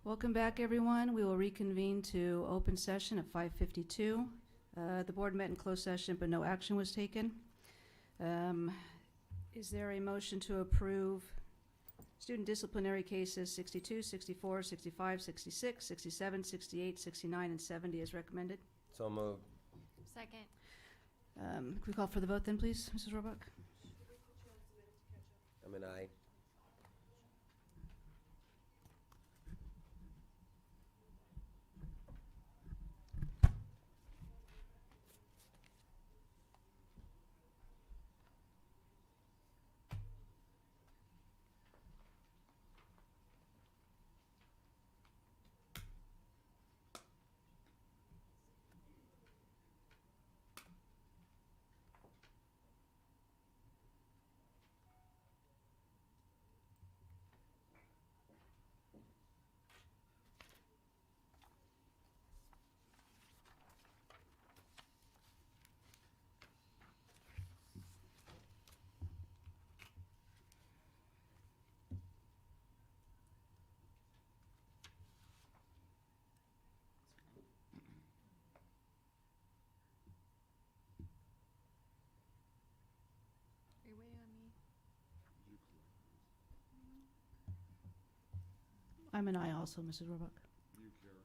Welcome back, everyone. We will reconvene to open session at 5:52. The board met in closed session, but no action was taken. Is there a motion to approve student disciplinary cases 62, 64, 65, 66, 67, 68, 69, and 70 as recommended? So moved. Second. Can we call for the vote then, please, Mrs. Roebuck? I'm an aye. Are you waiting on me? I'm an aye also, Mrs. Roebuck. You, Kara.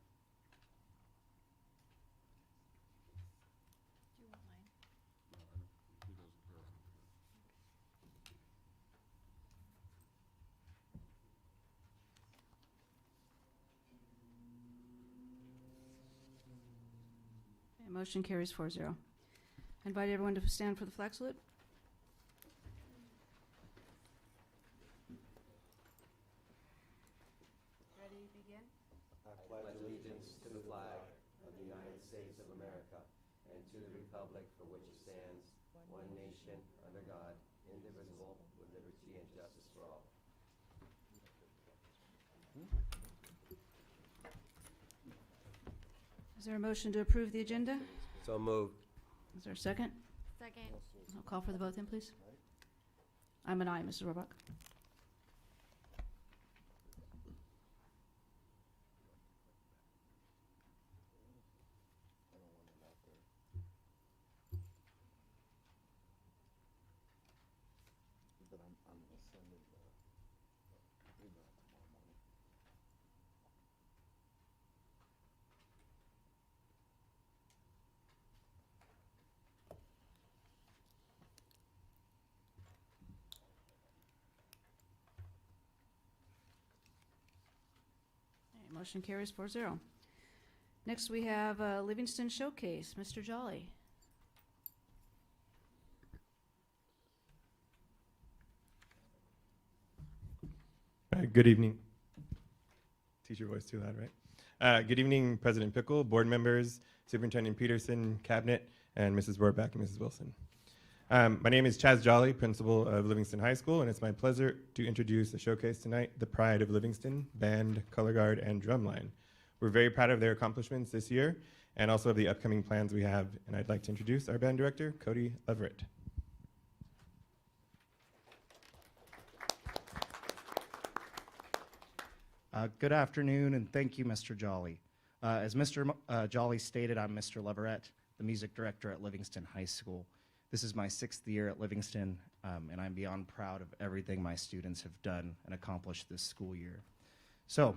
Do you want mine? No, I don't. He doesn't care. Okay, motion carries 4-0. I invite everyone to stand for the flag salute. Ready, begin? I pledge allegiance to the flag of the United States of America and to the republic for which it stands, one nation, under God, indivisible, with liberty and justice for all. Is there a motion to approve the agenda? So moved. Is there a second? Second. I'll call for the vote then, please. I'm an aye, Mrs. Roebuck. But I'm gonna send it, email tomorrow morning. Okay, motion carries 4-0. Next, we have Livingston Showcase. Mr. Jolly. Good evening. Teacher voice too loud, right? Good evening, President Pickle, board members, Superintendent Peterson, Cabinet, and Mrs. Rohrback and Mrs. Wilson. My name is Chaz Jolly, principal of Livingston High School, and it's my pleasure to introduce the showcase tonight, The Pride of Livingston, Band, Color Guard, and Drumline. We're very proud of their accomplishments this year and also of the upcoming plans we have, and I'd like to introduce our band director, Cody Everett. Good afternoon, and thank you, Mr. Jolly. As Mr. Jolly stated, I'm Mr. Leverett, the music director at Livingston High School. This is my 6th year at Livingston, and I'm beyond proud of everything my students have done and accomplished this school year. So,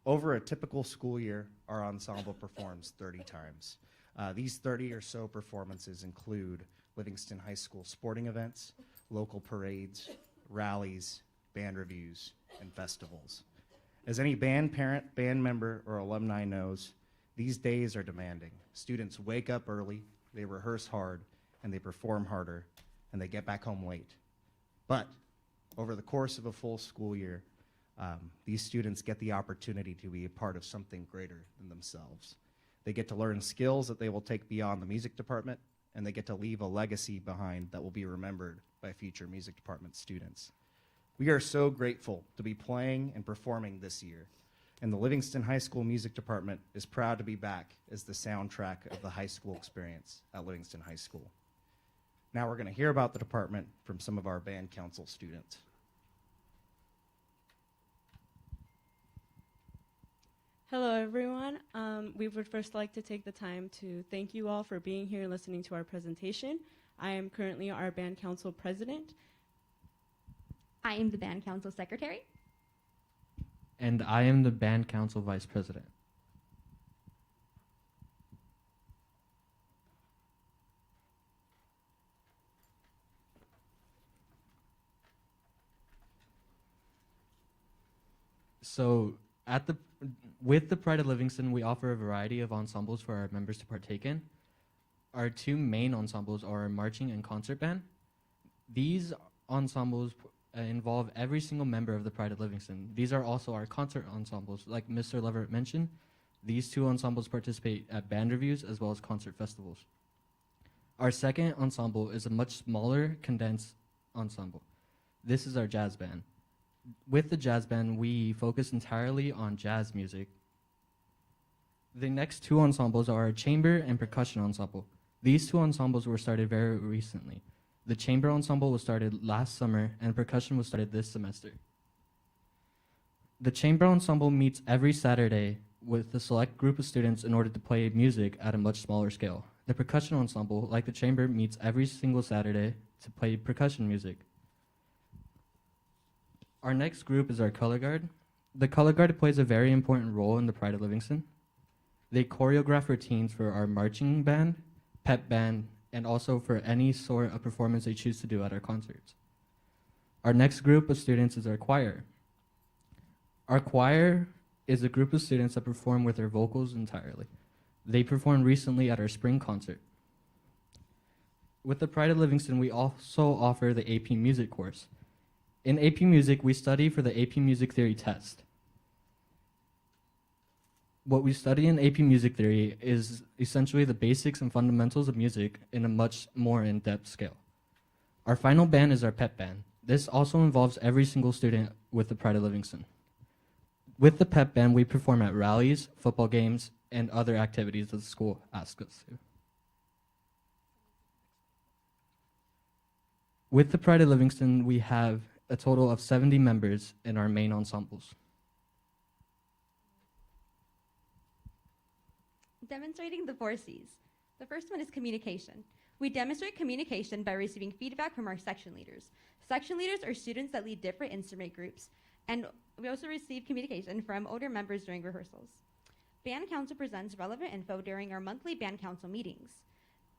over a typical school year, our ensemble performs 30 times. These 30 or so performances include Livingston High School sporting events, local parades, rallies, band reviews, and festivals. As any band parent, band member, or alumni knows, these days are demanding. Students wake up early, they rehearse hard, and they perform harder, and they get back home late. But over the course of a full school year, these students get the opportunity to be a part of something greater than themselves. They get to learn skills that they will take beyond the music department, and they get to leave a legacy behind that will be remembered by future music department students. We are so grateful to be playing and performing this year, and the Livingston High School Music Department is proud to be back as the soundtrack of the high school experience at Livingston High School. Now we're going to hear about the department from some of our band council students. Hello, everyone. We would first like to take the time to thank you all for being here and listening to our presentation. I am currently our band council president. I am the band council secretary. And I am the band council vice president. So with the Pride of Livingston, we offer a variety of ensembles for our members to partake in. Our two main ensembles are our marching and concert band. These ensembles involve every single member of the Pride of Livingston. These are also our concert ensembles. Like Mr. Leverett mentioned, these two ensembles participate at band reviews as well as concert festivals. Our second ensemble is a much smaller, condensed ensemble. This is our jazz band. With the jazz band, we focus entirely on jazz music. The next two ensembles are our chamber and percussion ensemble. These two ensembles were started very recently. The chamber ensemble was started last summer, and percussion was started this semester. The chamber ensemble meets every Saturday with a select group of students in order to play music at a much smaller scale. The percussion ensemble, like the chamber, meets every single Saturday to play percussion music. Our next group is our color guard. The color guard plays a very important role in the Pride of Livingston. They choreograph routines for our marching band, pep band, and also for any sort of performance they choose to do at our concerts. Our next group of students is our choir. Our choir is a group of students that perform with their vocals entirely. They performed recently at our spring concert. With the Pride of Livingston, we also offer the AP Music course. In AP Music, we study for the AP Music Theory test. What we study in AP Music Theory is essentially the basics and fundamentals of music in a much more in-depth scale. Our final band is our pep band. This also involves every single student with the Pride of Livingston. With the pep band, we perform at rallies, football games, and other activities that the school asks us to. With the Pride of Livingston, we have a total of 70 members in our main ensembles. Demonstrating the 4 C's. The first one is communication. We demonstrate communication by receiving feedback from our section leaders. Section leaders are students that lead different instrument groups, and we also receive communication from older members during rehearsals. Band Council presents relevant info during our monthly Band Council meetings.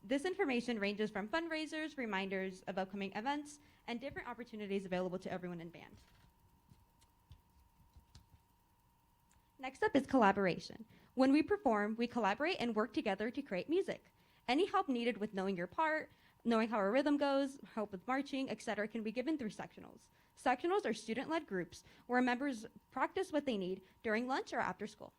This information ranges from fundraisers, reminders of upcoming events, and different opportunities available to everyone in band. Next up is collaboration. When we perform, we collaborate and work together to create music. Any help needed with knowing your part, knowing how a rhythm goes, help with marching, etc. can be given through sectionals. Sectionals are student-led groups where members practice what they need during lunch or after school.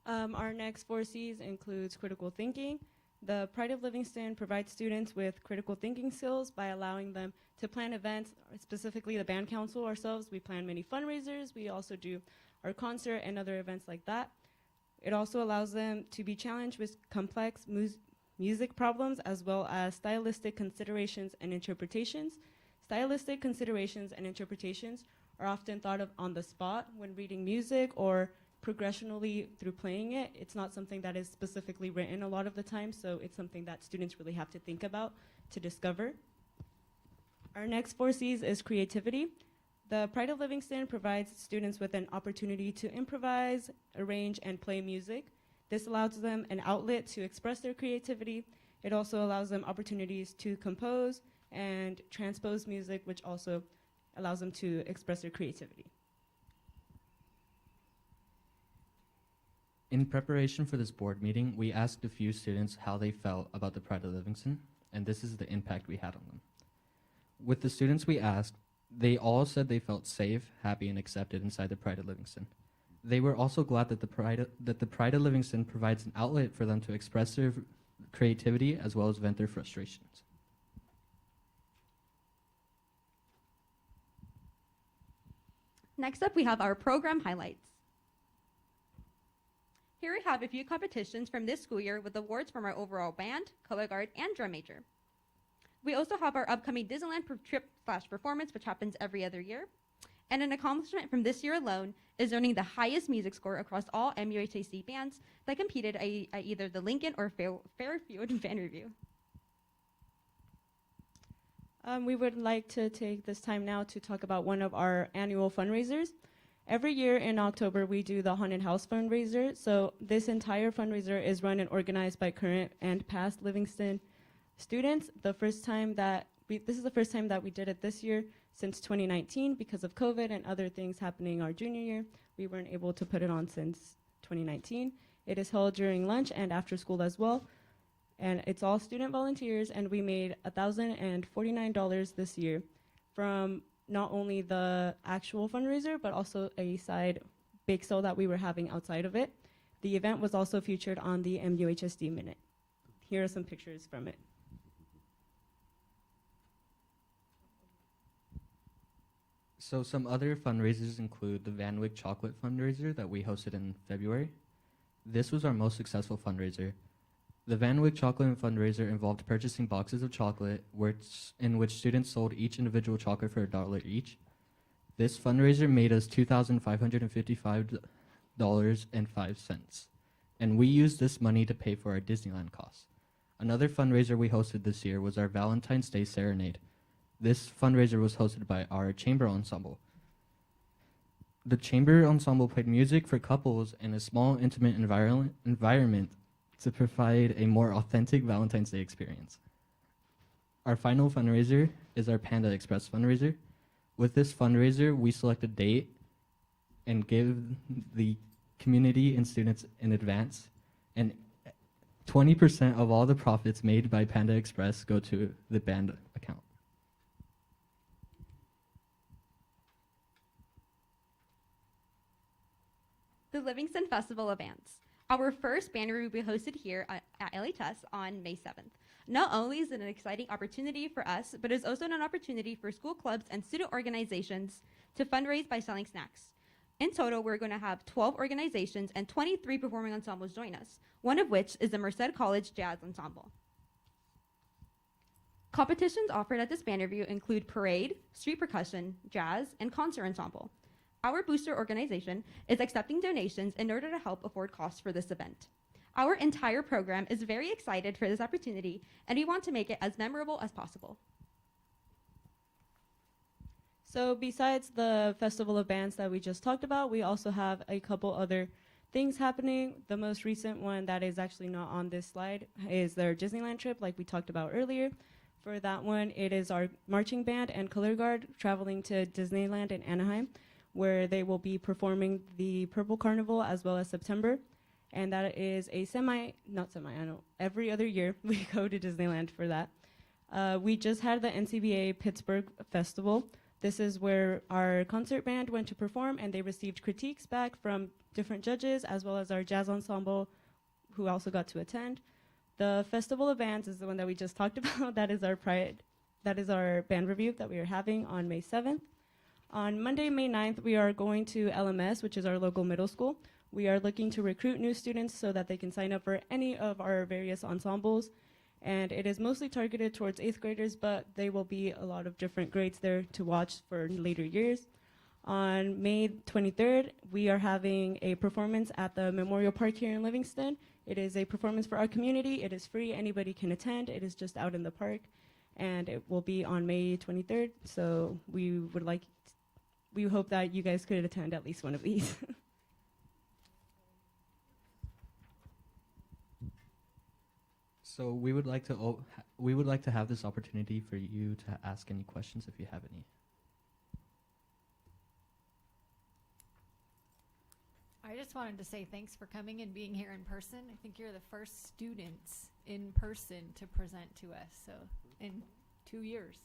Our next 4 C's includes critical thinking. The Pride of Livingston provides students with critical thinking skills by allowing them to plan events, specifically the band council ourselves. We plan many fundraisers. We also do our concert and other events like that. It also allows them to be challenged with complex music problems as well as stylistic considerations and interpretations. Stylistic considerations and interpretations are often thought of on the spot when reading music or progressionally through playing it. It's not something that is specifically written a lot of the time, so it's something that students really have to think about to discover. Our next 4 C's is creativity. The Pride of Livingston provides students with an opportunity to improvise, arrange, and play music. This allows them an outlet to express their creativity. It also allows them opportunities to compose and transpose music, which also allows them to express their creativity. In preparation for this board meeting, we asked a few students how they felt about the Pride of Livingston, and this is the impact we had on them. With the students we asked, they all said they felt safe, happy, and accepted inside the Pride of Livingston. They were also glad that the Pride of Livingston provides an outlet for them to express their creativity as well as vent their frustrations. Next up, we have our program highlights. Here we have a few competitions from this school year with awards from our overall band, color guard, and drum major. We also have our upcoming Disneyland trip/performance, which happens every other year. And an accomplishment from this year alone is earning the highest music score across all MUHSD bands that competed at either the Lincoln or Fairfield Band Review. We would like to take this time now to talk about one of our annual fundraisers. Every year in October, we do the Haunted House fundraiser. So this entire fundraiser is run and organized by current and past Livingston students. This is the first time that we did it this year since 2019 because of COVID and other things happening our junior year. We weren't able to put it on since 2019. It is held during lunch and after school as well. And it's all student volunteers, and we made $1,049 this year from not only the actual fundraiser, but also a side bake sale that we were having outside of it. The event was also featured on the MUHSD Minute. Here are some pictures from it. So some other fundraisers include the Van Wyck Chocolate fundraiser that we hosted in February. This was our most successful fundraiser. The Van Wyck Chocolate fundraiser involved purchasing boxes of chocolate in which students sold each individual chocolate for $1 each. This fundraiser made us $2,555.05, and we used this money to pay for our Disneyland costs. Another fundraiser we hosted this year was our Valentine's Day Serenade. This fundraiser was hosted by our chamber ensemble. The chamber ensemble played music for couples in a small, intimate environment to provide a more authentic Valentine's Day experience. Our final fundraiser is our Panda Express fundraiser. With this fundraiser, we select a date and give the community and students in advance, and 20% of all the profits made by Panda Express go to the band account. The Livingston Festival of Bands. Our first band review will be hosted here at LHS on May 7th. Not only is it an exciting opportunity for us, but it's also an opportunity for school clubs and student organizations to fundraise by selling snacks. In total, we're going to have 12 organizations and 23 performing ensembles join us, one of which is the Merced College Jazz Ensemble. Competitions offered at this band review include parade, street percussion, jazz, and concert ensemble. Our booster organization is accepting donations in order to help afford costs for this event. Our entire program is very excited for this opportunity, and we want to make it as memorable as possible. So besides the Festival of Bands that we just talked about, we also have a couple other things happening. The most recent one that is actually not on this slide is their Disneyland trip, like we talked about earlier. For that one, it is our marching band and color guard traveling to Disneyland in Anaheim, where they will be performing the Purple Carnival as well as September. And that is a not-semi-annual, every other year we go to Disneyland for that. We just had the NCBA Pittsburgh Festival. This is where our concert band went to perform, and they received critiques back from different judges, as well as our jazz ensemble, who also got to attend. The Festival of Bands is the one that we just talked about. That is our band review that we are having on May 7th. On Monday, May 9th, we are going to LMS, which is our local middle school. We are looking to recruit new students so that they can sign up for any of our various ensembles. And it is mostly targeted towards 8th graders, but there will be a lot of different grades there to watch for later years. On May 23rd, we are having a performance at the Memorial Park here in Livingston. It is a performance for our community. It is free. Anybody can attend. It is just out in the park. And it will be on May 23rd. So we hope that you guys could attend at least one of these. So we would like to have this opportunity for you to ask any questions if you have any. I just wanted to say thanks for coming and being here in person. I think you're the first students in person to present to us, so in 2 years.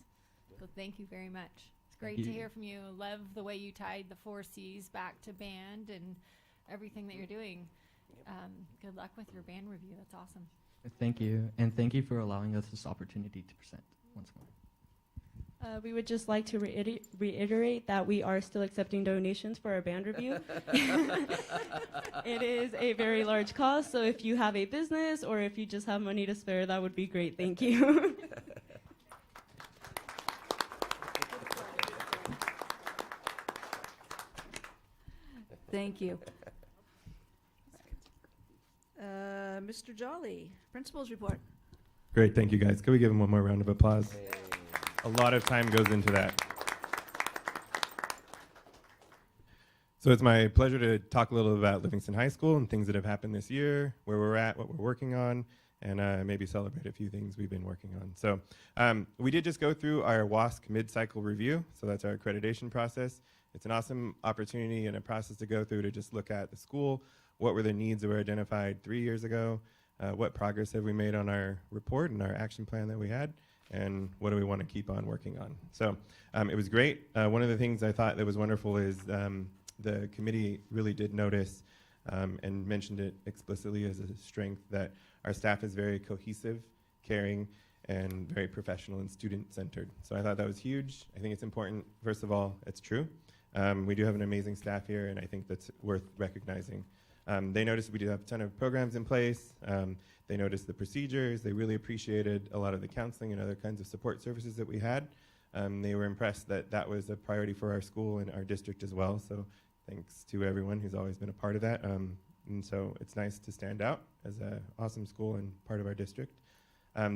So thank you very much. It's great to hear from you. Love the way you tied the 4 C's back to band and everything that you're doing. Good luck with your band review. That's awesome. Thank you, and thank you for allowing us this opportunity to present once more. We would just like to reiterate that we are still accepting donations for our band review. It is a very large cost, so if you have a business or if you just have money to spare, that would be great. Thank you. Thank you. Mr. Jolly, principal's report. Great, thank you guys. Can we give him one more round of applause? Hey. A lot of time goes into that. So it's my pleasure to talk a little about Livingston High School and things that have happened this year, where we're at, what we're working on, and maybe celebrate a few things we've been working on. So we did just go through our WASC mid-cycle review, so that's our accreditation process. It's an awesome opportunity and a process to go through to just look at the school, what were the needs that were identified 3 years ago, what progress have we made on our report and our action plan that we had, and what do we want to keep on working on. So it was great. One of the things I thought that was wonderful is the committee really did notice and mentioned it explicitly as a strength that our staff is very cohesive, caring, and very professional and student-centered. So I thought that was huge. I think it's important, first of all, it's true. We do have an amazing staff here, and I think that's worth recognizing. They noticed we do have a ton of programs in place. They noticed the procedures. They really appreciated a lot of the counseling and other kinds of support services that we had. They were impressed that that was a priority for our school and our district as well. So thanks to everyone who's always been a part of that. And so it's nice to stand out as an awesome school and part of our district.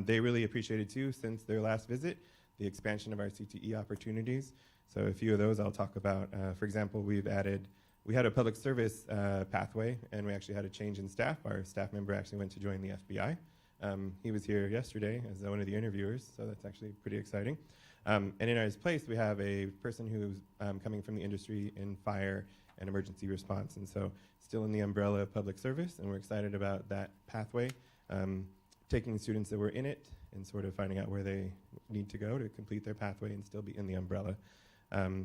They really appreciated too, since their last visit, the expansion of our CTE opportunities. So a few of those I'll talk about. For example, we had a public service pathway, and we actually had a change in staff. Our staff member actually went to join the FBI. He was here yesterday as one of the interviewers, so that's actually pretty exciting. And in his place, we have a person who's coming from the industry in fire and emergency response, and so still in the umbrella of public service, and we're excited about that pathway, taking students that were in it and sort of finding out where they need to go to complete their pathway and still be in the umbrella.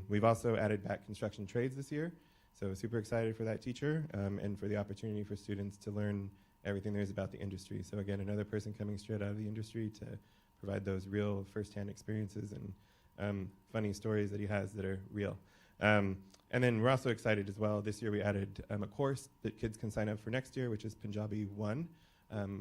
We've also added back construction trades this year, so super excited for that teacher and for the opportunity for students to learn everything there is about the industry. So again, another person coming straight out of the industry to provide those real firsthand experiences and funny stories that he has that are real. And then we're also excited as well. This year we added a course that kids can sign up for next year, which is Punjabi 1.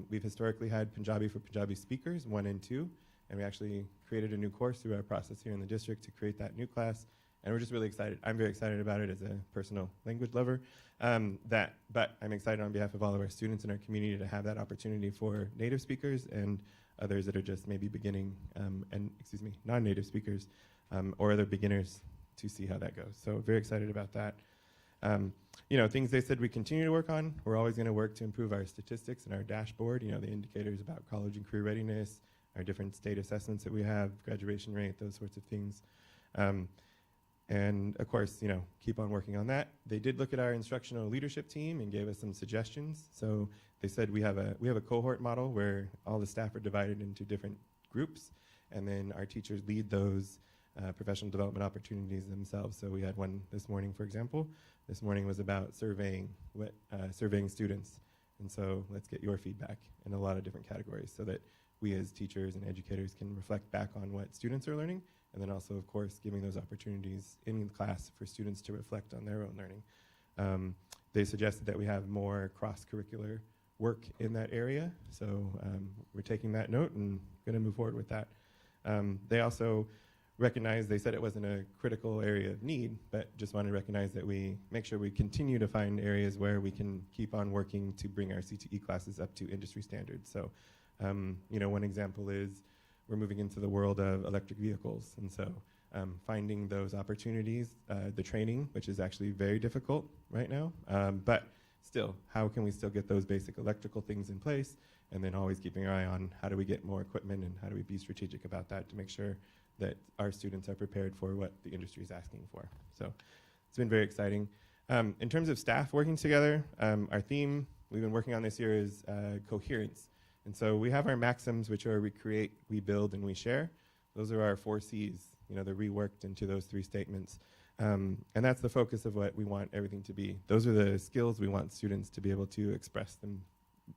We've historically had Punjabi for Punjabi speakers, 1 and 2, and we actually created a new course through our process here in the district to create that new class. And we're just really excited. I'm very excited about it as a personal language lover. But I'm excited on behalf of all of our students in our community to have that opportunity for native speakers and others that are just maybe beginning, non-native speakers or other beginners to see how that goes. So very excited about that. Things they said we continue to work on. We're always going to work to improve our statistics and our dashboard, the indicators about college and career readiness, our different state assessments that we have, graduation rate, those sorts of things. And of course, keep on working on that. They did look at our instructional leadership team and gave us some suggestions. So they said we have a cohort model where all the staff are divided into different groups, and then our teachers lead those professional development opportunities themselves. So we had one this morning, for example. This morning was about surveying students. And so let's get your feedback in a lot of different categories so that we as teachers and educators can reflect back on what students are learning, and then also, of course, giving those opportunities in class for students to reflect on their own learning. They suggested that we have more cross-curricular work in that area, so we're taking that note and going to move forward with that. They also recognized, they said it wasn't a critical area of need, but just want to recognize that we make sure we continue to find areas where we can keep on working to bring our CTE classes up to industry standards. So, one example is we're moving into the world of electric vehicles, and so finding those opportunities, the training, which is actually very difficult right now, but still, how can we still get those basic electrical things in place, and then always keeping our eye on how do we get more equipment and how do we be strategic about that to make sure that our students are prepared for what the industry is asking for. So it's been very exciting. In terms of staff working together, our theme we've been working on this year is coherence. And so we have our maxims, which are we create, we build, and we share. Those are our 4 C's. They're reworked into those 3 statements. And that's the focus of what we want everything to be. Those are the skills we want students to be able to express them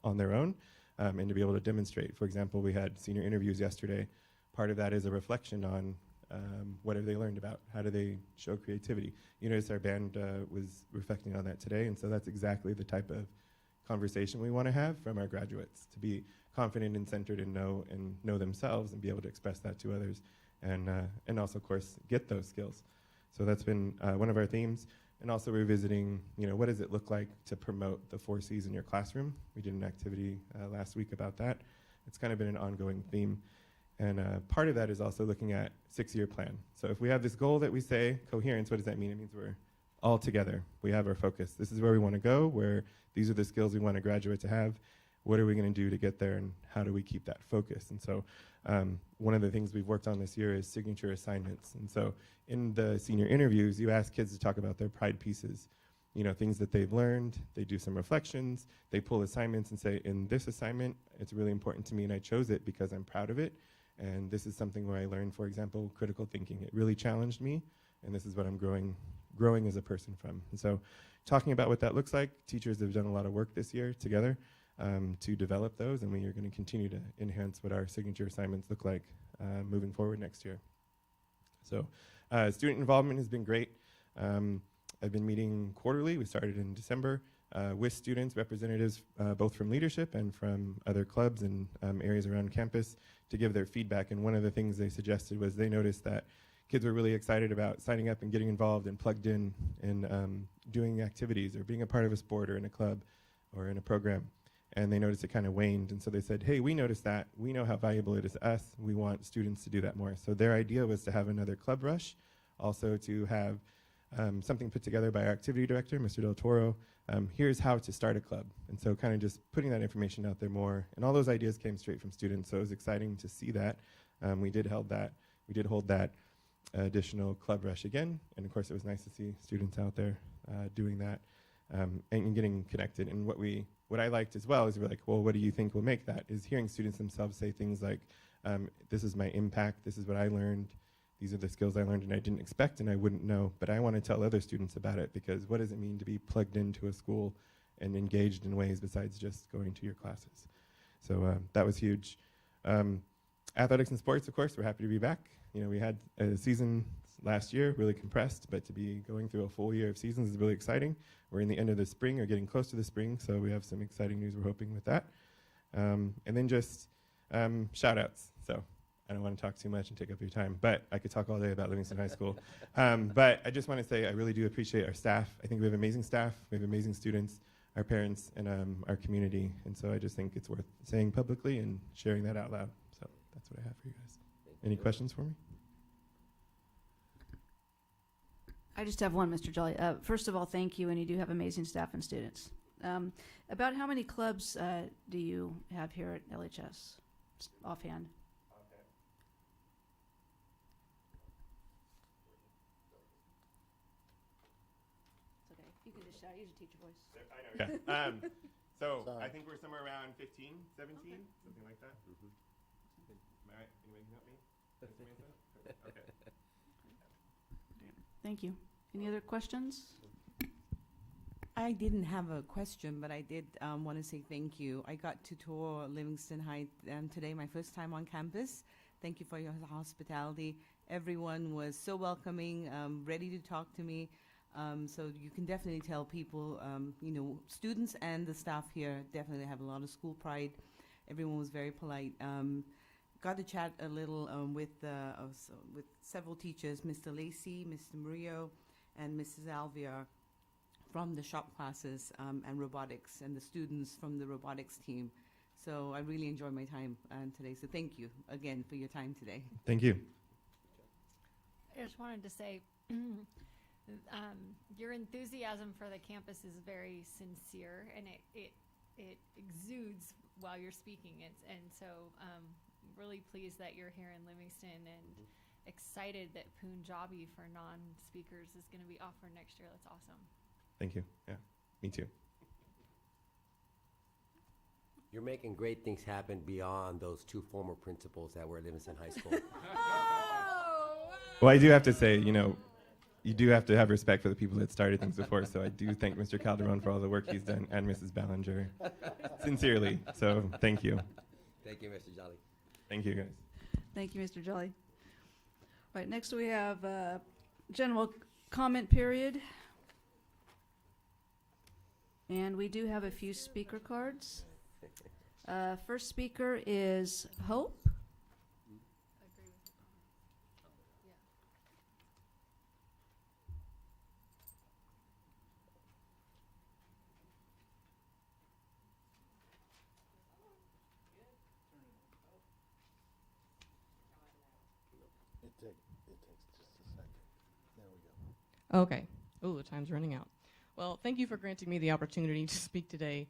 on their own and to be able to demonstrate. For example, we had senior interviews yesterday. Part of that is a reflection on what have they learned about, how do they show creativity. You notice our band was reflecting on that today, and so that's exactly the type of conversation we want to have from our graduates, to be confident and centered and know themselves and be able to express that to others, and also, of course, get those skills. So that's been one of our themes. and also revisiting, what does it look like to promote the 4 Cs in your classroom. We did an activity last week about that. It's kind of been an ongoing theme. And part of that is also looking at 6-year plan. So if we have this goal that we say, coherence, what does that mean? It means we're all together. We have our focus. This is where we want to go, where these are the skills we want a graduate to have. What are we going to do to get there, and how do we keep that focus? And so one of the things we've worked on this year is signature assignments. And so in the senior interviews, you ask kids to talk about their pride pieces, things that they've learned. They do some reflections. They pull assignments and say, in this assignment, it's really important to me, and I chose it because I'm proud of it. And this is something where I learned, for example, critical thinking. It really challenged me, and this is what I'm growing as a person from. And so talking about what that looks like, teachers have done a lot of work this year together to develop those, and we are going to continue to enhance what our signature assignments look like moving forward next year. So student involvement has been great. I've been meeting quarterly. We started in December with students, representatives both from leadership and from other clubs and areas around campus to give their feedback. And one of the things they suggested was they noticed that kids were really excited about signing up and getting involved and plugged in and doing activities or being a part of a sport or in a club or in a program. And they noticed it kind of waned. And so they said, hey, we noticed that. We know how valuable it is to us. We want students to do that more. So their idea was to have another club rush, also to have something put together by our activity director, Mr. Del Toro. Here's how to start a club. And so kind of just putting that information out there more. And all those ideas came straight from students. So it was exciting to see that. We did hold that additional club rush again. And of course, it was nice to see students out there doing that and getting connected. And what I liked as well is we're like, well, what do you think will make that? Is hearing students themselves say things like, this is my impact, this is what I learned, these are the skills I learned and I didn't expect and I wouldn't know, but I want to tell other students about it, because what does it mean to be plugged into a school and engaged in ways besides just going to your classes? So that was huge. Athletics and sports, of course, we're happy to be back. We had a season last year, really compressed, but to be going through a full year of seasons is really exciting. We're in the end of the spring, or getting close to the spring, so we have some exciting news we're hoping with that. And then just shout outs. So I don't want to talk too much and take up your time, but I could talk all day about Livingston High School. But I just want to say I really do appreciate our staff. I think we have amazing staff, we have amazing students, our parents, and our community. And so I just think it's worth saying publicly and sharing that out loud. So that's what I have for you guys. Any questions for me? I just have one, Mr. Jolly. First of all, thank you, and you do have amazing staff and students. About how many clubs do you have here at LHS, offhand? It's okay. You can just shout. Use your teacher voice. I know, yeah. So Sorry. I think we're somewhere around 15, 17, something like that. Am I right? Anybody can help me? Okay. Thank you. Any other questions? I didn't have a question, but I did want to say thank you. I got to tour Livingston High today, my first time on campus. Thank you for your hospitality. Everyone was so welcoming, ready to talk to me. So you can definitely tell people, students and the staff here definitely have a lot of school pride. Everyone was very polite. Got to chat a little with several teachers, Mr. Lacey, Mr. Murillo, and Mrs. Alviar from the shop classes and robotics, and the students from the robotics team. So I really enjoyed my time today. So thank you again for your time today. Thank you. I just wanted to say, your enthusiasm for the campus is very sincere, and it exudes while you're speaking. And so really pleased that you're here in Livingston, and excited that Punjabi for non-speakers is going to be offered next year. That's awesome. Thank you. Yeah, me too. You're making great things happen beyond those 2 former principals that were at Livingston High School. Well, I do have to say, you do have to have respect for the people that started things before. So I do thank Mr. Calderon for all the work he's done, and Mrs. Ballinger, sincerely. So thank you. Thank you, Mr. Jolly. Thank you, guys. Thank you, Mr. Jolly. All right, next we have general comment period. And we do have a few speaker cards. First speaker is Hope. takes just a second. There we go. Okay. Oh, the time's running out. Well, thank you for granting me the opportunity to speak today.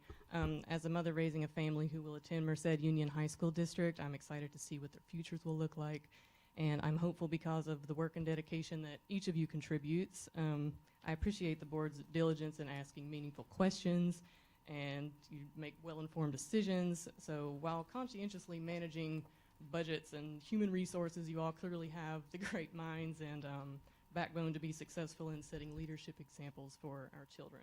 As a mother raising a family who will attend Merced Union High School District, I'm excited to see what their futures will look like. And I'm hopeful because of the work and dedication that each of you contributes. I appreciate the board's diligence in asking meaningful questions, and you make well-informed decisions. So while conscientiously managing budgets and human resources, you all clearly have the great minds and backbone to be successful in setting leadership examples for our children.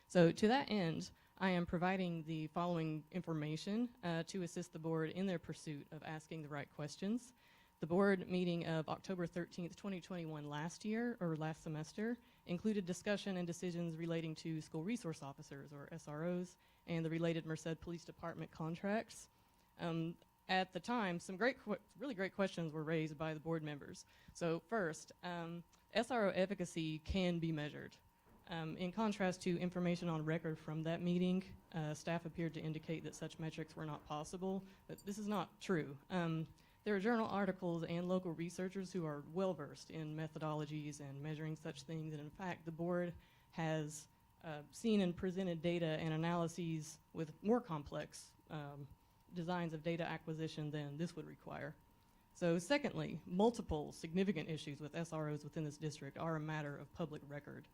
So to that end, I am providing the following information to assist the board in their pursuit of asking the right questions. The board meeting of October 13th, 2021 last semester included discussion and decisions relating to school resource officers, or SROs, and the related Merced Police Department contracts. At the time, some really great questions were raised by the board members. So first, SRO efficacy can be measured. In contrast to information on record from that meeting, staff appeared to indicate that such metrics were not possible, but this is not true. There are journal articles and local researchers who are well-versed in methodologies and measuring such things, and in fact, the board has seen and presented data and analyses with more complex designs of data acquisition than this would require. So secondly, multiple significant issues with SROs within this district are a matter of public record.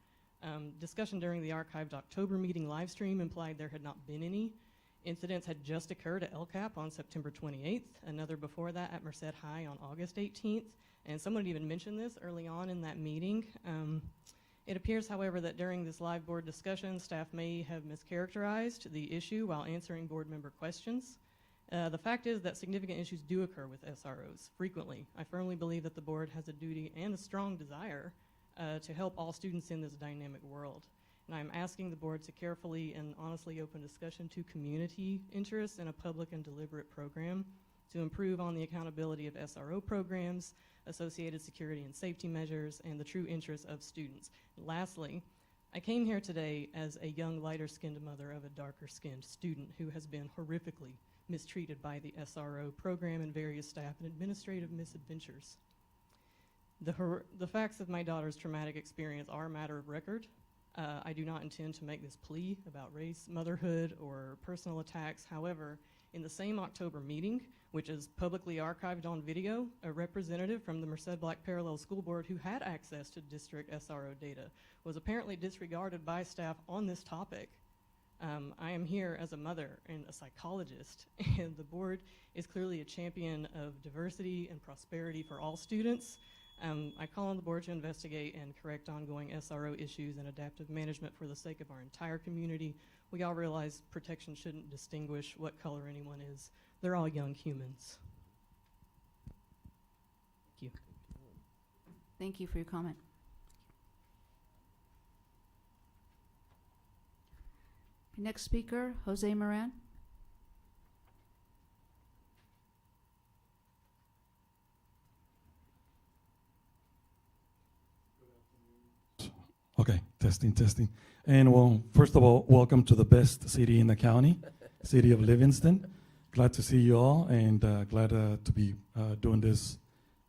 Discussion during the archived October meeting live stream implied there had not been any. Incidents had just occurred at LCAP on September 28th, another before that at Merced High on August 18th, and someone even mentioned this early on in that meeting. It appears, however, that during this live board discussion, staff may have mischaracterized the issue while answering board member questions. The fact is that significant issues do occur with SROs frequently. I firmly believe that the board has a duty and a strong desire to help all students in this dynamic world. And I'm asking the board to carefully and honestly open discussion to community interests in a public and deliberate program to improve on the accountability of SRO programs, associated security and safety measures, and the true interests of students. And lastly, I came here today as a young, lighter-skinned mother of a darker-skinned student who has been horrifically mistreated by the SRO program and various staff and administrative misadventures. The facts of my daughter's traumatic experience are a matter of record. I do not intend to make this plea about race, motherhood, or personal attacks. However, in the same October meeting, which is publicly archived on video, a representative from the Merced Black Parallel School Board who had access to district SRO data was apparently disregarded by staff on this topic. I am here as a mother and a psychologist, and the board is clearly a champion of diversity and prosperity for all students. I call on the board to investigate and correct ongoing SRO issues and adaptive management for the sake of our entire community. We all realize protection shouldn't distinguish what color anyone is. They're all young humans. Thank you. Thank you for your comment. Next speaker, Jose Moran. Okay, testing. And well, first of all, welcome to the best city in the county, city of Livingston. Glad to see you all, and glad to be doing this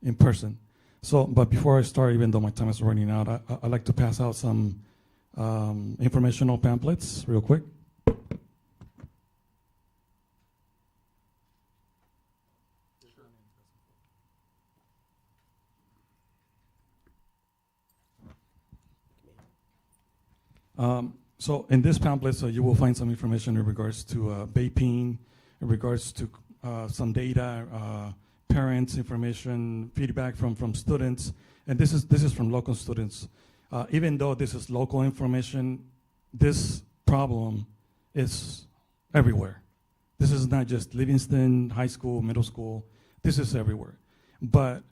in person. So, but before I start, even though my time is running out, I'd like to pass out some informational pamphlets real quick. So in this pamphlet, you will find some information in regards to vaping, in regards to some data, parents' information, feedback from students, and this is from local students. Even though this is local information, this problem is everywhere. This is not just Livingston High School, middle school. This is everywhere. But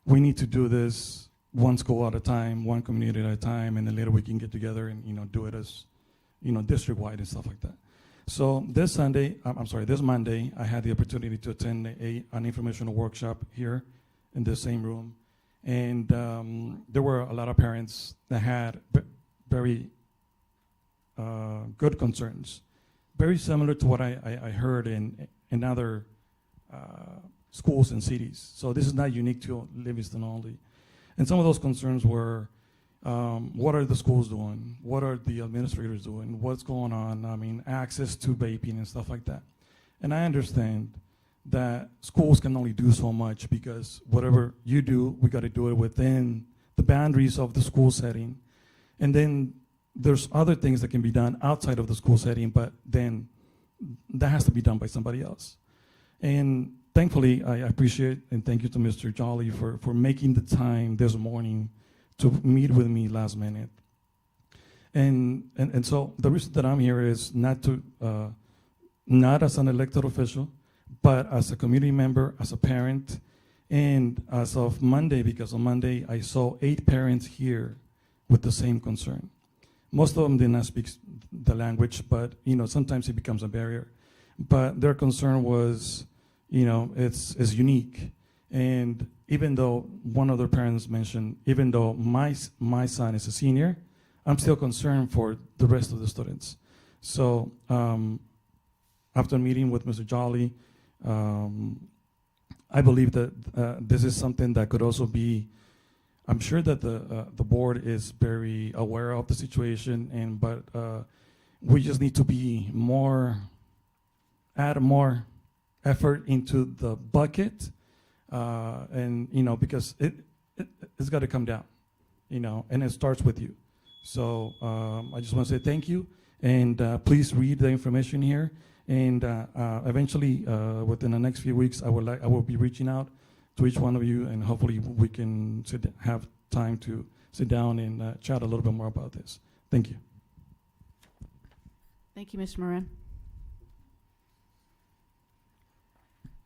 we need to do this one school at a time, one community at a time, and then later we can get together and do it as district-wide and stuff like that. So this Monday, I had the opportunity to attend an informational workshop here in the same room, and there were a lot of parents that had very good concerns, very similar to what I heard in other schools and cities. So this is not unique to Livingston only. And some of those concerns were, what are the schools doing? What are the administrators doing? What's going on? I mean, access to vaping and stuff like that. And I understand that schools can only do so much because whatever you do, we got to do it within the boundaries of the school setting. And then there's other things that can be done outside of the school setting, but then that has to be done by somebody else. And thankfully, I appreciate and thank you to Mr. Jolly for making the time this morning to meet with me last minute. And so the reason that I'm here is not as an elected official, but as a community member, as a parent, and as of Monday, because on Monday I saw 8 parents here with the same concern. Most of them did not speak the language, but sometimes it becomes a barrier. But their concern was, it's unique. And even though one of their parents mentioned, even though my son is a senior, I'm still concerned for the rest of the students. So after meeting with Mr. Jolly, I believe that this is something that could also be, I'm sure that the board is very aware of the situation, but we just need to be add more effort into the bucket, and because it's got to come down, and it starts with you. So I just want to say thank you, and please read the information here. And eventually, within the next few weeks, I will be reaching out to each one of you, and hopefully we can have time to sit down and chat a little bit more about this. Thank you. Thank you, Mr. Moran.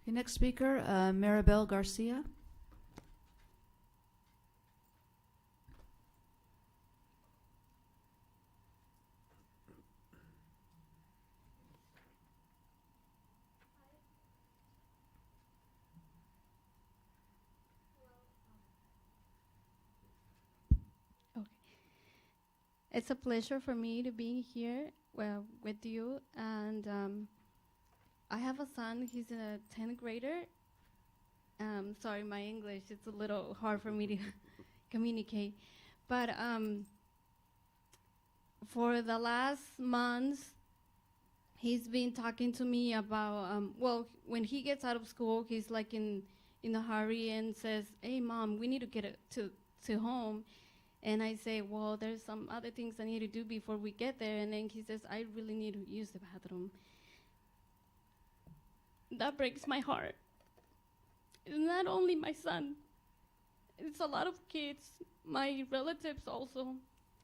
Okay, next speaker, Maribel Garcia. It's a pleasure for me to be here with you, and I have a son. He's a 10th grader. Sorry, my English, it's a little hard for me to communicate. But for the last months, he's been talking to me about, when he gets out of school, he's like in a hurry and says, "Hey, Mom, we need to get to home." And I say, well, there's some other things I need to do before we get there. And then he says, I really need to use the bathroom. That breaks my heart. It's not only my son. It's a lot of kids, my relatives also,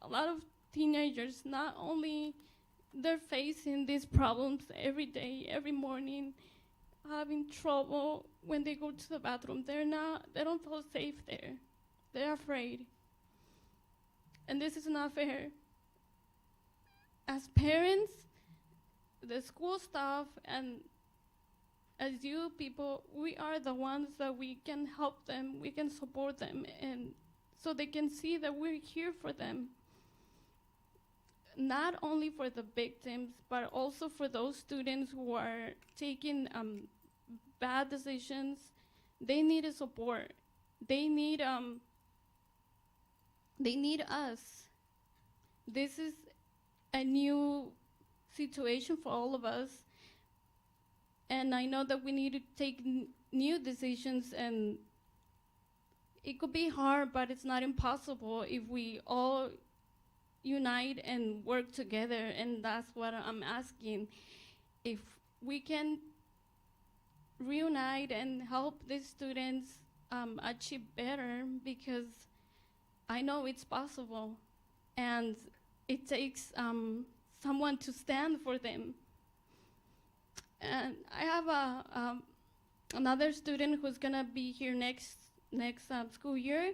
a lot of teenagers. Not only they're facing these problems every day, every morning, having trouble when they go to the bathroom. They don't feel safe there. They're afraid. And this is not fair. As parents, the school staff, and as you people, we are the ones that we can help them, we can support them, and so they can see that we're here for them. Not only for the victims, but also for those students who are taking bad decisions. They need a support. They need us. This is a new situation for all of us. And I know that we need to take new decisions, and it could be hard, but it's not impossible if we all unite and work together. And that's what I'm asking. If we can reunite and help these students achieve better, because I know it's possible, and it takes someone to stand for them. And I have another student who's gonna be here next school year,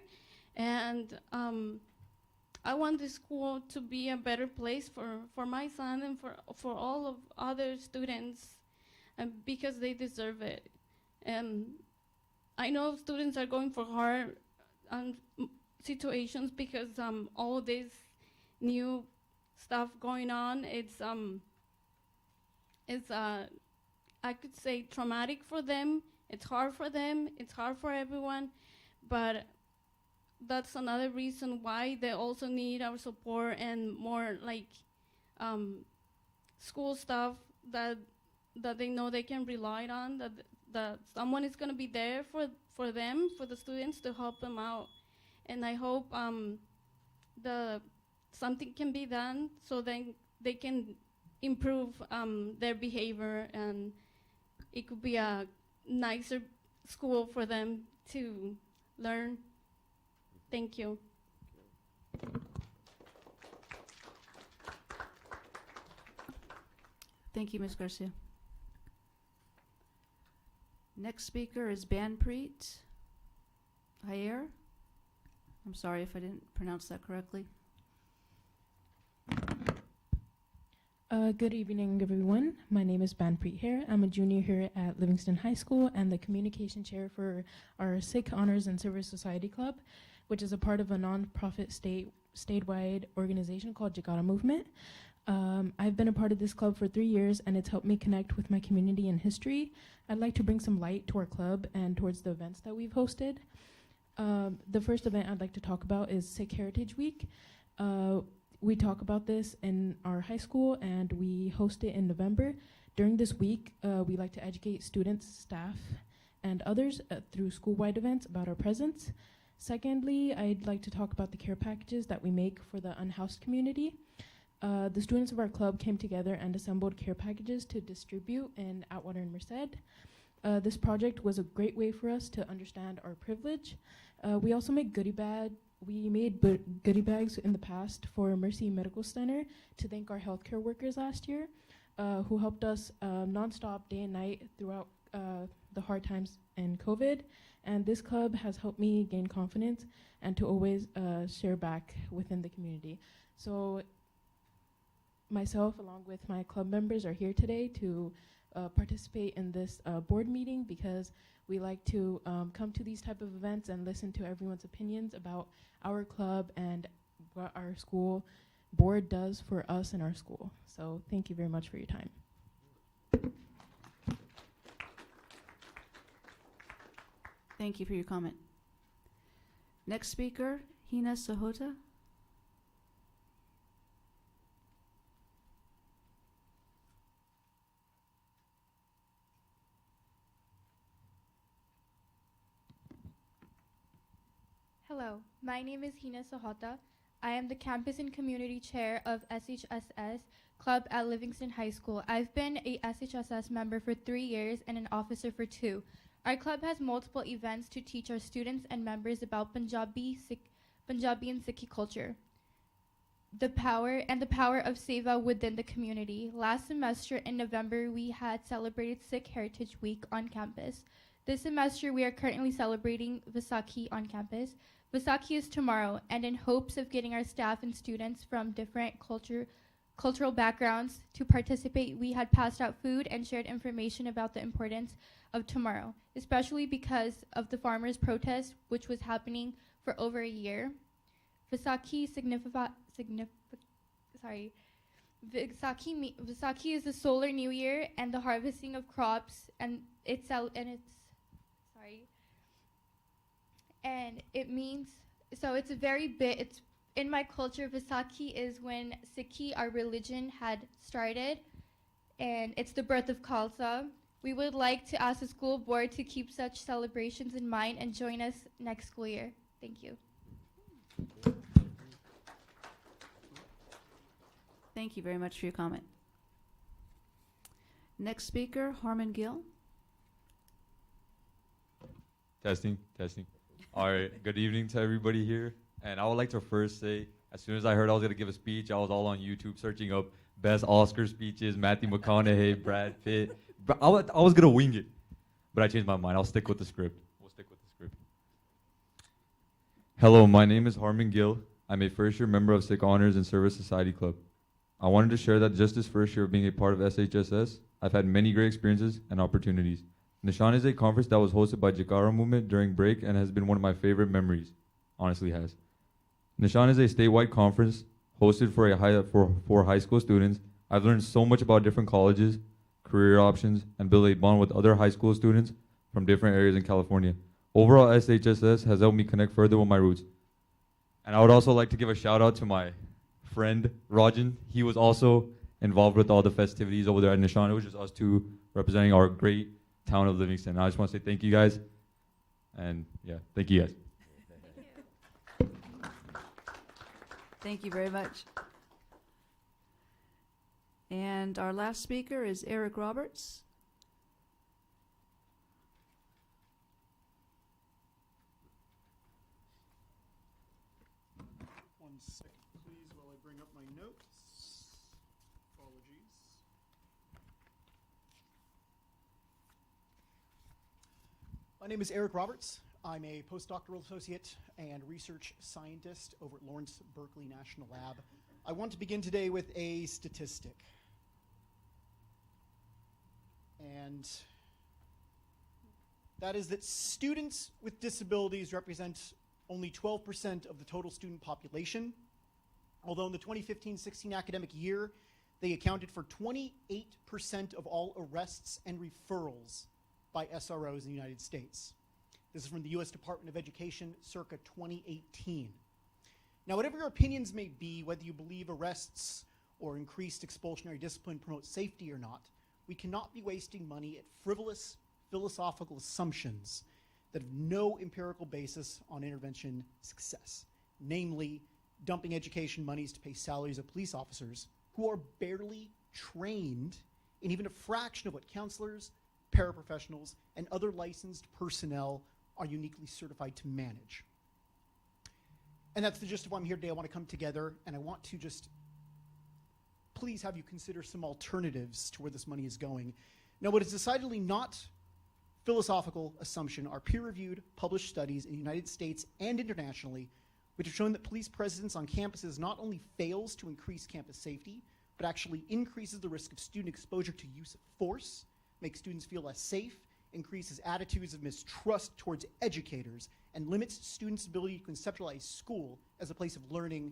and I want the school to be a better place for my son and for all of other students, because they deserve it. And I know students are going for hard situations because all this new stuff going on. It's I could say traumatic for them, It's hard for them, it's hard for everyone, but that's another reason why they also need our support and more like school stuff that they know they can rely on, that someone is going to be there for them, for the students, to help them out. And I hope something can be done so then they can improve their behavior, and it could be a nicer school for them to learn. Thank you. Thank you, Ms. Garcia. Next speaker is Banpreet Kaur. I'm sorry if I didn't pronounce that correctly. Good evening, everyone. My name is Banpreet Kaur. I'm a junior here at Livingston High School and the communication chair for our Sikh Honors and Service Society Club, which is a part of a non-profit statewide organization called Jagara Movement. I've been a part of this club for 3 years, and it's helped me connect with my community and history. I'd like to bring some light to our club and towards the events that we've hosted. The first event I'd like to talk about is Sikh Heritage Week. We talk about this in our high school, and we host it in November. During this week, we like to educate students, staff, and others through school-wide events about our presence. Secondly, I'd like to talk about the care packages that we make for the unhoused community. The students of our club came together and assembled care packages to distribute in Atwater and Merced. This project was a great way for us to understand our privilege. We also make goodie bags. We made goodie bags in the past for Mercy Medical Center to thank our healthcare workers last year, who helped us nonstop day and night throughout the hard times in COVID. And this club has helped me gain confidence and to always share back within the community. So myself, along with my club members, are here today to participate in this board meeting because we like to come to these type of events and listen to everyone's opinions about our club and what our school board does for us and our school. So thank you very much for your time. Thank you for your comment. Next speaker, Hina Sahota. Hello, my name is Hina Sahota. I am the Campus and Community Chair of SHSS Club at Livingston High School. I've been a SHSS member for 3 years and an officer for 2. Our club has multiple events to teach our students and members about Punjabi and Sikhi culture, the power of seva within the community. Last semester in November, we had celebrated Sikh Heritage Week on campus. This semester, we are currently celebrating Vaisakhi on campus. Vaisakhi is tomorrow, and in hopes of getting our staff and students from different cultural backgrounds to participate, we had passed out food and shared information about the importance of tomorrow, especially because of the farmers' protest, which was happening for over a year. Vaisakhi Vaisakhi is the solar new year and the harvesting of crops, it means, so it's a very big, it's in my culture, Vaisakhi is when Sikhi, our religion, had started, and it's the birth of Khalsa. We would like to ask the school board to keep such celebrations in mind and join us next school year. Thank you. Thank you very much for your comment. Next speaker, Harman Gill. Testing. All right, good evening to everybody here. And I would like to first say, as soon as I heard I was going to give a speech, I was all on YouTube searching up best Oscar speeches, Matthew McConaughey, Brad Pitt. I was going to wing it, but I changed my mind. I'll stick with the script. Hello, my name is Harman Gill. I'm a first-year member of Sikh Honors and Service Society Club. I wanted to share that just this first year of being a part of SHSS, I've had many great experiences and opportunities. Nishan is a conference that was hosted by Jagara Movement during break and has been one of my favorite memories. Honestly has. Nishan is a statewide conference hosted for high school students. I've learned so much about different colleges, career options, and built a bond with other high school students from different areas in California. Overall, SHSS has helped me connect further with my roots. And I would also like to give a shout out to my friend, Rajan. He was also involved with all the festivities over there at Nishan. It was just us two representing our great town of Livingston. I just want to say thank you guys. And yeah, thank you guys. Thank you very much. And our last speaker is Eric Roberts. One second, please, while I bring up my notes. Apologies. My name is Eric Roberts. I'm a postdoctoral associate and research scientist over at Lawrence Berkeley National Lab. I want to begin today with a statistic. And that is that students with disabilities represent only 12% of the total student population, although in the 2015-16 academic year, they accounted for 28% of all arrests and referrals by SROs in the United States. This is from the U.S. Department of Education circa 2018. Now, whatever your opinions may be, whether you believe arrests or increased expulsionary discipline promote safety or not, we cannot be wasting money at frivolous philosophical assumptions that have no empirical basis on intervention success, namely dumping education monies to pay salaries of police officers who are barely trained in even a fraction of what counselors, paraprofessionals, and other licensed personnel are uniquely certified to manage. And that's the gist of why I'm here today. I want to come together and I want to just please have you consider some alternatives to where this money is going. Now, what is decidedly not philosophical assumption are peer-reviewed, published studies in the United States and internationally, which have shown that police presence on campuses not only fails to increase campus safety, but actually increases the risk of student exposure to use of force, makes students feel less safe, increases attitudes of mistrust towards educators, and limits students' ability to conceptualize school as a place of learning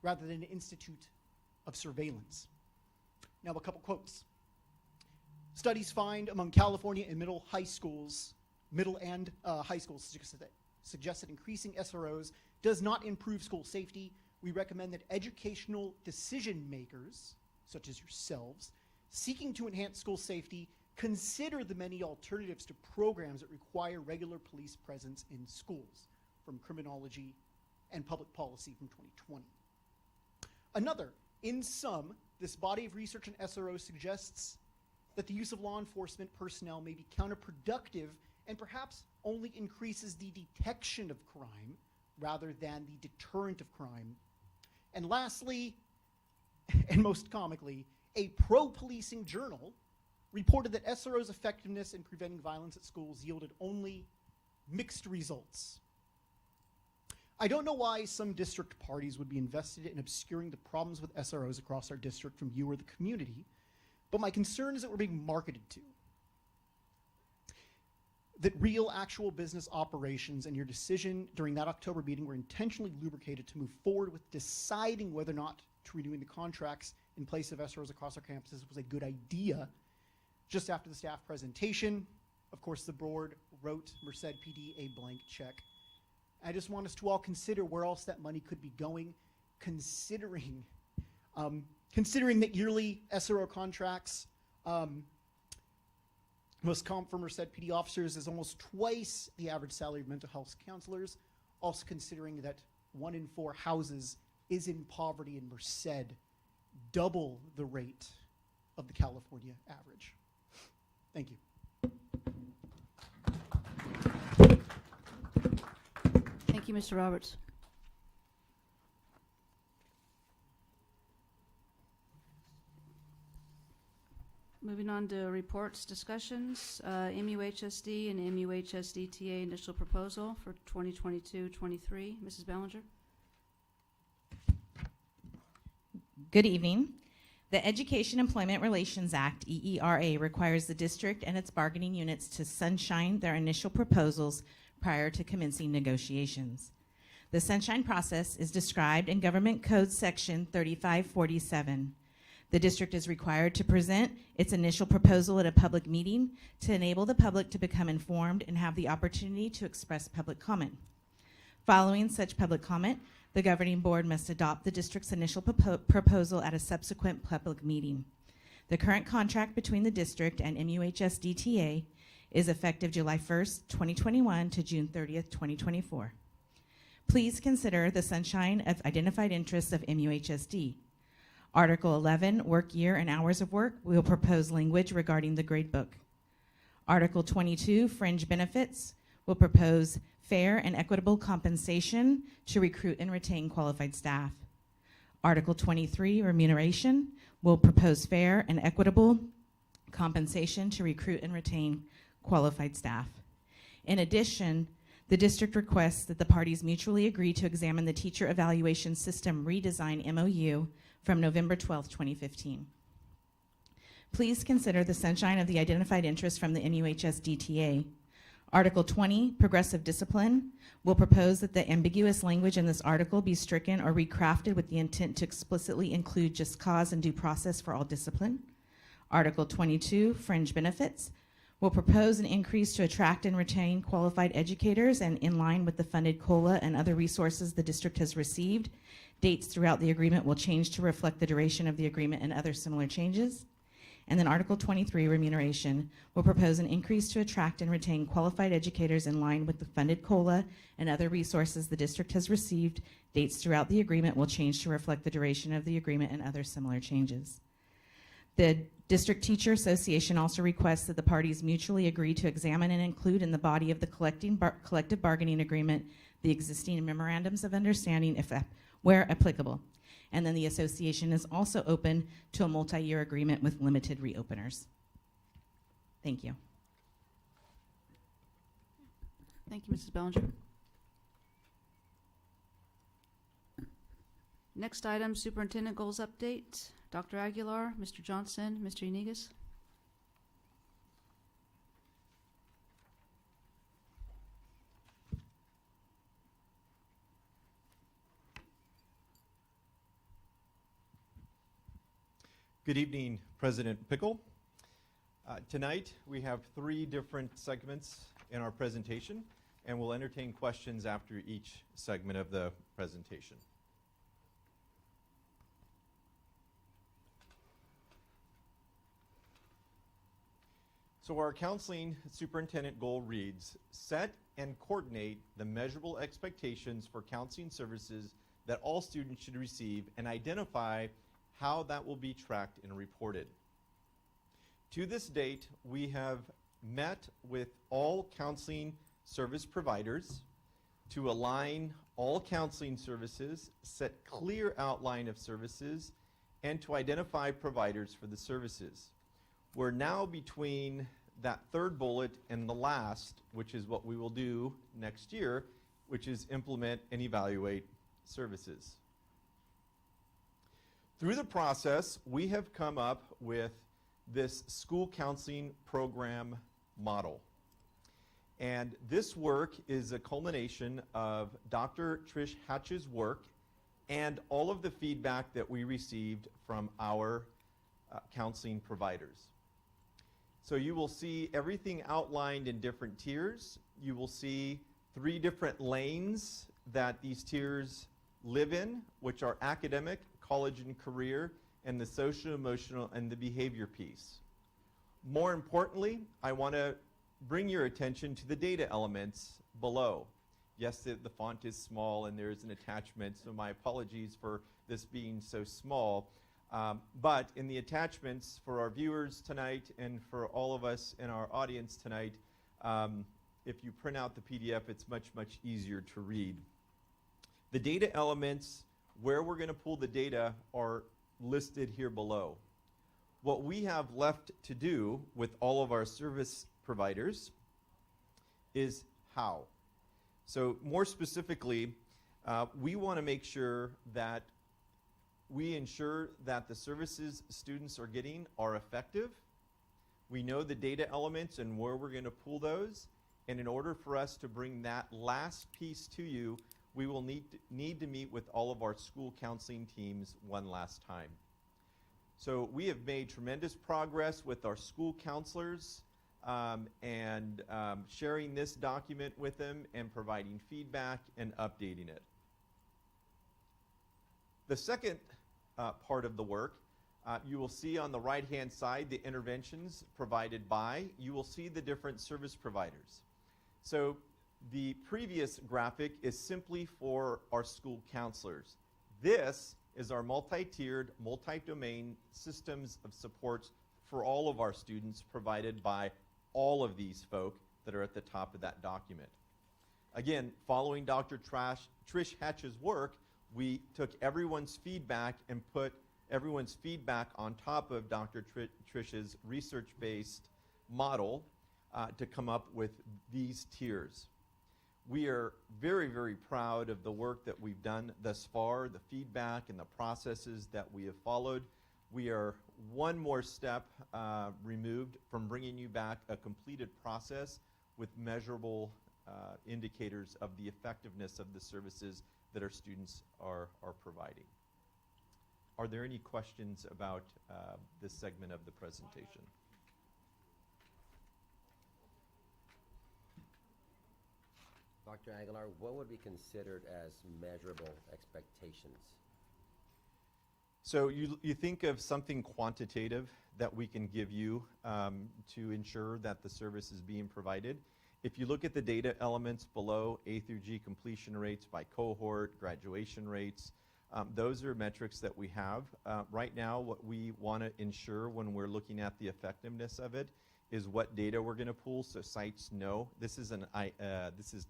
rather than an institute of surveillance. Now, a couple quotes. Studies find among California and middle and high schools suggest that increasing SROs does not improve school safety. We recommend that educational decision makers, such as yourselves, seeking to enhance school safety, consider the many alternatives to programs that require regular police presence in schools, from criminology and public policy from 2020. Another, in sum, this body of research on SRO suggests that the use of law enforcement personnel may be counterproductive and perhaps only increases the detection of crime rather than the deterrent of crime. And lastly, and most comically, a pro-policing journal reported that SRO's effectiveness in preventing violence at schools yielded only mixed results. I don't know why some district parties would be invested in obscuring the problems with SROs across our district from you or the community, but my concern is that we're being marketed to. That real, actual business operations and your decision during that October meeting were intentionally lubricated to move forward with deciding whether or not to renewing the contracts in place of SROs across our campuses was a good idea. Just after the staff presentation, of course, the board wrote Merced PD a blank check. I just want us to all consider where else that money could be going, considering that yearly SRO contracts, most comp for Merced PD officers is almost twice the average salary of mental health counselors, also considering that 1 in 4 houses is in poverty in Merced, double the rate of the California average. Thank you. Thank you, Mr. Roberts. Moving on to reports, discussions, MUHSD and MUHSD TA initial proposal for 2022-23. Mrs. Ballinger. Good evening. The Education Employment Relations Act, EERA, requires the district and its bargaining units to sunshine their initial proposals prior to commencing negotiations. The sunshine process is described in Government Code Section 3547. The district is required to present its initial proposal at a public meeting to enable the public to become informed and have the opportunity to express public comment. Following such public comment, the governing board must adopt the district's initial proposal at a subsequent public meeting. The current contract between the district and MUHSD TA is effective July 1st, 2021 to June 30th, 2024. Please consider the sunshine of identified interests of MUHSD. Article 11, work year and hours of work, we will propose language regarding the grade book. Article 22, fringe benefits, will propose fair and equitable compensation to recruit and retain qualified staff. Article 23, remuneration, will propose fair and equitable compensation to recruit and retain qualified staff. In addition, the district requests that the parties mutually agree to examine the teacher evaluation system redesign MOU from November 12, 2015. Please consider the sunshine of the identified interest from the MUHSD TA. Article 20, progressive discipline, will propose that the ambiguous language in this article be stricken or recrafted with the intent to explicitly include just cause and due process for all discipline. Article 22, fringe benefits, will propose an increase to attract and retain qualified educators and in line with the funded COLA and other resources the district has received. Dates throughout the agreement will change to reflect the duration of the agreement and other similar changes. And then Article 23, remuneration, will propose an increase to attract and retain qualified educators in line with the funded COLA and other resources the district has received. Dates throughout the agreement will change to reflect the duration of the agreement and other similar changes. The District Teacher Association also requests that the parties mutually agree to examine and include in the body of the collective bargaining agreement the existing memorandums of understanding where applicable. And then the association is also open to a multi-year agreement with limited reopeners. Thank you. Thank you, Mrs. Bellinger. Next item, Superintendent Goals Update. Dr. Aguilar, Mr. Johnson, Mr. Inigas. Good evening, President Pickle. Tonight, we have 3 different segments in our presentation, and we'll entertain questions after each segment of the presentation. So our counseling superintendent goal reads, set and coordinate the measurable expectations for counseling services that all students should receive and identify how that will be tracked and reported. To this date, we have met with all counseling service providers to align all counseling services, set clear outline of services, and to identify providers for the services. We're now between that 3rd bullet and the last, which is what we will do next year, which is implement and evaluate services. Through the process, we have come up with this school counseling program model. And this work is a culmination of Dr. Trish Hatch's work and all of the feedback that we received from our counseling providers. So you will see everything outlined in different tiers. You will see 3 different lanes that these tiers live in, which are academic, college and career, and the social, emotional, and the behavior piece. More importantly, I want to bring your attention to the data elements below. Yes, the font is small and there is an attachment, so my apologies for this being so small. But in the attachments for our viewers tonight and for all of us in our audience tonight, if you print out the PDF, it's much, much easier to read. The data elements, where we're going to pull the data, are listed here below. What we have left to do with all of our service providers is how. So more specifically, we want to make sure that we ensure that the services students are getting are effective. We know the data elements and where we're going to pull those. And in order for us to bring that last piece to you, we will need to meet with all of our school counseling teams one last time. So we have made tremendous progress with our school counselors and sharing this document with them and providing feedback and updating it. The second part of the work, you will see on the right-hand side the interventions provided by. You will see the different service providers. So the previous graphic is simply for our school counselors. This is our multi-tiered, multi-domain systems of support for all of our students provided by all of these folk that are at the top of that document. Again, following Dr. Trish Hatch's work, we took everyone's feedback and put everyone's feedback on top of Dr. Trish's research-based model to come up with these tiers. We are very, very proud of the work that we've done thus far, the feedback and the processes that we have followed. We are one more step removed from bringing you back a completed process with measurable indicators of the effectiveness of the services that our students are providing. Are there any questions about this segment of the presentation? Dr. Aguilar, what would be considered as measurable expectations? So you think of something quantitative that we can give you to ensure that the service is being provided. If you look at the data elements below, A through G completion rates by cohort, graduation rates, those are metrics that we have. Right now, what we want to ensure when we're looking at the effectiveness of it is what data we're going to pull so sites know. This is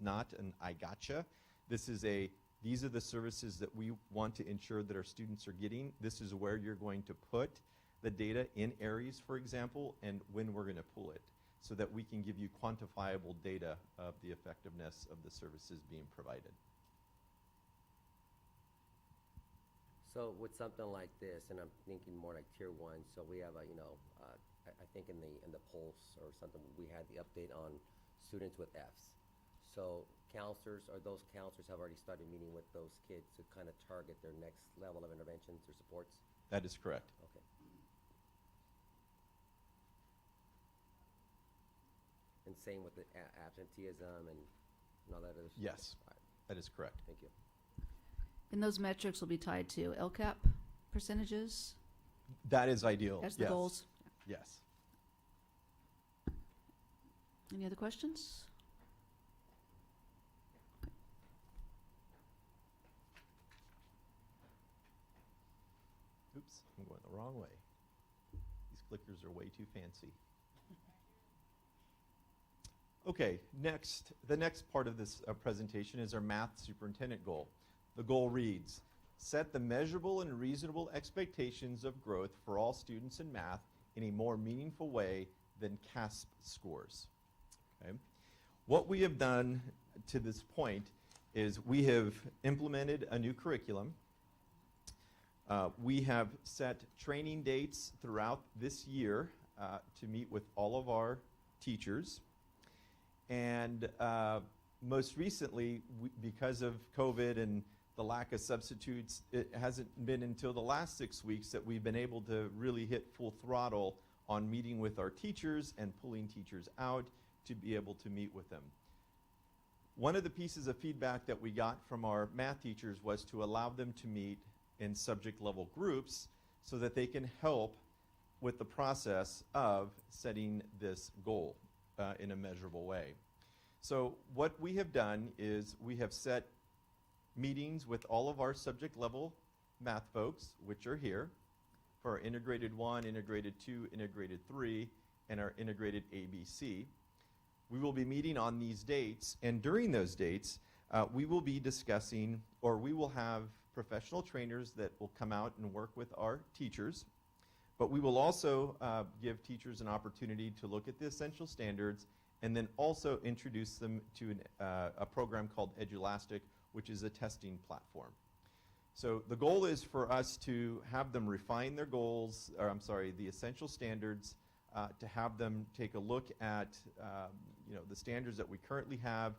not an I gotcha. These are the services that we want to ensure that our students are getting. This is where you're going to put the data in areas, for example, and when we're going to pull it so that we can give you quantifiable data of the effectiveness of the services being provided. So with something like this, and I'm thinking more like tier 1, so we have a, I think in the Pulse or something, we had the update on students with Fs. So counselors, or those counselors have already started meeting with those kids to kind of target their next level of interventions or supports? That is correct. Okay. And same with the absenteeism and all that other stuff? Yes, All right. that is correct. Thank you. And those metrics will be tied to LCAP percentages? That is ideal. That's the yes. goals? Yes. Any other questions? Oops, I'm going the wrong way. These clickers are way too fancy. Okay, the next part of this presentation is our math superintendent goal. The goal reads, set the measurable and reasonable expectations of growth for all students in math in a more meaningful way than CASP scores. Okay? What we have done to this point is we have implemented a new curriculum. We have set training dates throughout this year to meet with all of our teachers. And most recently, because of COVID and the lack of substitutes, it hasn't been until the last 6 weeks that we've been able to really hit full throttle on meeting with our teachers and pulling teachers out to be able to meet with them. One of the pieces of feedback that we got from our math teachers was to allow them to meet in subject level groups so that they can help with the process of setting this goal in a measurable way. So what we have done is we have set meetings with all of our subject level math folks, which are here, for our integrated 1, integrated 2, integrated 3, and our integrated ABC. We will be meeting on these dates, and during those dates, we will be discussing, or we will have professional trainers that will come out and work with our teachers, but we will also give teachers an opportunity to look at the essential standards and then also introduce them to a program called Edulastic, which is a testing platform. So the goal is for us to have them refine their goals, or I'm sorry, the essential standards, to have them take a look at the standards that we currently have,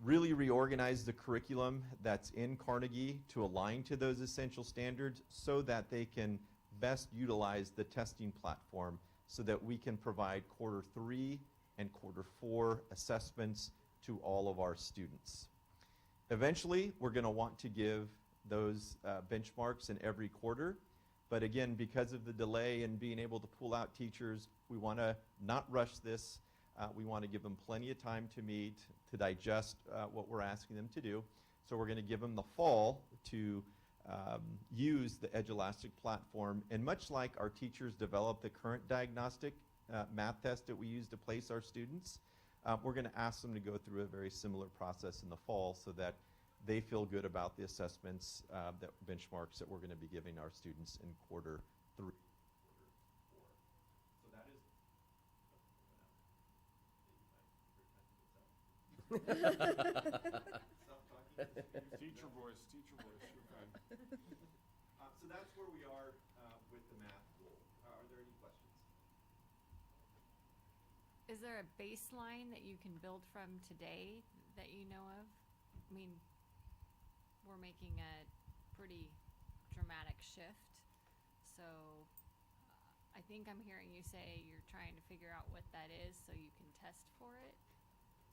really reorganize the curriculum that's in Carnegie to align to those essential standards so that they can best utilize the testing platform so that we can provide quarter 3 and quarter 4 assessments to all of our students. Eventually, we're going to want to give those benchmarks in every quarter. But again, because of the delay in being able to pull out teachers, we want to not rush this. We want to give them plenty of time to meet, to digest what we're asking them to do. So we're going to give them the fall to use the EdgeElastic platform. And much like our teachers develop the current diagnostic math test that we use to place our students, we're going to ask them to go through a very similar process in the fall so that they feel good about the assessments, that benchmarks that we're going to be giving our students in quarter 3. So that is. Teacher voice, you're fine. So that's where we are with the math goal. Are there any questions? Is there a baseline that you can build from today that you know of? I mean, we're making a pretty dramatic shift. So I think I'm hearing you say you're trying to figure out what that is so you can test for it.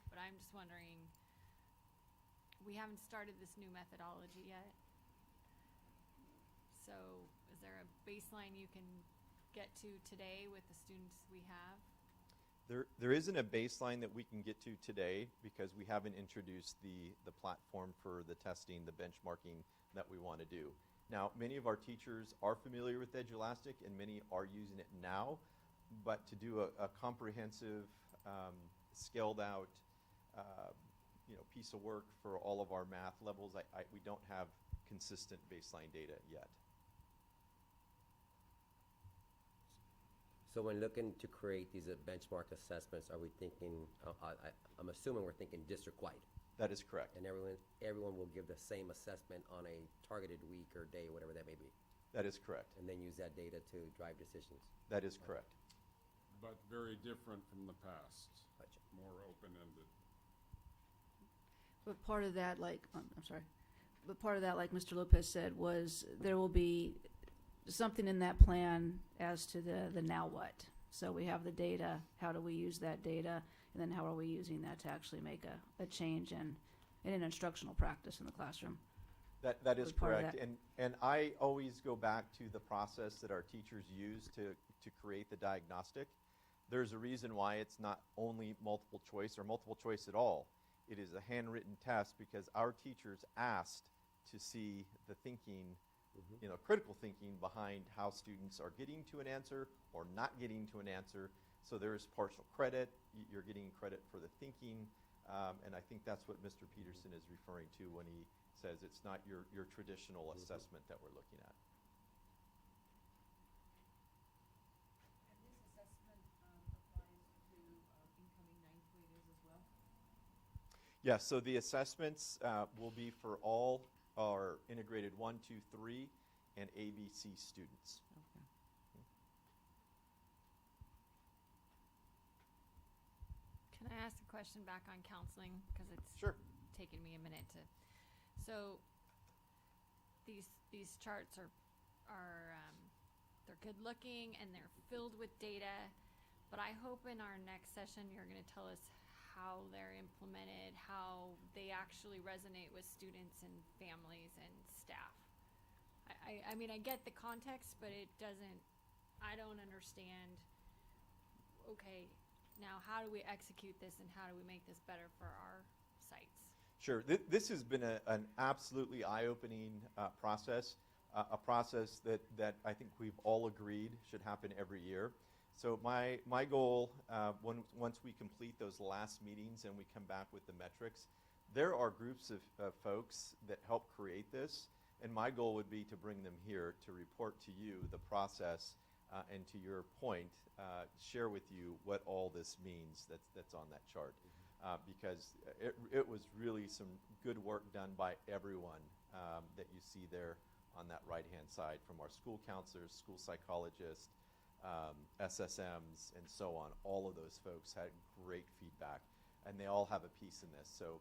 But I'm just wondering, we haven't started this new methodology yet. So is there a baseline you can get to today with the students we have? There isn't a baseline that we can get to today because we haven't introduced the platform for the testing, the benchmarking that we want to do. Now, many of our teachers are familiar with EdgeElastic and many are using it now, but to do a comprehensive, scaled out piece of work for all of our math levels, we don't have consistent baseline data yet. So when looking to create these benchmark assessments, are we thinking, I'm assuming we're thinking district-wide? That is correct. And everyone will give the same assessment on a targeted week or day, whatever that may be? That is correct. And then use that data to drive decisions? That is correct. But very different from the past. Gotcha. More open-ended. But part of that, like, I'm sorry, but part of that, like Mr. Lopez said, was there will be something in that plan as to the now what. So we have the data, how do we use that data, and then how are we using that to actually make a change in an instructional practice in the classroom. That is part of correct. that. And I always go back to the process that our teachers use to create the diagnostic. There's a reason why it's not only multiple choice or multiple choice at all. It is a handwritten test because our teachers asked to see the thinking, critical thinking behind how students are getting to an answer or not getting to an answer. So there's partial credit. You're getting credit for the thinking. And I think that's what Mr. Peterson is referring to when he says it's not your traditional assessment that we're looking at. And this assessment applies to incoming ninth graders as well? Yes, so the assessments will be for all our integrated 1, 2, 3, and ABC students. Okay. Can I ask a question back on counseling? Because it's taken me a minute to. So these charts are they're good looking and they're filled with data, but I hope in our next session you're going to tell us how they're implemented, how they actually resonate with students and families and staff. I mean, I get the context, but I don't understand, okay, now how do we execute this and how do we make this better for our sites? Sure. This has been an absolutely eye-opening process, a process that I think we've all agreed should happen every year. So my goal, once we complete those last meetings and we come back with the metrics, there are groups of folks that help create this, and my goal would be to bring them here to report to you the process, and to your point, share with you what all this means that's on that chart. Because it was really some good work done by everyone that you see there on that right-hand side, from our school counselors, school psychologists, SSMs, and so on. All of those folks had great feedback, and they all have a piece in this. So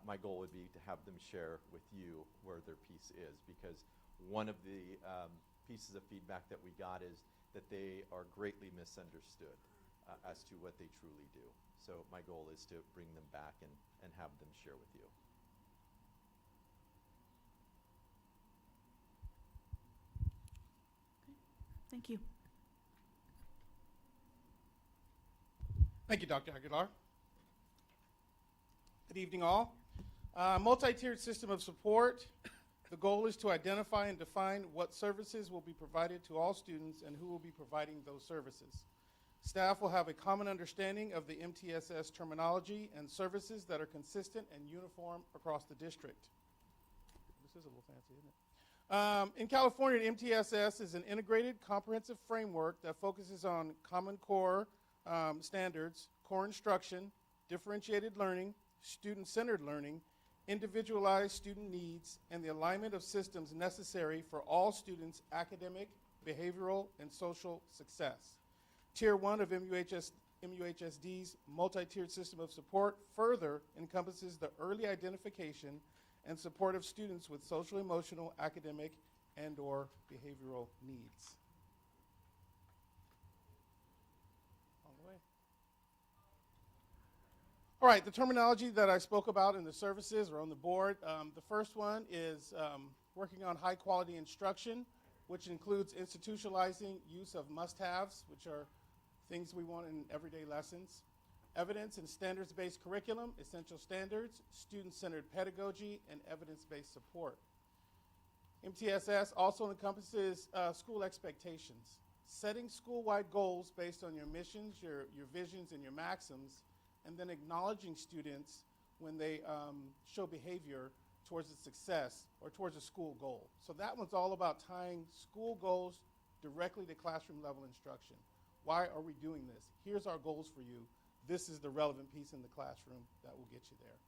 my goal would be to have them share with you where their piece is, because one of the pieces of feedback that we got is that they are greatly misunderstood as to what they truly do. So my goal is to bring them back and have them share with you. Thank you. Thank you, Dr. Aguilar. Good evening, all. Multi-tiered system of support. The goal is to identify and define what services will be provided to all students and who will be providing those services. Staff will have a common understanding of the MTSS terminology and services that are consistent and uniform across the district. This is a little fancy, isn't it? In California, MTSS is an integrated, comprehensive framework that focuses on common core standards, core instruction, differentiated learning, student-centered learning, individualized student needs, and the alignment of systems necessary for all students' academic, behavioral, and social success. Tier 1 of MUHSD's multi-tiered system of support further encompasses the early identification and support of students with social, emotional, academic, and/or behavioral needs. On the way. All right, the terminology that I spoke about in the services are on the board. The first one is working on high-quality instruction, which includes institutionalizing use of must-haves, which are things we want in everyday lessons, evidence and standards-based curriculum, essential standards, student-centered pedagogy, and evidence-based support. MTSS also encompasses school expectations, setting school-wide goals based on your missions, your visions, and your maxims, and then acknowledging students when they show behavior towards a success or towards a school goal. So that one's all about tying school goals directly to classroom level instruction. Why are we doing this? Here's our goals for you. This is the relevant piece in the classroom that will get you there.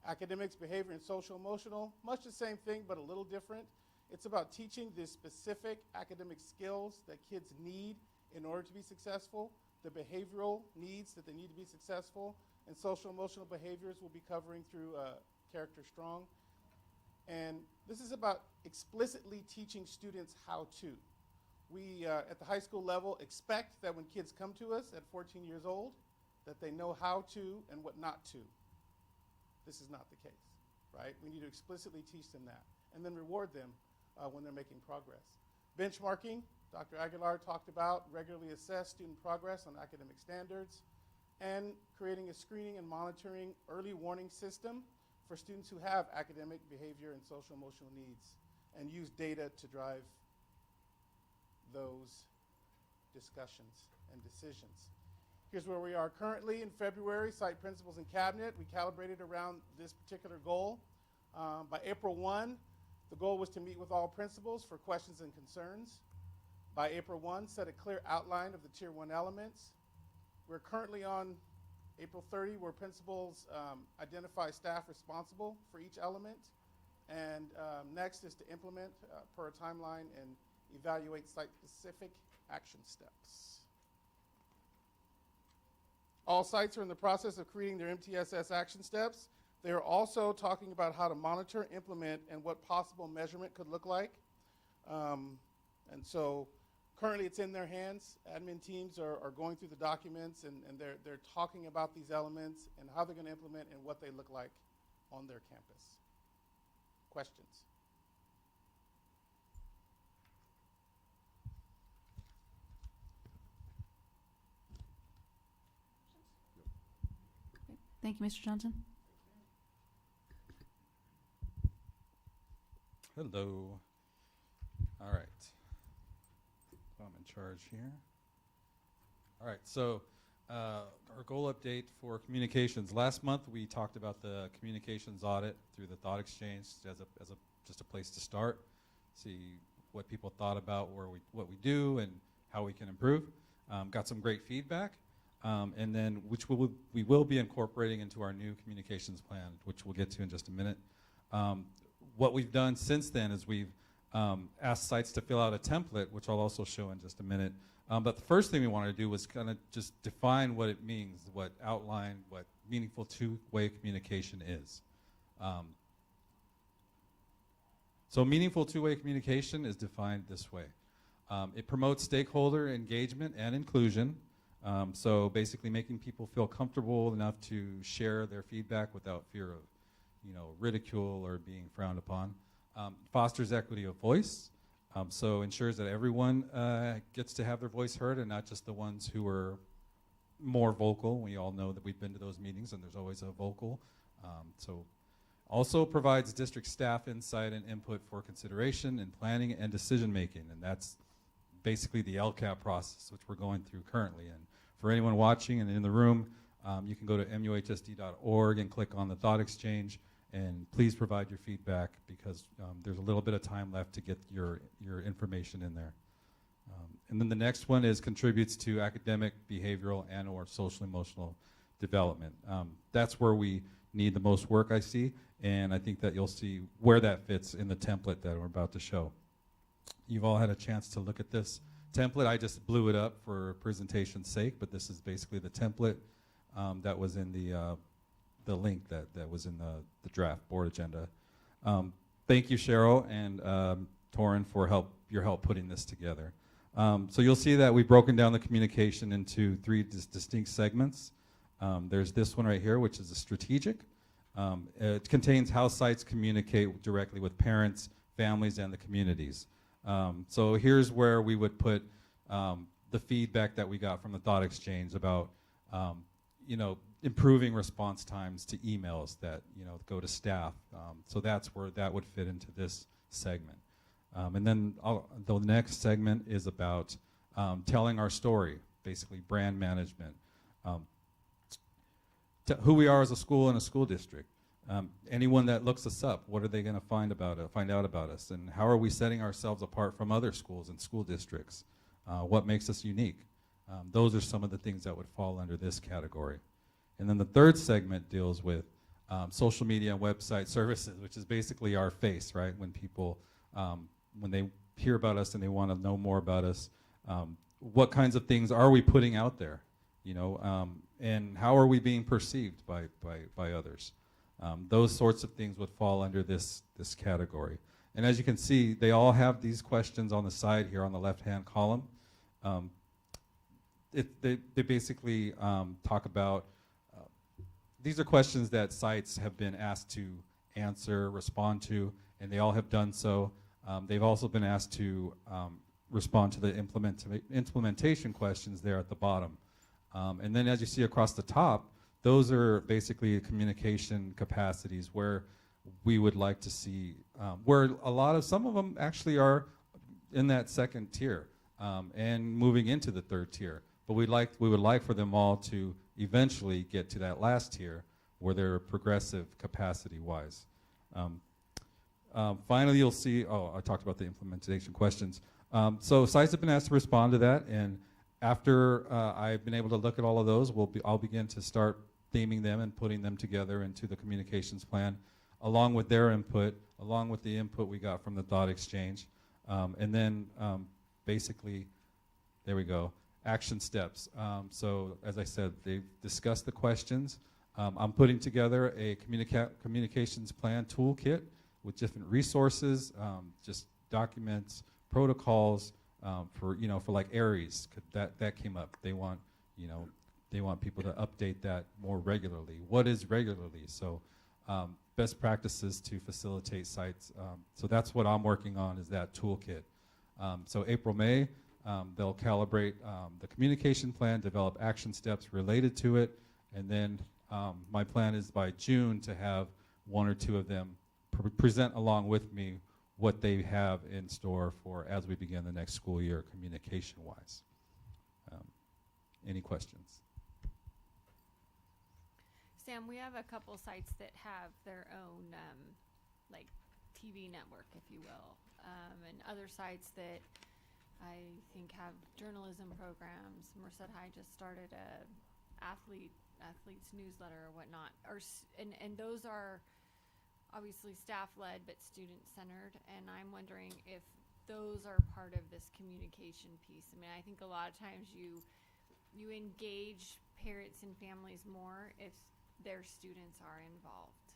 Academics, behavior, and social emotional, much the same thing, but a little different. It's about teaching the specific academic skills that kids need in order to be successful, the behavioral needs that they need to be successful, and social emotional behaviors we'll be covering through Character Strong. And this is about explicitly teaching students how to. We, at the high school level, expect that when kids come to us at 14 years old, that they know how to and what not to. This is not the case, right? We need to explicitly teach them that and then reward them when they're making progress. Benchmarking, Dr. Aguilar talked about, regularly assess student progress on academic standards, and creating a screening and monitoring early warning system for students who have academic, behavior, and social emotional needs, and use data to drive those discussions and decisions. Here's where we are currently in February, site principals and cabinet. We calibrated around this particular goal. By April 1, the goal was to meet with all principals for questions and concerns. By April 1, set a clear outline of the Tier 1 elements. We're currently on April 30, where principals identify staff responsible for each element. And next is to implement per a timeline and evaluate site-specific action steps. All sites are in the process of creating their MTSS action steps. They are also talking about how to monitor, implement, and what possible measurement could look like. And so currently it's in their hands. Admin teams are going through the documents and they're talking about these elements and how they're going to implement and what they look like on their campus. Questions? Thank you, Mr. Johnson. Hello. All right. I'm in charge here. All right, so our goal update for communications. Last month we talked about the communications audit through the thought exchange as just a place to start, see what people thought about what we do and how we can improve. Got some great feedback. And then which we will be incorporating into our new communications plan, which we'll get to in just a minute. What we've done since then is we've asked sites to fill out a template, which I'll also show in just a minute. But the first thing we wanted to do was kind of just define what it means, what meaningful two-way communication is. So meaningful two-way communication is defined this way. It promotes stakeholder engagement and inclusion. So basically making people feel comfortable enough to share their feedback without fear of, ridicule or being frowned upon. Fosters equity of voice. So ensures that everyone gets to have their voice heard and not just the ones who are more vocal. We all know that we've been to those meetings and there's always a vocal. So also provides district staff insight and input for consideration in planning and decision making, and that's basically the LCAP process, which we're going through currently. And for anyone watching and in the room, you can go to MUHSD.org and click on the thought exchange, and please provide your feedback because there's a little bit of time left to get your information in there. And then the next one is contributes to academic, behavioral, and or social emotional development. That's where we need the most work, I see, and I think that you'll see where that fits in the template that we're about to show. You've all had a chance to look at this template. I just blew it up for presentation's sake, but this is basically the template that was in the link that was in the draft board agenda. Thank you, Cheryl and Torin, for your help putting this together. So you'll see that we've broken down the communication into three distinct segments. There's this one right here, which is a strategic. It contains how sites communicate directly with parents, families, and the communities. So here's where we would put the feedback that we got from the thought exchange about, improving response times to emails that, go to staff. So that's where that would fit into this segment. And then the next segment is about telling our story, basically brand management. Who we are as a school and a school district. Anyone that looks us up, what are they going to find out about us? And how are we setting ourselves apart from other schools and school districts? What makes us unique? Those are some of the things that would fall under this category. And then the third segment deals with social media and website services, which is basically our face, right? When people, when they hear about us and they want to know more about us, what kinds of things are we putting out there? And how are we being perceived by others? Those sorts of things would fall under this category. And as you can see, they all have these questions on the side here on the left-hand column. They basically talk about, these are questions that sites have been asked to answer, respond to, and they all have done so. They've also been asked to respond to the implementation questions there at the bottom. And then as you see across the top, those are basically communication capacities where we would like to see, where some of them actually are in that second tier and moving into the third tier. But we would like for them all to eventually get to that last tier where they're progressive capacity-wise. Finally, you'll see, I talked about the implementation questions. So sites have been asked to respond to that, and after I've been able to look at all of those, I'll begin to start theming them and putting them together into the communications plan, along with their input, along with the input we got from the thought exchange. And then basically, there we go, action steps. So as I said, they've discussed the questions. I'm putting together a communications plan toolkit with different resources, just documents, protocols, for like Aries, that came up. They want people to update that more regularly. What is regularly? So best practices to facilitate sites. So that's what I'm working on, is that toolkit. So April, May, they'll calibrate the communication plan, develop action steps related to it, and then my plan is by June to have one or two of them present along with me what they have in store for as we begin the next school year communication-wise. Any questions? Sam, we have a couple sites that have their own like TV network, if you will, and other sites that I think have journalism programs. Merced High just started a athletes newsletter or whatnot, and those are obviously staff-led but student-centered, and I'm wondering if those are part of this communication piece. I mean, I think a lot of times you engage parents and families more if their students are involved.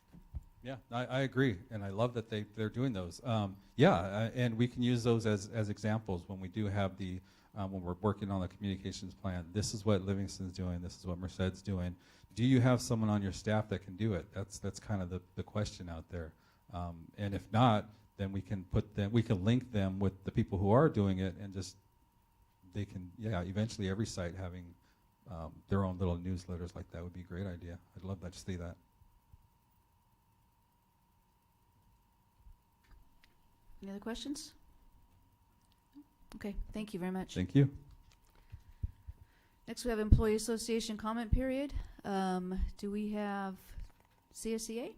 Yeah, I agree, and I love that they're doing those. And we can use those as examples when we do have the when we're working on the communications plan. This is what Livingston's doing. This is what Merced's doing. Do you have someone on your staff that can do it? That's kind of the question out there. And if not, then we can link them with the people who are doing it, and just they can eventually every site having their own little newsletters like that would be a great idea. I'd love to see that. Any other questions? Okay, thank you very much. Thank you. Next, we have Employee Association comment period. Do we have CSEA?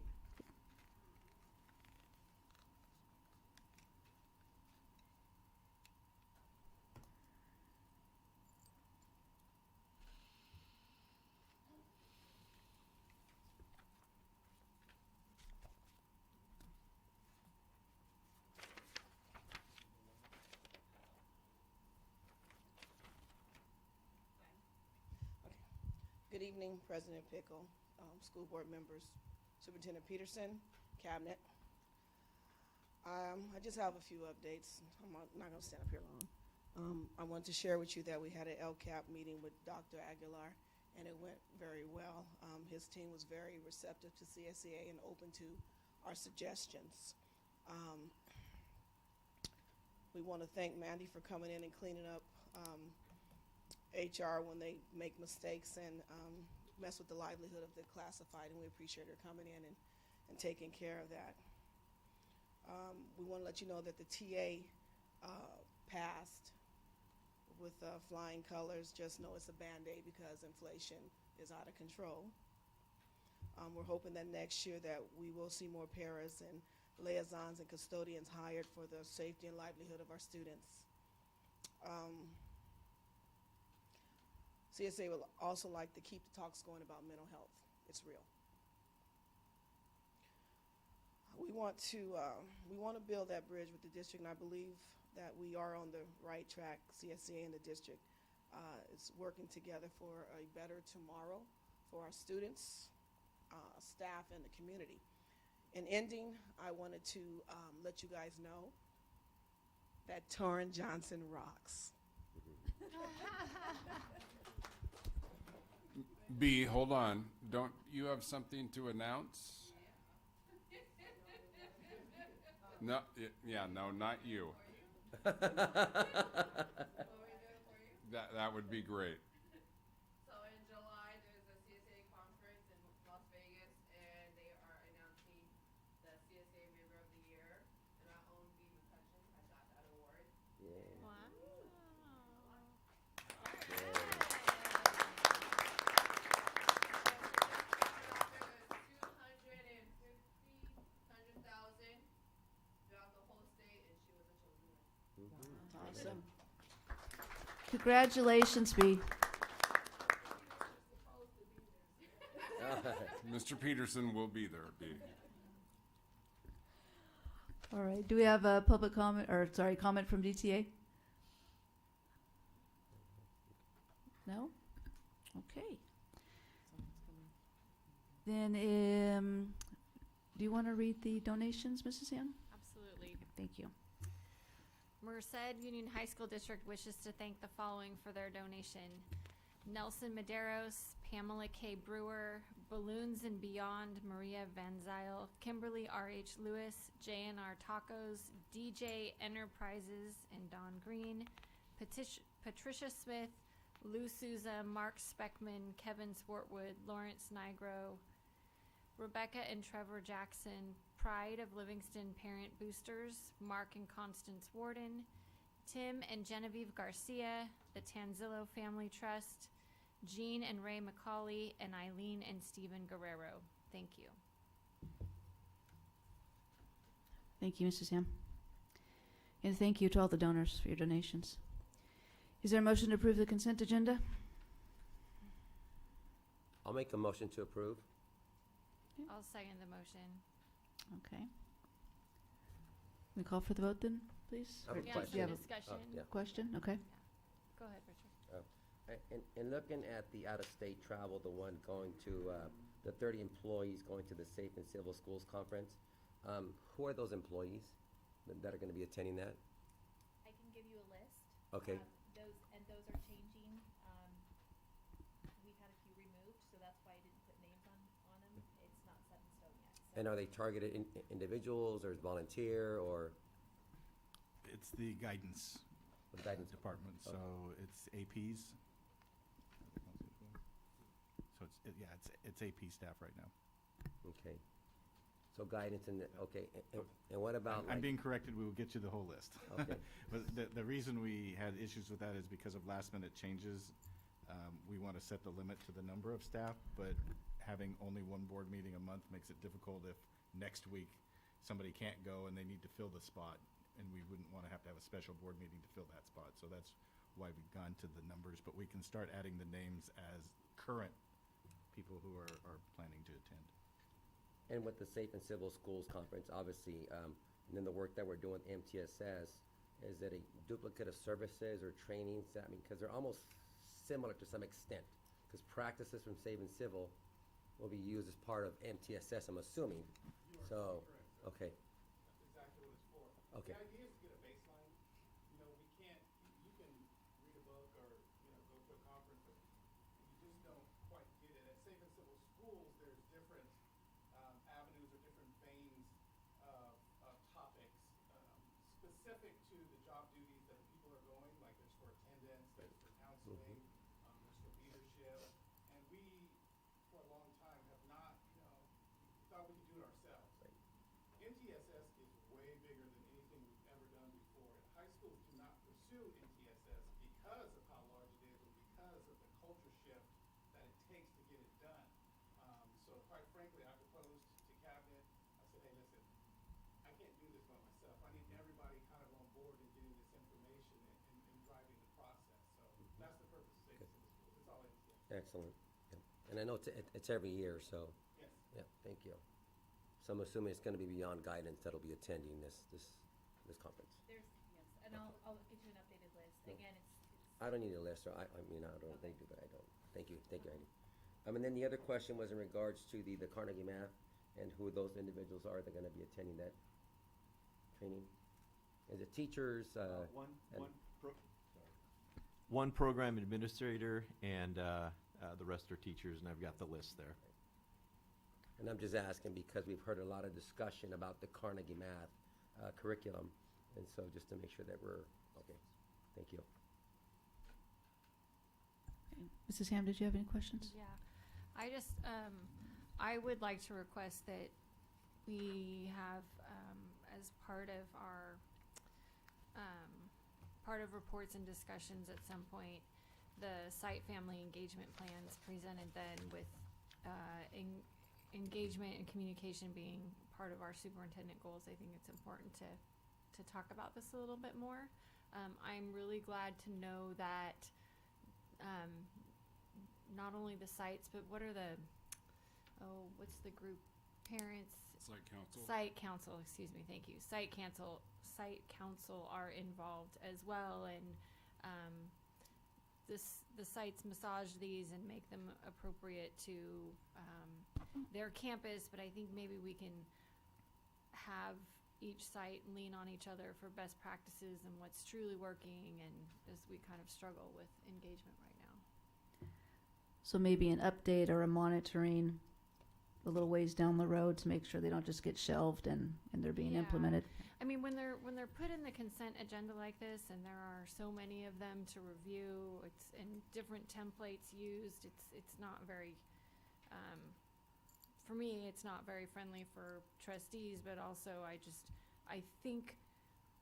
Good evening, President Pickle, school board members, Superintendent Peterson, Cabinet. I just have a few updates. I'm not going to stand up here long. I wanted to share with you that we had an LCAP meeting with Dr. Aguilar, and it went very well. His team was very receptive to CSEA and open to our suggestions. We want to thank Mandy for coming in and cleaning up HR when they make mistakes and mess with the livelihood of the classified, and we appreciate her coming in and taking care of that. We want to let you know that the TA passed with flying colors. Just know it's a Band-Aid because inflation is out of control. We're hoping that next year that we will see more paras and liaisons and custodians hired for the safety and livelihood of our students. CSA would also like to keep the talks going about mental health. It's real. We want to build that bridge with the district, and I believe that we are on the right track. CSA and the district is working together for a better tomorrow for our students, staff, and the community. In ending, I wanted to let you guys know that Torrin Johnson rocks. B, hold on. Don't you have something to announce? No, no, not you. That would be great. So in July, there's a CSA conference in Las Vegas, and they are announcing the CSA Member of the Year, and our own B. McCutcheon has got that award. Yeah. Wow. Awesome. Congratulations, B. Mr. Peterson will be there, B. All right. Do we have a public comment, or sorry, comment from DTA? No? Okay. Then, do you want to read the donations, Mrs. Young? Absolutely. Thank you. Merced Union High School District wishes to thank the following for their donation: Nelson Medeiros, Pamela K. Brewer, Balloons and Beyond, Maria Van Zyl, Kimberly R.H. Lewis, J&R Tacos, DJ Enterprises and Don Green, Patricia Smith, Lou Souza, Mark Speckman, Kevin Swartwood, Lawrence Nigro, Rebecca and Trevor Jackson, Pride of Livingston Parent Boosters, Mark and Constance Warden, Tim and Genevieve Garcia, the Tanzillo Family Trust, Jean and Ray McCauley, and Eileen and Stephen Guerrero. Thank you. Thank you, Mrs. Yam. And thank you to all the donors for your donations. Is there a motion to approve the consent agenda? I'll make a motion to approve. I'll second the motion. Okay. We call for the vote then, please? I have a Or question. do you have a Discussion. yeah. question? Okay. Go ahead, Richard. And looking at the out-of-state travel, the one going to, the 30 employees going to the Safe and Civil Schools Conference, who are those employees that are going to be attending that? I can give you a list. Okay. Those are changing. We've had a few removed, so that's why I didn't put names on them. It's not set in stone yet. So. And are they targeted individuals, or is volunteer, or? It's the guidance. The guidance department. Okay. So it's APs. So it's AP staff right now. Okay. So guidance and, okay, and what about? I'm like- being corrected. We will get you the whole list. Okay. But the reason we had issues with that is because of last minute changes. We want to set the limit to the number of staff, but having only one board meeting a month makes it difficult if next week somebody can't go and they need to fill the spot, and we wouldn't want to have a special board meeting to fill that spot. So that's why we've gone to the numbers, but we can start adding the names as current people who are planning to attend. And with the Safe and Civil Schools Conference, obviously, and then the work that we're doing with MTSS, is it a duplicate of services or trainings? I mean, because they're almost similar to some extent, because practices from Safe and Civil will be used as part of MTSS, I'm assuming. So, okay. That's exactly what it's for. Okay. The idea is to get a baseline. You know, we can't, you can read a book or, you know, go to a conference, but you just don't quite get it. At Safe and Civil Schools, there's different avenues or different veins of topics specific to the job duties that people are going, like there's for attendance, there's for counseling, there's for leadership. And we, for a long time, have not, you know, we thought we could do it ourselves. MTSS is way bigger than anything we've ever done before. And high schools do not pursue MTSS because of how large it is and because of the culture shift that it takes to get it done. So quite frankly, I proposed to cabinet, I said, hey, listen, I can't do this by myself. I need everybody kind of on board and getting this information and driving the process. So that's the purpose of Safe and Civil Schools. It's all MTSS. Excellent. Yeah. And I know it's every year, so. Yes. Yeah, thank you. So I'm assuming it's going to be beyond guidance that'll be attending this conference. There's, yes, and I'll get you an updated list. Yeah. Again, it's I don't need a list, or I mean, I don't know if they do, but I don't. Thank you, Heidi. And then the other question was in regards to the Carnegie Math and who those individuals are that are going to be attending that training. Is it teachers? One program administrator, and the rest are teachers, and I've got the list there. And I'm just asking because we've heard a lot of discussion about the Carnegie Math curriculum, and so just to make sure that we're, okay, thank you. Okay. Mrs. Ham, did you have any questions? Yeah, I just, I would like to request that we have, as part of our, part of reports and discussions at some point, the site family engagement plans presented then with, engagement and communication being part of our superintendent goals. I think it's important to talk about this a little bit more. I'm really glad to know that, not only the sites, but what are the, what's the group? Parents. Site council. Site council, excuse me, thank you. Site council are involved as well, and the sites massage these and make them appropriate to their campus, but I think maybe we can have each site lean on each other for best practices and what's truly working, and as we kind of struggle with engagement right now. So maybe an update or a monitoring a little ways down the road to make sure they don't just get shelved and they're being implemented. I mean, when they're put in the consent agenda like this, and there are so many of them to review, it's and different templates used. It's not very, for me, it's not very friendly for trustees. But also, I think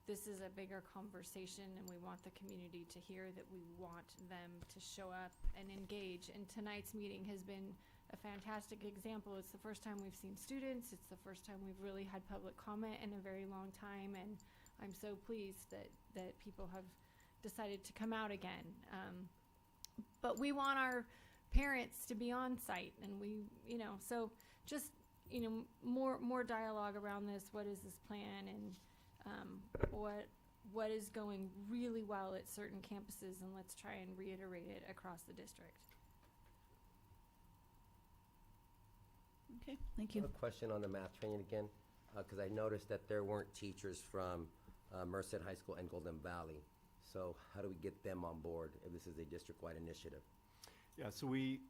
this is a bigger conversation, and we want the community to hear that we want them to show up and engage. And tonight's meeting has been a fantastic example. It's the first time we've seen students. It's the first time we've really had public comment in a very long time, and I'm so pleased that people have decided to come out again. But we want our parents to be on site, and we, so just, more dialogue around this. What is this plan, and what is going really well at certain campuses, and let's try and reiterate it across the district. Okay, thank I you. have a question on the math training again, because I noticed that there weren't teachers from Merced High School and Golden Valley. So how do we get them on board if this is a district-wide initiative? Yeah, so we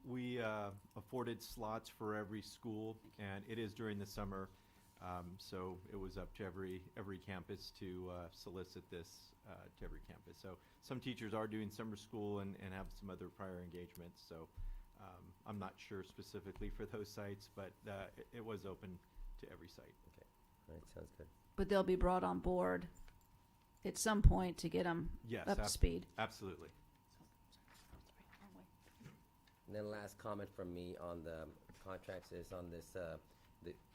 afforded slots for every school, and it is during the summer. So it was up to every campus to solicit this to every campus. So some teachers are doing summer school and have some other prior engagements. So I'm not sure specifically for those sites, but it was open to every site. Okay, all right, sounds good. But they'll be brought on board at some point to get them Yes, up to speed. absolutely. And then last comment from me on the contracts is on this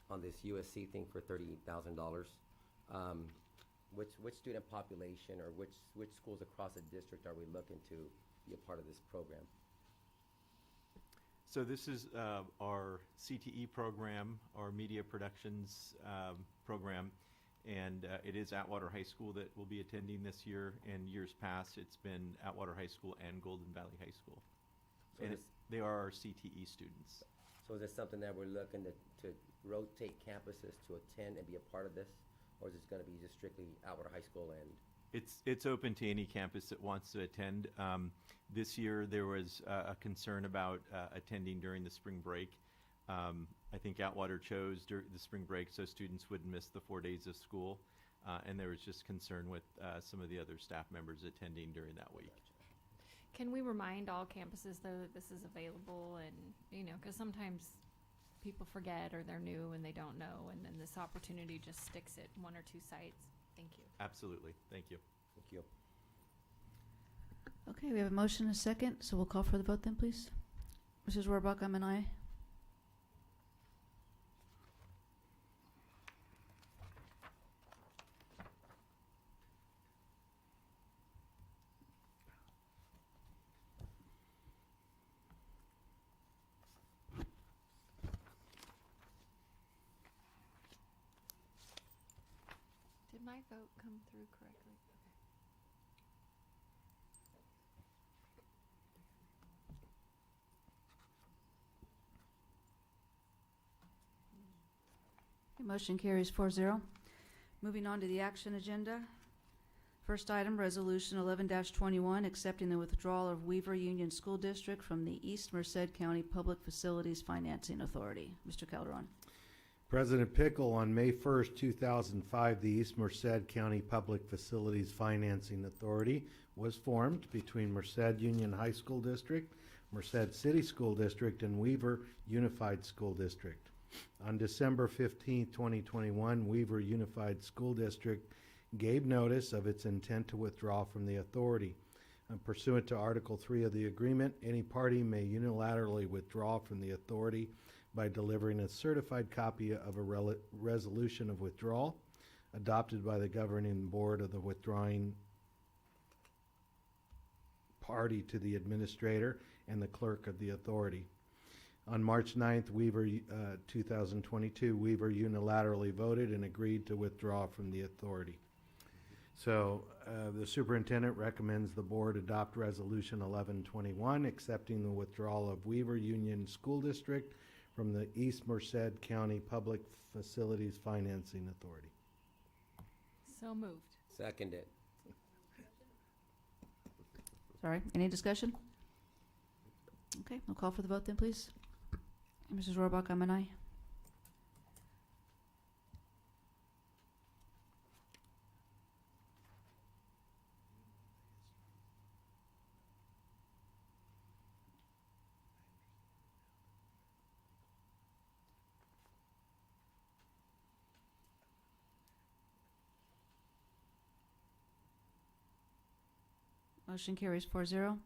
on this USC thing for $30,000. Which student population or which schools across the district are we looking to be a part of this program? So this is our CTE program, our media productions program, and it is Atwater High School that will be attending this year. In years past, it's been Atwater High School and Golden Valley High School. So And this- they are our CTE students. So is this something that we're looking to rotate campuses to attend and be a part of this? Or is this going to be just strictly Atwater High School and? It's open to any campus that wants to attend. This year, there was a concern about attending during the spring break. I think Atwater chose the spring break so students wouldn't miss the 4 days of school. And there was just concern with some of the other staff members attending during that week. Can we remind all campuses, though, that this is available? And, you know, because sometimes people forget or they're new and they don't know, and then this opportunity just sticks at one or two sites. Thank you. Absolutely. Thank you. Thank you. Okay, we have a motion and a second, so we'll call for the vote then, please. Mrs. Rohrbach, I'm an aye. Did my vote come through correctly? Okay, motion carries 4-0. Moving on to the action agenda. First item, Resolution 11-21, accepting the withdrawal of Weaver Union School District from the East Merced County Public Facilities Financing Authority. Mr. Calderon. President Pickle, on May 1st, 2005, the East Merced County Public Facilities Financing Authority was formed between Merced Union High School District, Merced City School District, and Weaver Unified School District. On December 15th, 2021, Weaver Unified School District gave notice of its intent to withdraw from the authority. Pursuant to Article 3 of the agreement, any party may unilaterally withdraw from the authority by delivering a certified copy of a resolution of withdrawal adopted by the governing board of the withdrawing party to the administrator and the clerk of the authority. On March 9th, 2022, Weaver unilaterally voted and agreed to withdraw from the authority. So the superintendent recommends the board adopt Resolution 1121, accepting the withdrawal of Weaver Union School District from the East Merced County Public Facilities Financing Authority. So moved. Seconded. Sorry, any discussion? Okay, we'll call for the vote then, please. Mrs. Rohrbach, I'm an aye. Motion carries 4-0.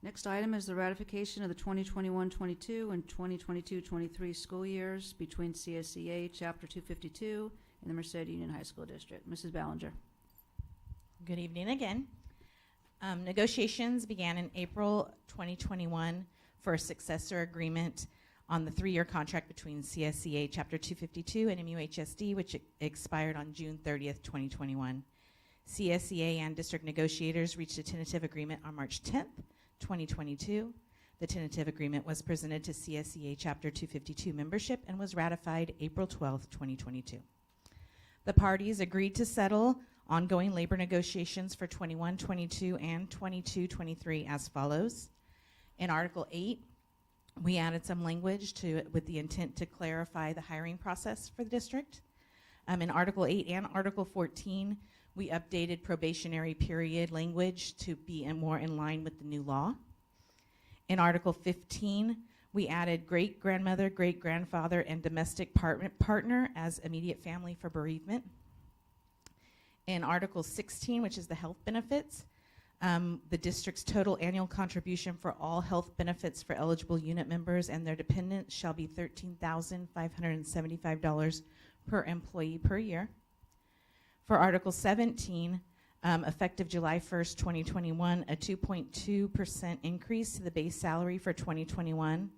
Next item is the ratification of the 2021-22 and 2022-23 school years between CSEA Chapter 252 and the Merced Union High School District. Mrs. Ballinger. Good evening again. Negotiations began in April 2021 for a successor agreement on the 3-year contract between CSEA Chapter 252 and MUHSD, which expired on June 30th, 2021. CSEA and district negotiators reached a tentative agreement on March 10th, 2022. The tentative agreement was presented to CSEA Chapter 252 membership and was ratified April 12th, 2022. The parties agreed to settle ongoing labor negotiations for 21-22 and 22-23 as follows. In Article 8, we added some language to it with the intent to clarify the hiring process for the district. In Article 8 and Article 14, we updated probationary period language to be more in line with the new law. In Article 15, we added great-grandmother, great-grandfather, and domestic partner as immediate family for bereavement. In Article 16, which is the health benefits, the district's total annual contribution for all health benefits for eligible unit members and their dependents shall be $13,575 per employee per year. For Article 17, effective July 1st, 2021, a 2.2% increase to the base salary for 2021,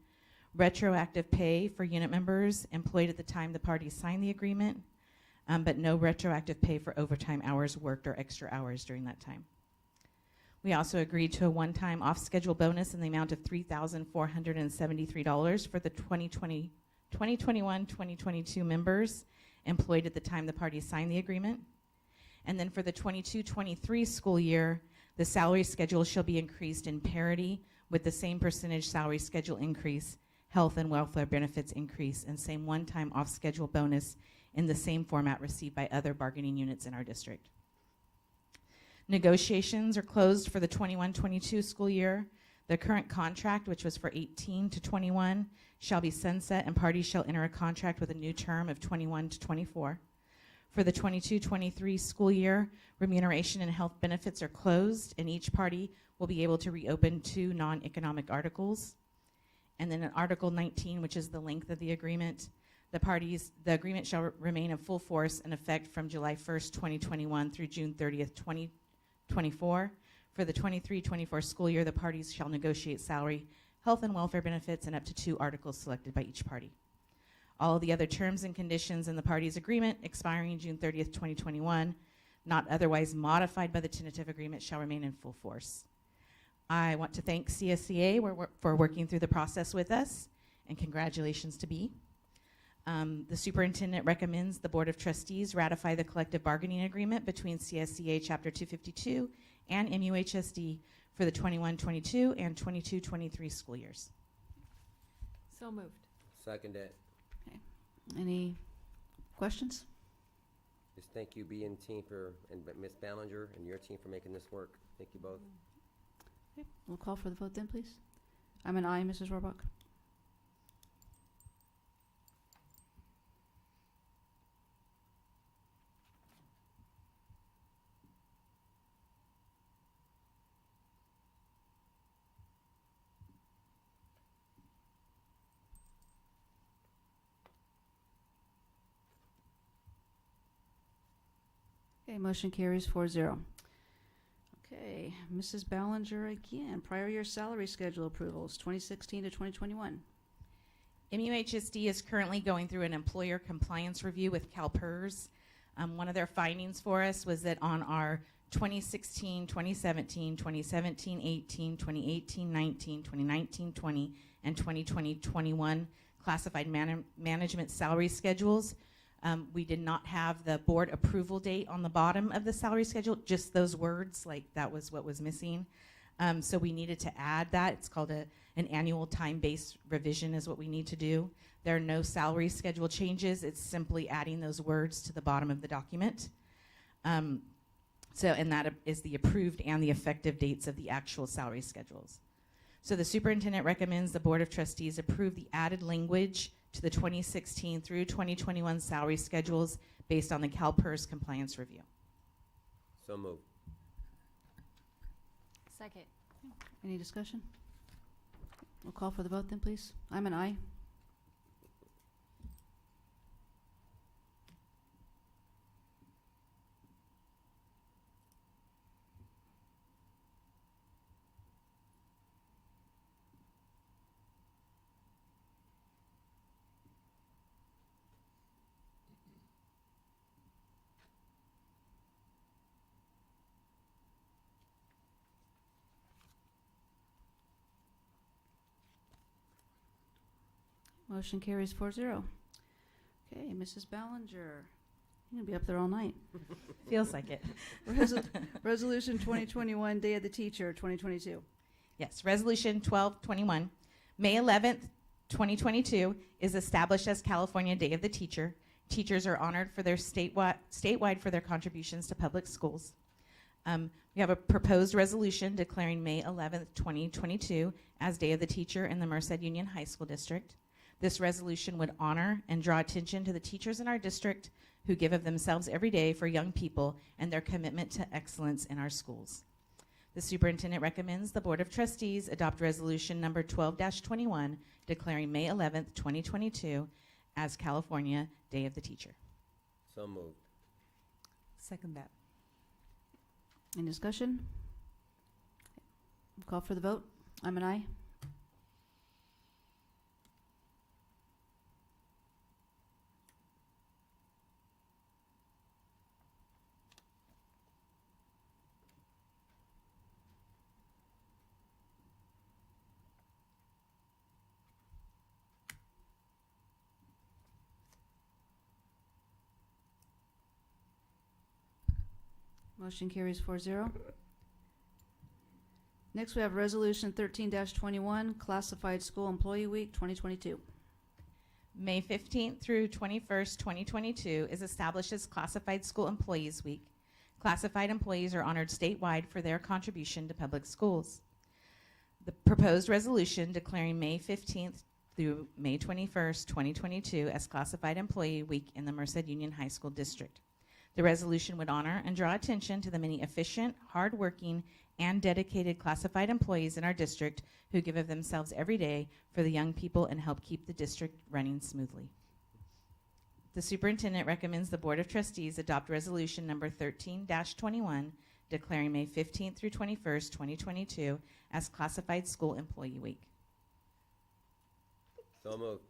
retroactive pay for unit members employed at the time the parties signed the agreement, but no retroactive pay for overtime hours worked or extra hours during that time. We also agreed to a one-time off-schedule bonus in the amount of $3,473 for the 2021-2022 members employed at the time the parties signed the agreement. And then for the 22-23 school year, the salary schedule shall be increased in parity with the same percentage salary schedule increase, health and welfare benefits increase, and same one-time off-schedule bonus in the same format received by other bargaining units in our district. Negotiations are closed for the 21-22 school year. The current contract, which was for 18 to 21, shall be sunset and parties shall enter a contract with a new term of 21 to 24. For the 22-23 school year, remuneration and health benefits are closed and each party will be able to reopen 2 non-economic articles. And then in Article 19, which is the length of the agreement, the agreement shall remain in full force and effect from July 1st, 2021 through June 30th, 2024. For the 23-24 school year, the parties shall negotiate salary, health and welfare benefits, and up to 2 articles selected by each party. All of the other terms and conditions in the parties' agreement expiring June 30th, 2021, not otherwise modified by the tentative agreement, shall remain in full force. I want to thank CSEA for working through the process with us, and congratulations to B. The superintendent recommends the Board of Trustees ratify the collective bargaining agreement between CSEA Chapter 252 and MUHSD for the 21-22 and 22-23 school years. So moved. Second it. Any questions? Just thank you, B and team and Ms. Ballinger and your team for making this work. Thank you both. Okay, we'll call for the vote then, please. I'm an aye, Mrs. Rohrbach. Okay, motion carries 4-0. Okay, Mrs. Ballinger again, prior year salary schedule approvals, 2016 to 2021. MUHSD is currently going through an employer compliance review with CalPERS. One of their findings for us was that on our 2016, 2017, 2017-18, 2018-19, 2019-20, and 2020-21 classified management salary schedules, we did not have the board approval date on the bottom of the salary schedule, just those words, like that was what was missing. So we needed to add that. It's called an annual time-based revision is what we need to do. There are no salary schedule changes. It's simply adding those words to the bottom of the document. And that is the approved and the effective dates of the actual salary schedules. So the superintendent recommends the Board of Trustees approve the added language to the 2016 through 2021 salary schedules based on the CalPERS compliance review. So moved. Second. Any discussion? We'll call for the vote then, please. I'm an aye. Motion carries 4-0. Okay, Mrs. Ballinger. You're gonna be up there all night. Feels like it. Resolution 2021, Day of the Teacher, 2022. Yes, Resolution 1221, May 11th, 2022 is established as California Day of the Teacher. Teachers are honored for their statewide for their contributions to public schools. We have a proposed resolution declaring May 11th, 2022 as Day of the Teacher in the Merced Union High School District. This resolution would honor and draw attention to the teachers in our district who give of themselves every day for young people and their commitment to excellence in our schools. The superintendent recommends the Board of Trustees adopt resolution number 12-21 declaring May 11th, 2022 as California Day of the Teacher. So moved. Second that. Any discussion? Call for the vote. I'm an aye. Motion carries 4-0. Next, we have Resolution 13-21, Classified School Employee Week 2022. May 15th through 21st, 2022 is established as Classified School Employees Week. Classified employees are honored statewide for their contribution to public schools. The proposed resolution declaring May 15th through May 21st, 2022 as Classified Employee Week in the Merced Union High School District. The resolution would honor and draw attention to the many efficient, hardworking, and dedicated classified employees in our district who give of themselves every day for the young people and help keep the district running smoothly. The superintendent recommends the Board of Trustees adopt resolution number 13-21 declaring May 15th through 21st, 2022 as Classified School Employee Week. So moved.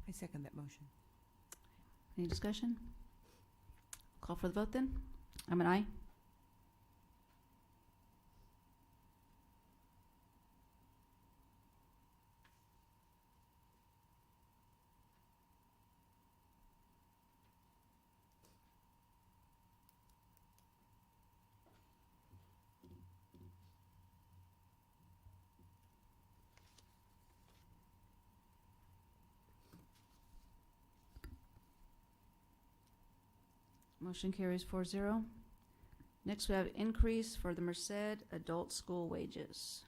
I second that motion. Any discussion? Call for the vote then. I'm an aye. Motion carries 4-0. Next, we have increase for the Merced adult school wages.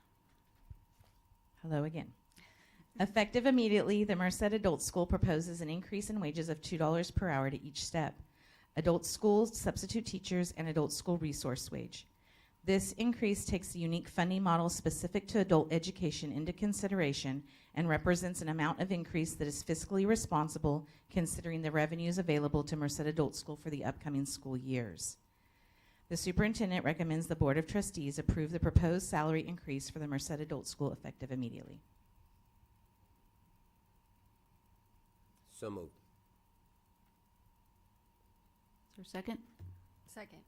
Hello again. Effective immediately, the Merced Adult School proposes an increase in wages of $2 per hour to each step. Adult school substitute teachers and adult school resource wage. This increase takes the unique funding model specific to adult education into consideration and represents an amount of increase that is fiscally responsible considering the revenues available to Merced Adult School for the upcoming school years. The superintendent recommends the Board of Trustees approve the proposed salary increase for the Merced Adult School effective immediately. So moved. Is there a second? Second.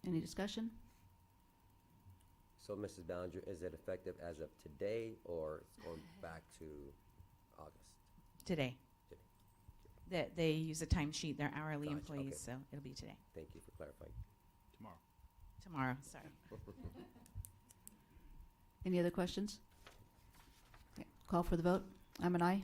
Any discussion? So, Mrs. Ballinger, is it effective as of today, or it's going back to August? Today. They use a timesheet, they're hourly Gotcha, employees, okay. so it'll be today. Thank you for clarifying. Tomorrow. Tomorrow, sorry. Any other questions? Okay, call for the vote. I'm an aye.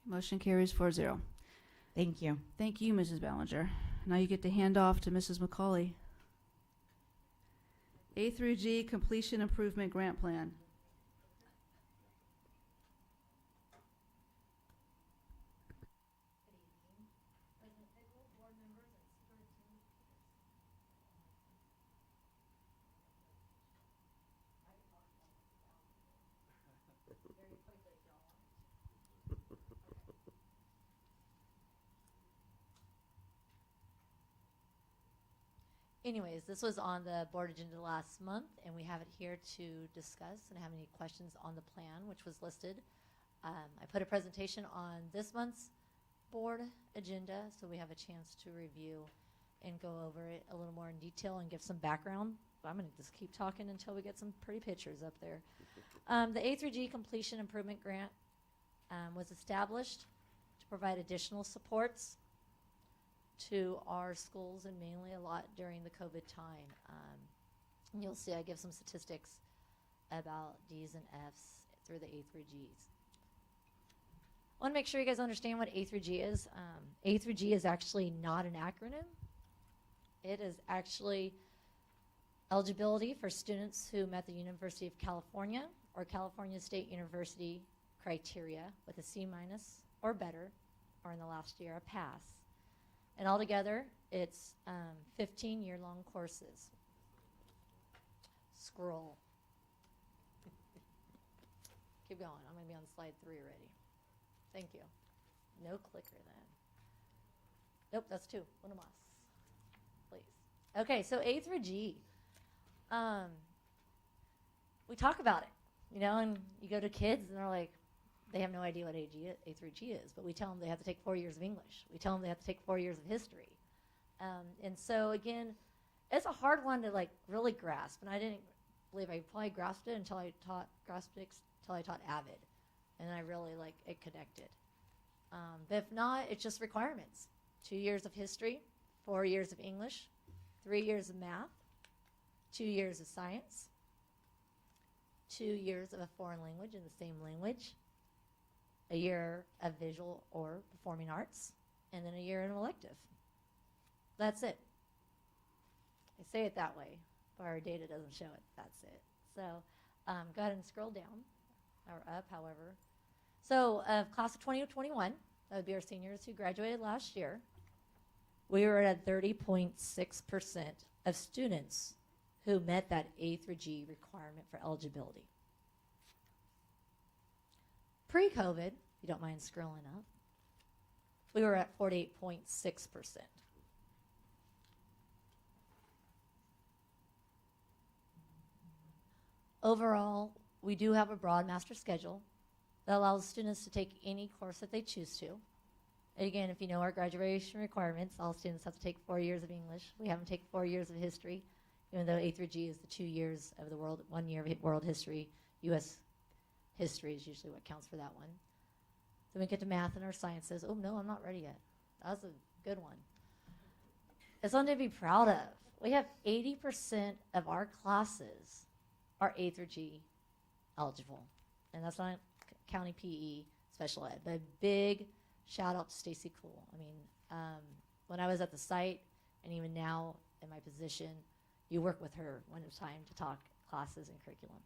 Motion carries 4-0. Thank you. Thank you, Mrs. Ballinger. Now you get to hand off to Mrs. McCauley. A through G Completion Improvement Grant Plan. anyways, this was on the board agenda last month, and we have it here to discuss and have any questions on the plan, which was listed. I put a presentation on this month's board agenda, so we have a chance to review and go over it a little more in detail and give some background. I'm going to just keep talking until we get some pretty pictures up there. The A through G Completion Improvement Grant was established to provide additional supports to our schools, and mainly a lot during the COVID time. You'll see I give some statistics about D's and F's through the A through G's. I want to make sure you guys understand what A through G is. A through G is actually not an acronym. It is actually eligibility for students who met the University of California or California State University criteria with a C- or better, or in the last year a pass. And altogether, it's 15-year-long courses. Scroll. Keep going. I'm going to be on slide 3 already. Thank you. No clicker then. Nope, that's 2. One más. Please. Okay, so A through G. We talk about it, and you go to kids and they're like, they have no idea what A through G is, but we tell them they have to take 4 years of English. We tell them they have to take 4 years of history. And so again, it's a hard one to really grasp, and I didn't believe I probably grasped it until I taught AVID, and I really it connected. But if not, it's just requirements. 2 years of history, 4 years of English, 3 years of math, 2 years of science, 2 years of a foreign language in the same language, a year of visual or performing arts, and then a year in an elective. That's it. I say it that way, but our data doesn't show it. That's it. So go ahead and scroll down, or up, however. So class of 2021, that would be our seniors who graduated last year, we were at 30.6% of students who met that A through G requirement for eligibility. Pre-COVID, if you don't mind scrolling up, we were at 48.6%. Overall, we do have a broad master schedule that allows students to take any course that they choose to. Again, if you know our graduation requirements, all students have to take 4 years of English. We have them take 4 years of history, even though A through G is the 2 years of the world, 1 year of world history. U.S. history is usually what counts for that one. Then we get to math and our sciences. Oh, no, I'm not ready yet. That was a good one. It's something to be proud of. We have 80% of our classes are A through G eligible. And that's not county PE, special ed, but a big shout out to Stacy Cool. I mean, when I was at the site, and even now in my position, you work with her when it's time to talk classes and curriculum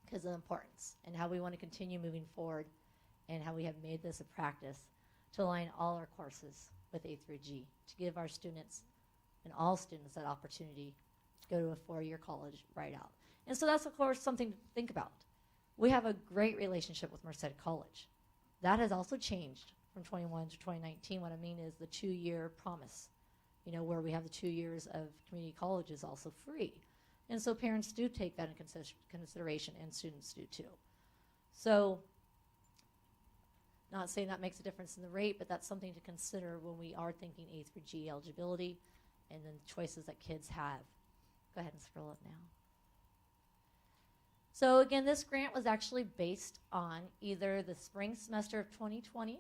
because of the importance and how we want to continue moving forward and how we have made this a practice to align all our courses with A through G to give our students and all students that opportunity to go to a 4-year college right out. And so that's, of course, something to think about. We have a great relationship with Merced College. That has also changed from 21 to 2019. What I mean is the 2-year promise, where we have the 2 years of community college is also free. And so parents do take that in consideration, and students do too. So, not saying that makes a difference in the rate, but that's something to consider when we are thinking A through G eligibility and then the choices that kids have. Go ahead and scroll up now. So again, this grant was actually based on either the spring semester of 2020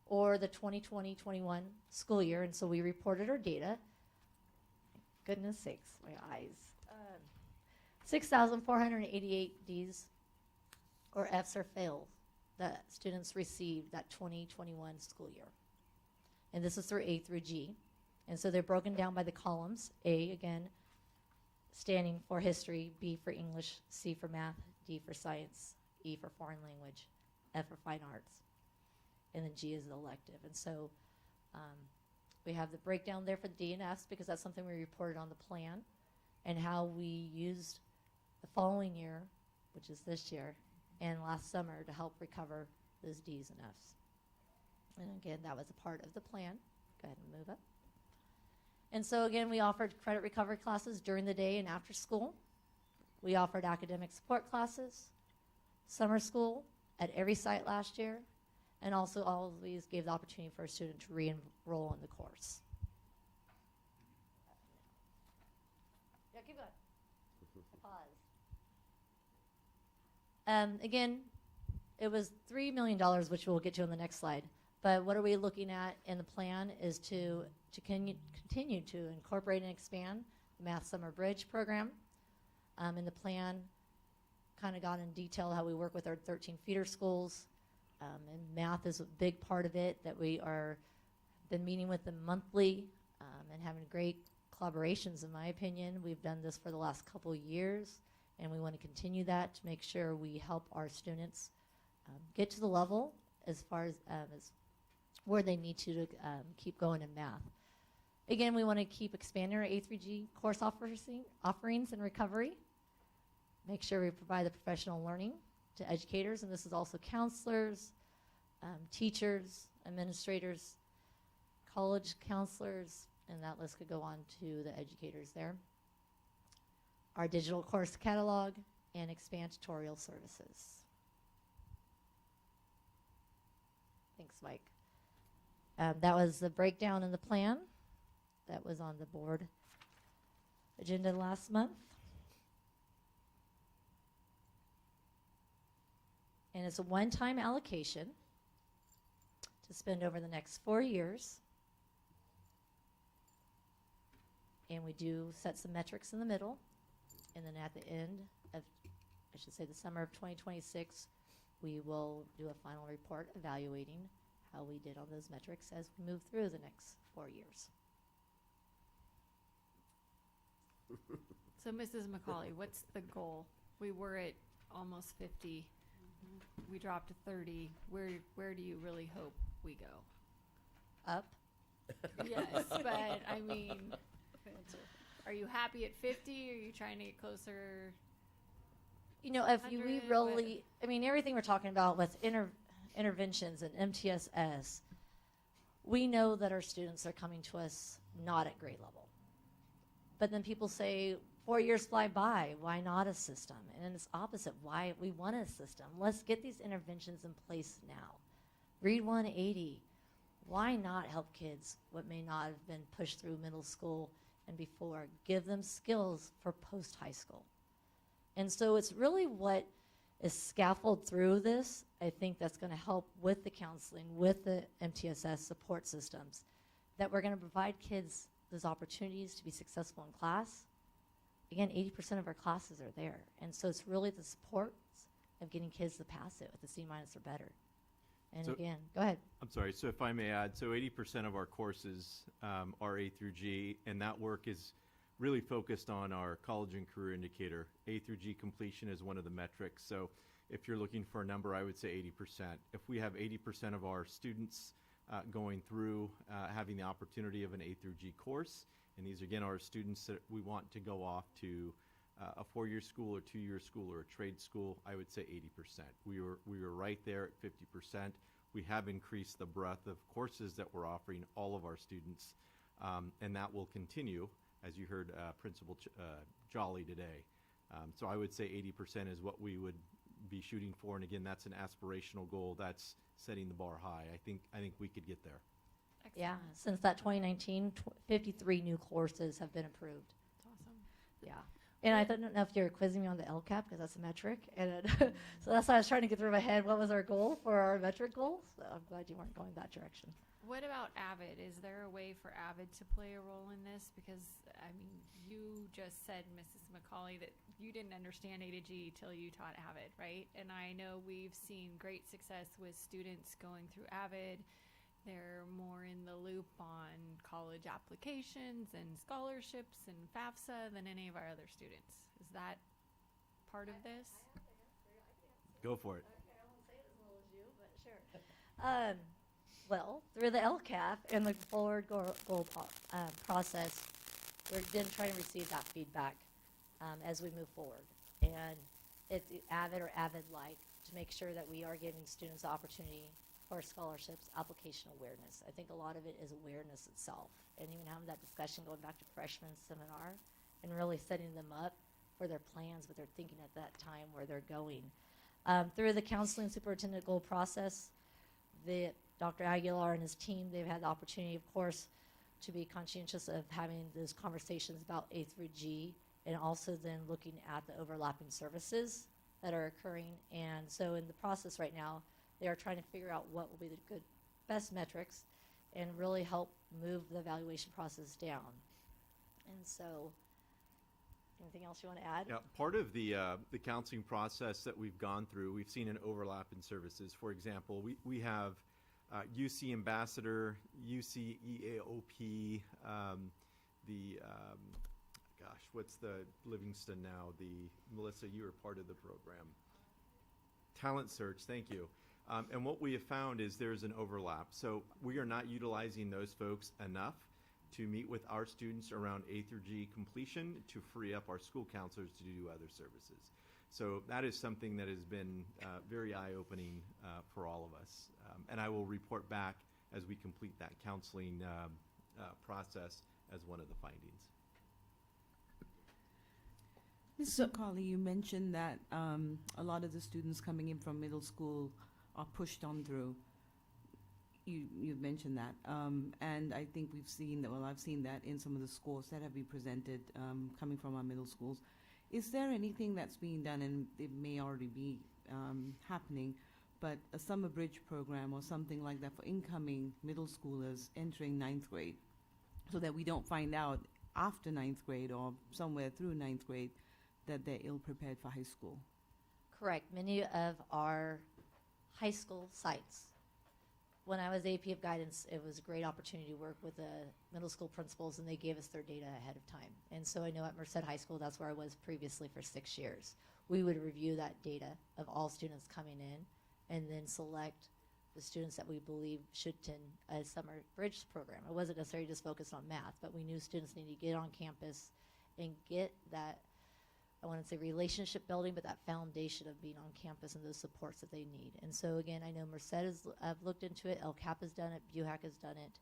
or the 2020-21 school year, and so we reported our data. Goodness sakes, my eyes. 6,488 Ds or Fs or fails that students received that 2021 school year. And this is through A through G. And so they're broken down by the columns. A, again, standing for history, B for English, C for math, D for science, E for foreign language, F for fine arts, and then G is the elective. And so we have the breakdown there for the D and Fs because that's something we reported on the plan, and how we used the following year, which is this year, and last summer to help recover those Ds and Fs. And again, that was a part of the plan. Go ahead and move up. And so again, we offered credit recovery classes during the day and after school. We offered academic support classes, summer school at every site last year, and also all of these gave the opportunity for a student to re-enroll in the course. Yeah, keep going. Pause. Again, it was $3 million, which we'll get to on the next slide. But what are we looking at in the plan is to continue to incorporate and expand the Math Summer Bridge program. In the plan, kind of got in detail how we work with our 13 feeder schools. And math is a big part of it, that we are been meeting with them monthly and having great collaborations, in my opinion. We've done this for the last couple years, and we want to continue that to make sure we help our students get to the level as far as where they need to keep going in math. Again, we want to keep expanding our A through G course offerings and recovery. Make sure we provide the professional learning to educators, and this is also counselors, teachers, administrators, college counselors, and that list could go on to the educators there. Our digital course catalog and expand tutorial services. Thanks, Mike. That was the breakdown in the plan that was on the board agenda last month. And it's a one-time allocation to spend over the next 4 years. And we do set some metrics in the middle. And then at the end of, I should say, the summer of 2026, we will do a final report evaluating how we did on those metrics as we move through the next 4 years. So, Mrs. McCauley, what's the goal? We were at almost 50. We dropped to 30. Where do you really hope we go? Up. Yes, but I mean, are you happy at 50? Are you trying to get closer? You know, if you, we really, I mean, everything we're talking about with interventions and MTSS, we know that our students are coming to us not at grade level. But then people say, 4 years fly by, why not a system? And it's opposite, why we want a system. Let's get these interventions in place now. Read 180, why not help kids what may not have been pushed through middle school and before? Give them skills for post-high school. And so it's really what is scaffolded through this. I think that's going to help with the counseling, with the MTSS support systems, that we're going to provide kids those opportunities to be successful in class. Again, 80% of our classes are there. And so it's really the supports of getting kids to pass it with a C- or better. And So- again, go ahead. I'm sorry, so if I may add, so 80% of our courses are A through G, and that work is really focused on our college and career indicator. A through G completion is one of the metrics. So if you're looking for a number, I would say 80%. If we have 80% of our students going through having the opportunity of an A through G course, and these again are students that we want to go off to a 4-year school or 2-year school or a trade school, I would say 80%. We were right there at 50%. We have increased the breadth of courses that we're offering all of our students, and that will continue, as you heard Principal Jolly today. So I would say 80% is what we would be shooting for, and again, that's an aspirational goal. That's setting the bar high. I think we could get there. Yeah, since that 2019, 53 new courses have been approved. That's awesome. Yeah. And I don't know if you're quizzing me on the LCAP, because that's a metric. And so that's why I was trying to get through my head what was our goal for our metric goals. So I'm glad you weren't going that direction. What about AVID? Is there a way for AVID to play a role in this? Because, I mean, you just said, Mrs. McCauley, that you didn't understand A to G till you taught AVID, right? And I know we've seen great success with students going through AVID. They're more in the loop on college applications and scholarships and FAFSA than any of our other students. Is that part of this? Go for it. Okay, I won't say it as well as you, but sure. Well, through the LCAP and the forward goal process, we're then trying to receive that feedback as we move forward. And it's AVID or AVID-like to make sure that we are giving students the opportunity for scholarships, application awareness. I think a lot of it is awareness itself. and even having that discussion going back to freshman seminar and really setting them up for their plans, what they're thinking at that time, where they're going. Through the counseling superintendent goal process, Dr. Aguilar and his team, they've had the opportunity, of course, to be conscientious of having those conversations about A through G, and also then looking at the overlapping services that are occurring. And so in the process right now, they are trying to figure out what will be the best metrics and really help move the evaluation process down. And so, anything else you want to add? Yeah, part of the counseling process that we've gone through, we've seen an overlap in services. For example, we have UC Ambassador, UC EAOP, what's the Livingston now? Melissa, you were part of the program. Talent Search, thank you. And what we have found is there's an overlap. So we are not utilizing those folks enough to meet with our students around A through G completion to free up our school counselors to do other services. So that is something that has been very eye-opening for all of us. And I will report back as we complete that counseling process as one of the findings. Ms. McCauley, you mentioned that a lot of the students coming in from middle school are pushed on through. You've mentioned that. And I think we've seen that, well, I've seen that in some of the scores that have been presented coming from our middle schools. Is there anything that's being done, and it may already be happening, but a summer bridge program or something like that for incoming middle schoolers entering 9th grade, so that we don't find out after 9th grade or somewhere through 9th grade that they're ill-prepared for high school? Correct. Many of our high school sites, when I was AP of guidance, it was a great opportunity to work with the middle school principals, and they gave us their data ahead of time. And so I know at Merced High School, that's where I was previously for 6 years. We would review that data of all students coming in and then select the students that we believe should attend a summer bridge program. It wasn't necessarily just focused on math, but we knew students needed to get on campus and get that, I want to say relationship building, but that foundation of being on campus and those supports that they need. And so again, I know Merced has looked into it, El Cap has done it, BUHAC has done it,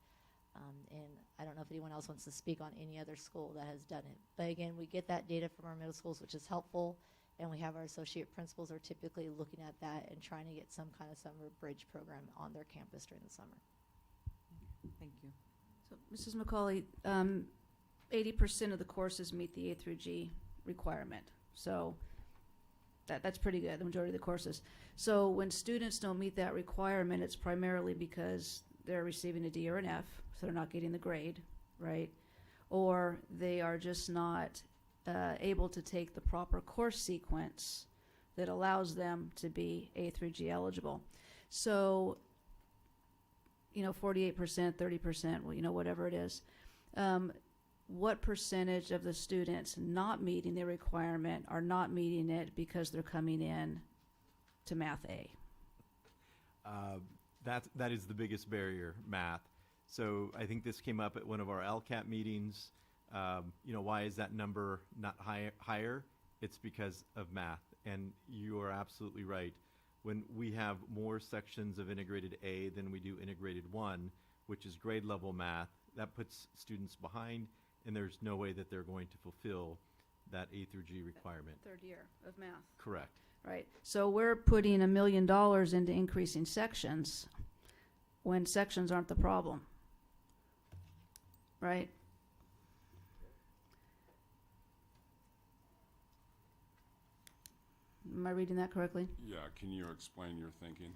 and I don't know if anyone else wants to speak on any other school that has done it. But again, we get that data from our middle schools, which is helpful, and we have our associate principals are typically looking at that and trying to get some kind of summer bridge program on their campus during the summer. Thank you. So, Mrs. McCauley, 80% of the courses meet the A through G requirement. So that's pretty good, the majority of the courses. So when students don't meet that requirement, it's primarily because they're receiving a D or an F, so they're not getting the grade, right? Or they are just not able to take the proper course sequence that allows them to be A through G eligible. So, 48%, 30%, well, whatever it is. What percentage of the students not meeting the requirement are not meeting it because they're coming in to Math A? That is the biggest barrier, math. So I think this came up at one of our LCAT meetings. Why is that number not higher? It's because of math. And you are absolutely right. When we have more sections of integrated A than we do integrated 1, which is grade level math, that puts students behind, and there's no way that they're going to fulfill that A through G requirement. Third year of math. Correct. Right. So we're putting $1 million into increasing sections when sections aren't the problem. Right? Am I reading that correctly? Yeah, can you explain your thinking?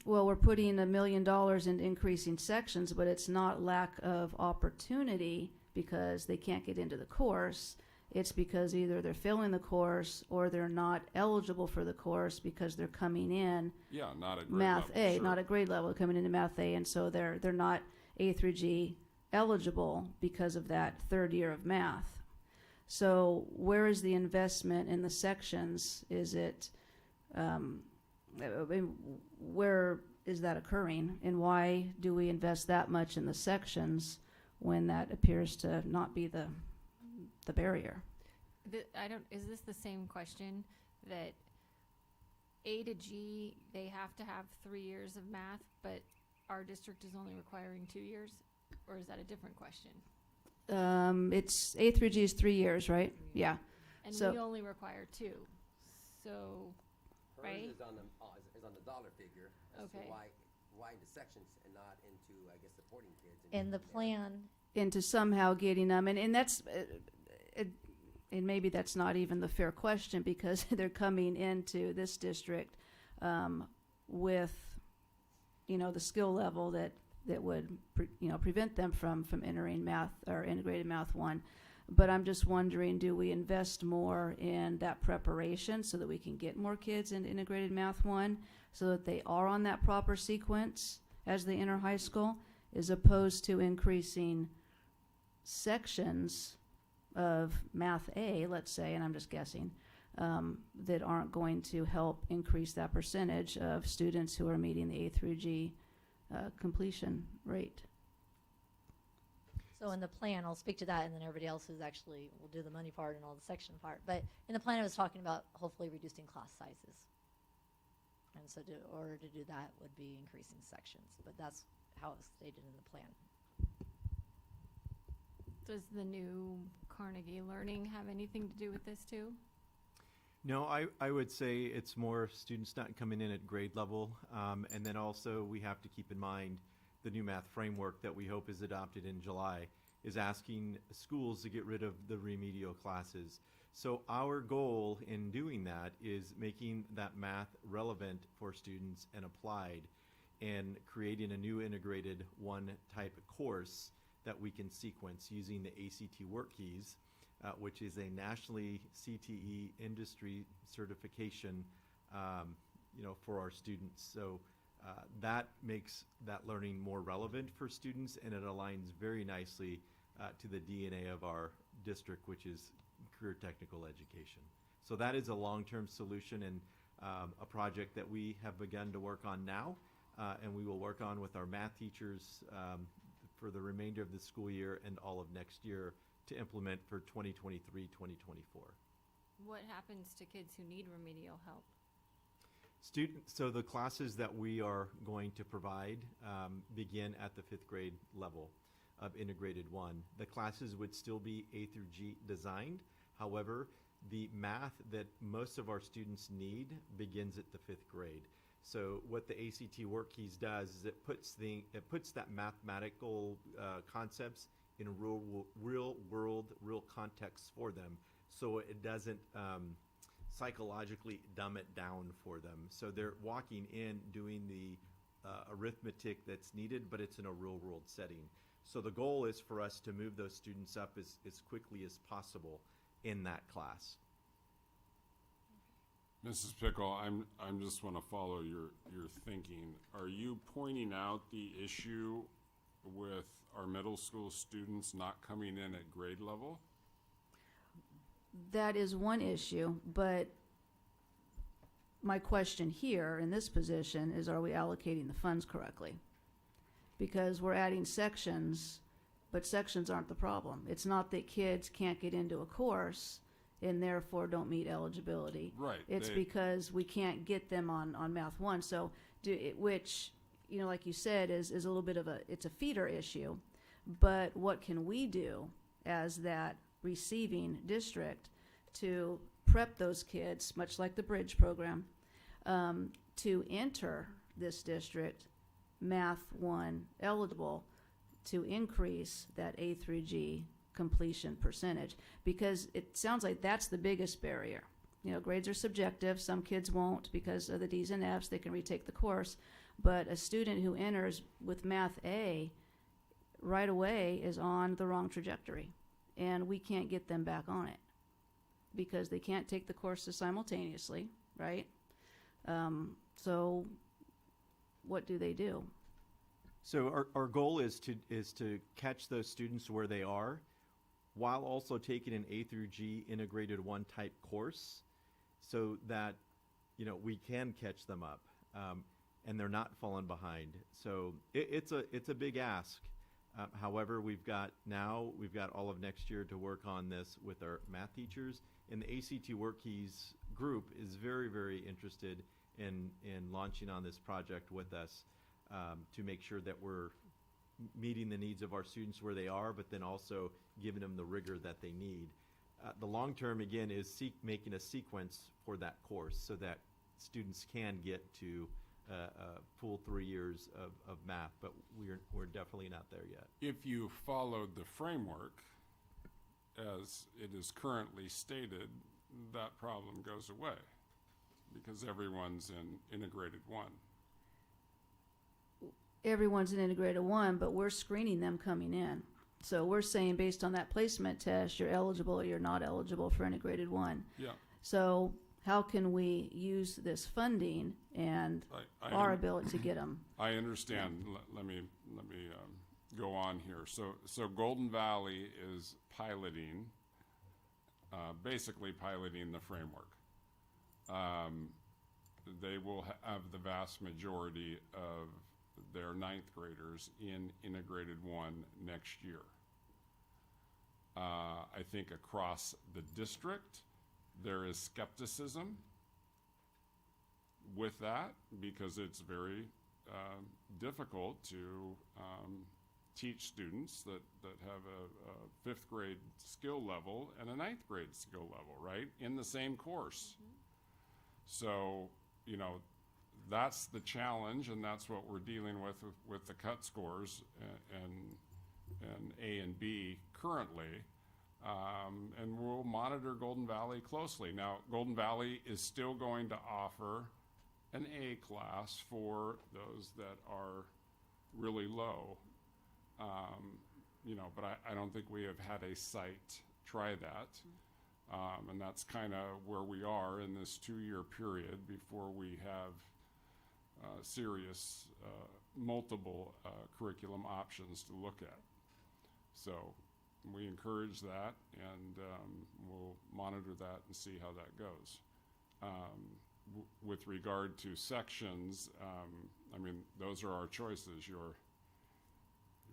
Well, we're putting $1 million into increasing sections, but it's not lack of opportunity because they can't get into the course. It's because either they're failing the course or they're not eligible for the course because they're coming in not at grade Math level, A, sure. not at grade level, coming into Math A, and so they're not A through G eligible because of that third year of math. So where is the investment in the sections? Is it, where is that occurring, and why do we invest that much in the sections when that appears to not be the barrier? Is this the same question that A to G, they have to have 3 years of math, but our district is only requiring 2 years? Or is that a different question? It's A through G is 3 years, right? Yeah. And So- we only require 2. So, Hers right? is on the, is on the dollar figure as to Okay. why the sections and not into, I guess, supporting kids. And the plan, Into somehow getting them, and that's, and maybe that's not even the fair question, because they're coming into this district with, the skill level that would, prevent them from entering math or integrated math 1. But I'm just wondering, do we invest more in that preparation so that we can get more kids into integrated math 1, so that they are on that proper sequence as they enter high school, as opposed to increasing sections of math A, let's say, and I'm just guessing, that aren't going to help increase that percentage of students who are meeting the A through G completion rate? so in the plan, I'll speak to that, and then everybody else who's actually will do the money part and all the section part. But in the plan, I was talking about hopefully reducing class sizes. And so in order to do that would be increasing sections, but that's how it's stated in the plan. Does the new Carnegie Learning have anything to do with this too? No, I would say it's more students not coming in at grade level. And then also we have to keep in mind the new math framework that we hope is adopted in July is asking schools to get rid of the remedial classes. So our goal in doing that is making that math relevant for students and applied, and creating a new integrated 1 type course that we can sequence using the ACT work keys, which is a nationally CTE industry certification, for our students. So that makes that learning more relevant for students, and it aligns very nicely to the DNA of our district, which is career technical education. So that is a long-term solution, and a project that we have begun to work on now, and we will work on with our math teachers for the remainder of the school year and all of next year to implement for 2023-2024. What happens to kids who need remedial help? So the classes that we are going to provide begin at the 5th grade level of integrated 1. The classes would still be A through G designed. However, the math that most of our students need begins at the 5th grade. So what the ACT work keys does is it puts that mathematical concepts in real world, real context for them. So it doesn't psychologically dumb it down for them. So they're walking in doing the arithmetic that's needed, but it's in a real world setting. So the goal is for us to move those students up as quickly as possible in that class. Mrs. Pickle, I'm just want to follow your thinking. Are you pointing out the issue with our middle school students not coming in at grade level? That is one issue, but my question here in this position is, are we allocating the funds correctly? Because we're adding sections, but sections aren't the problem. It's not that kids can't get into a course and therefore don't meet eligibility. Right. It's because we can't get them on Math 1. So, which, like you said, is a little bit of it's a feeder issue. But what can we do as that receiving district to prep those kids, much like the Bridge program, to enter this district Math 1 eligible, to increase that A through G completion percentage? Because it sounds like that's the biggest barrier. Grades are subjective. Some kids won't because of the D's and F's. They can retake the course. But a student who enters with Math A right away is on the wrong trajectory, and we can't get them back on it because they can't take the courses simultaneously, right? So what do they do? So our goal is to catch those students where they are, while also taking an A through G integrated 1 type course, so that we can catch them up, and they're not falling behind. So it's a big ask. However, we've got all of next year to work on this with our math teachers, and the ACT Work Keys group is very, very interested in launching on this project with us, to make sure that we're meeting the needs of our students where they are, but then also giving them the rigor that they need. The long term, again, is making a sequence for that course so that students can get to a full 3 years of math, but we're definitely not there yet. If you followed the framework as it is currently stated, that problem goes away because everyone's in integrated one. Everyone's in integrated one, but we're screening them coming in. So we're saying based on that placement test, you're eligible or you're not eligible for integrated one. Yeah. So how can we use this funding and our ability to get them? I understand. Let me go on here. So Golden Valley is piloting, basically piloting the framework. They will have the vast majority of their 9th graders in integrated one next year. I think across the district, there is skepticism with that because it's very difficult to teach students that have a 5th grade skill level and a 9th grade skill level, right, in the same course. So, you know, that's the challenge, and that's what we're dealing with the cut scores and A and B currently. And we'll monitor Golden Valley closely. Now, Golden Valley is still going to offer an A class for those that are really low. You know, but I don't think we have had a site try that. And that's kind of where we are in this 2-year period before we have serious multiple curriculum options to look at. So we encourage that, and we'll monitor that and see how that goes. With regard to sections, I mean, those are our choices. You're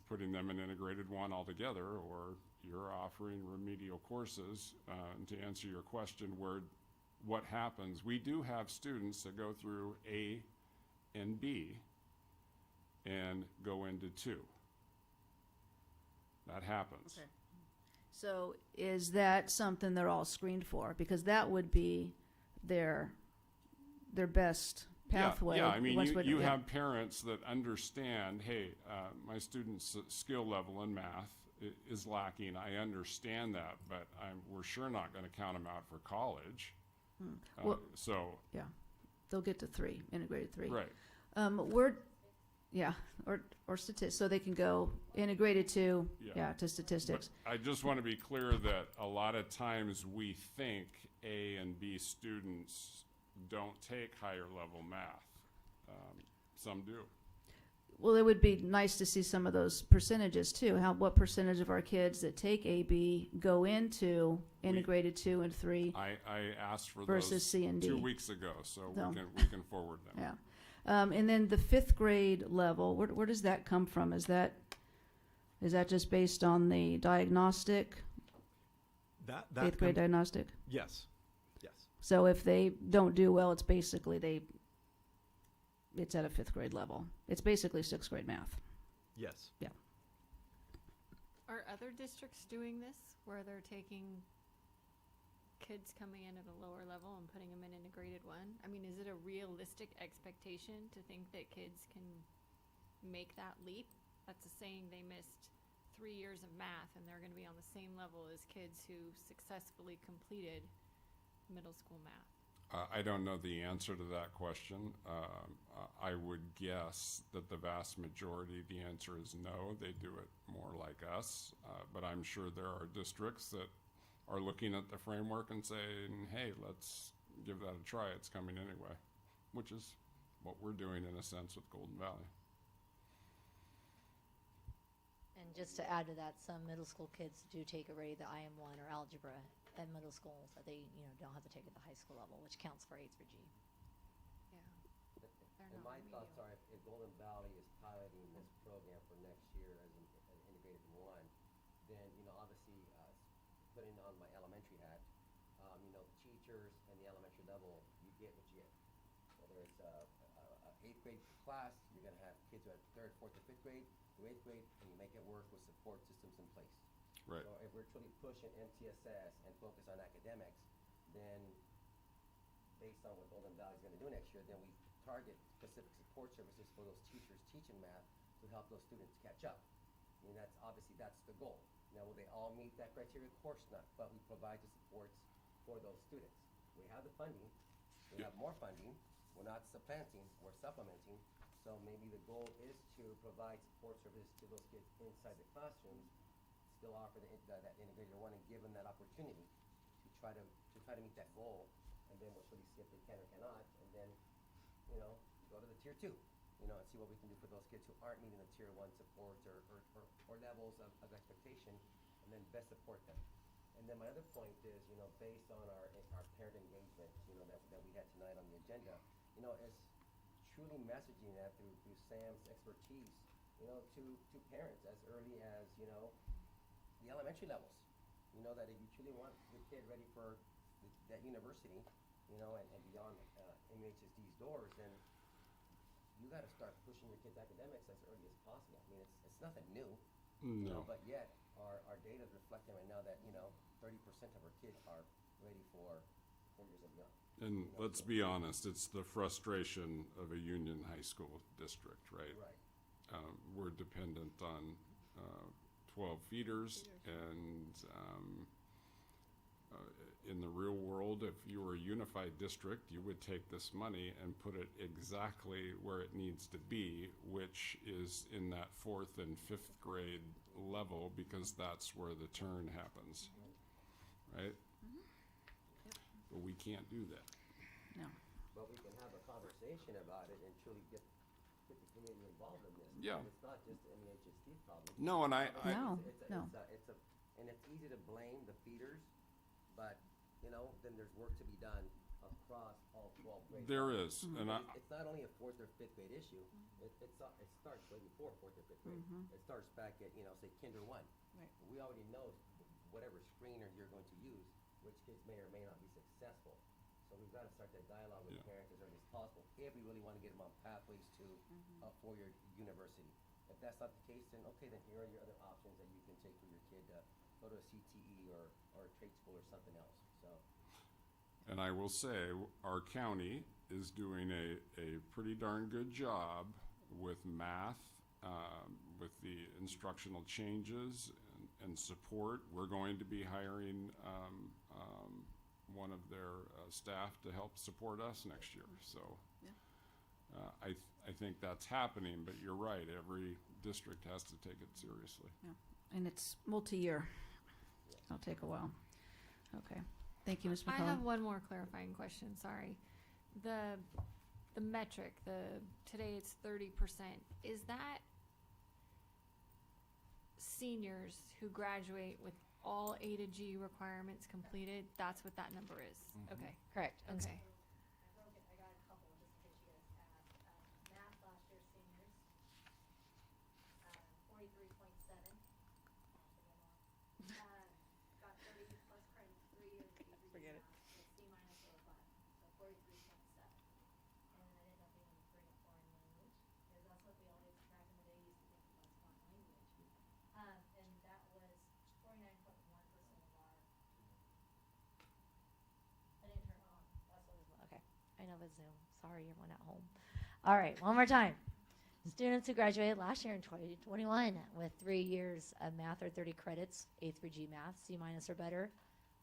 putting them in integrated one altogether, or you're offering remedial courses. And to answer your question, what happens, we do have students that go through A and B and go into 2. That happens. Okay. So is that something they're all screened for? Because that would be their best pathway. Yeah, I mean, you have parents that understand, hey, my student's skill level in math is lacking. I understand that, but we're sure not going to count them out for college. Well, so yeah, they'll get to 3, integrated 3. Right. Or statistics, so they can go integrated 2, to statistics. But I just want to be clear that a lot of times we think A and B students don't take higher level math. Some do. Well, it would be nice to see some of those percentages too. What percentage of our kids that take AB go into integrated 2 and 3? I asked for versus those C and D 2 weeks ago, so No. we can forward them. Yeah. And then the 5th grade level, where does that come from? Is that just based on the diagnostic? That 8th grade diagnostic? Yes. So if they don't do well, it's basically it's at a 5th grade level. It's basically 6th grade math. Yes. Yeah. Are other districts doing this, where they're taking kids coming in at a lower level and putting them in integrated one? I mean, is it a realistic expectation to think that kids can make that leap? That's saying they missed 3 years of math and they're going to be on the same level as kids who successfully completed middle school math. I don't know the answer to that question. I would guess that the vast majority, the answer is no. They do it more like us. But I'm sure there are districts that are looking at the framework and saying, hey, let's give that a try. It's coming anyway, which is what we're doing in a sense with Golden Valley. And just to add to that, some middle school kids do take already the IM1 or algebra at middle school that they don't have to take at the high school level, which counts for 8s for G. And my thoughts are, if Golden Valley is piloting this program for next year as an integrated one, then, obviously, putting on my elementary hat, the teachers and the elementary level, you get what you get. Whether it's a 8th grade class, you're going to have kids who are 3rd, 4th, or 5th grade. to 8th grade, and you make it work with support systems in place. Right. So if we're truly pushing MTSS and focus on academics, then based on what Golden Valley is going to do next year, then we target specific support services for those teachers teaching math to help those students catch up. I mean, that's obviously that's the goal. Now, will they all meet that criteria? Of course not, but we provide the supports for those students. We have the funding. We have more funding. We're not supplanting, we're supplementing. So maybe the goal is to provide support services to those kids inside the classrooms, still offer that integrated one and give them that opportunity to try to meet that goal, and then we'll really see if they can or cannot, and then, go to the tier 2, and see what we can do for those kids who aren't meeting the tier 1 supports or levels of expectation, and then best support them. And then my other point is, based on our parent engagement, that we had tonight on the agenda, is truly messaging that through Sam's expertise, to parents as early as, the elementary levels. That if you truly want your kid ready for that university, and beyond MUHSD's doors, then you got to start pushing your kids' academics as early as possible. I mean, it's nothing new. No. But yet, our data is reflecting right now that, 30% of our kids are ready for 4 years and beyond. And let's be honest, it's the frustration of a union high school district, right? Right. We're dependent on 12 feeders, and in the real world, if you were a unified district, you would take this money and put it exactly where it needs to be, which is in that 4th and 5th grade level, because that's where the turn happens, right? But we can't do that. No. But we can have a conversation about it and truly get the community involved in this. Yeah. And it's not just an MUHSD problem. No, and No. And it's easy to blame the feeders, but, then there's work to be done across all 12 grades. There is, and It's not only a 4th or 5th grade issue. It starts way before 4th or 5th grade. It starts back at, say, Kinder 1. Right. We already know whatever screener you're going to use, which kids may or may not be successful. So we've got to start that dialogue with parents as early as possible if we really want to get them on pathways to a 4-year university. If that's not the case, then okay, then here are your other options that you can take for your kid to go to a CTE or a trade school or something else. So. And I will say, our county is doing a pretty darn good job with math, with the instructional changes and support. We're going to be hiring one of their staff to help support us next year. So I think that's happening, but you're right. Every district has to take it seriously. Yeah. And it's multi-year. It'll take a while. Okay. Thank you, Ms. McCullough. I have one more clarifying question, sorry. The metric, today it's 30%, is that seniors who graduate with all A to G requirements completed? That's what that number is? Okay. Correct. And Okay. I got a couple, just in case you guys asked. Math last year, seniors, 43.7. Got 30 plus credits, 3 years of A through G Forget it. math, with C minus or above, so 43.7. And then I didn't know if you wanted to bring up foreign language, because that's what we always, back in the day, used to think about foreign language. And that was 49.1% of our. I didn't turn it on. That's what it was. Okay. I know it's Zoom. Sorry, everyone at home. All right, one more time. Students who graduated last year in 2021 with 3 years of math or 30 credits, A through G math, C minus or better,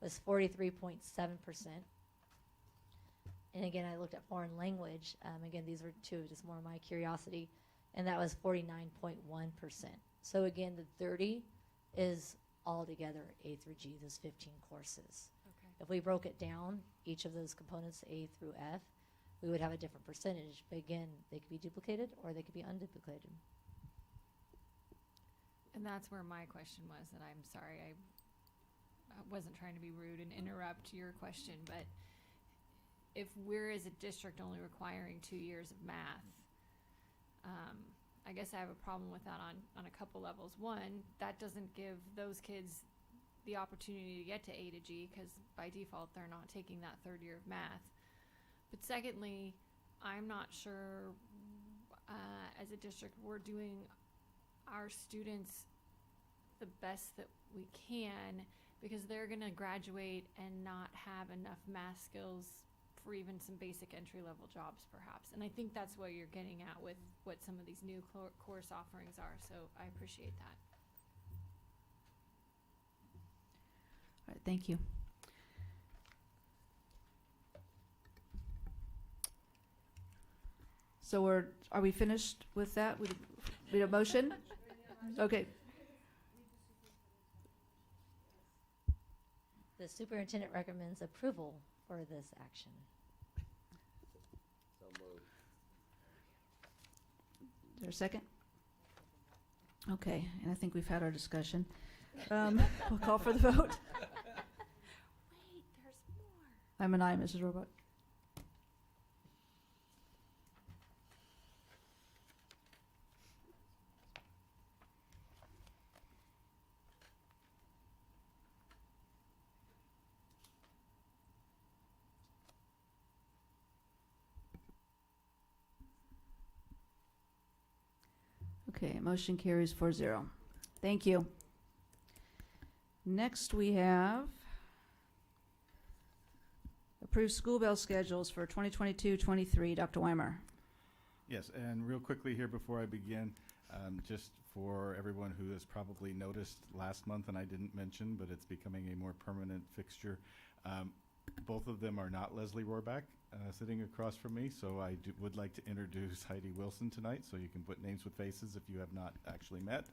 was 43.7%. And again, I looked at foreign language. Again, these were two, just more my curiosity, and that was 49.1%. So again, the 30 is all together A through G, those 15 courses. Okay. If we broke it down, each of those components, A through F, we would have a different percentage. But again, they could be duplicated or they could be unduplicated. And that's where my question was, and I'm sorry, I wasn't trying to be rude and interrupt your question, but if we're as a district only requiring 2 years of math, I guess I have a problem with that on a couple levels. One, that doesn't give those kids the opportunity to get to A to G, because by default they're not taking that 3rd year of math. But secondly, I'm not sure as a district we're doing our students the best that we can, because they're going to graduate and not have enough math skills for even some basic entry-level jobs, perhaps. And I think that's what you're getting at with what some of these new course offerings are, so I appreciate that. All right, thank you. So are we finished with that? We need a motion? Okay. The superintendent recommends approval for this action. So moved. Is there a second? Okay, and I think we've had our discussion. We'll call for the vote. Wait, there's more. I'm an aye, Mrs. Robot. Okay, motion carries 4-0. Thank you. Next, we have approved school bell schedules for 2022-23. Dr. Weimer. Yes, and real quickly here before I begin, just for everyone who has probably noticed last month, and I didn't mention, but it's becoming a more permanent fixture. Both of them are not Leslie Rohrback sitting across from me, so I would like to introduce Heidi Wilson tonight, so you can put names with faces if you have not actually met.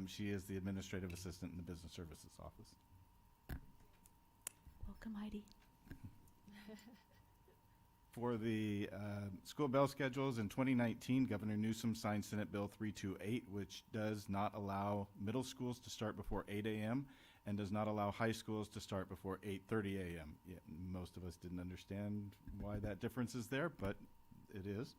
She is the administrative assistant in the business services office. Welcome, Heidi. For the school bell schedules in 2019, Governor Newsom signed Senate Bill 328, which does not allow middle schools to start before 8 a.m. and does not allow high schools to start before 8:30 a.m. Yeah, most of us didn't understand why that difference is there, but it is.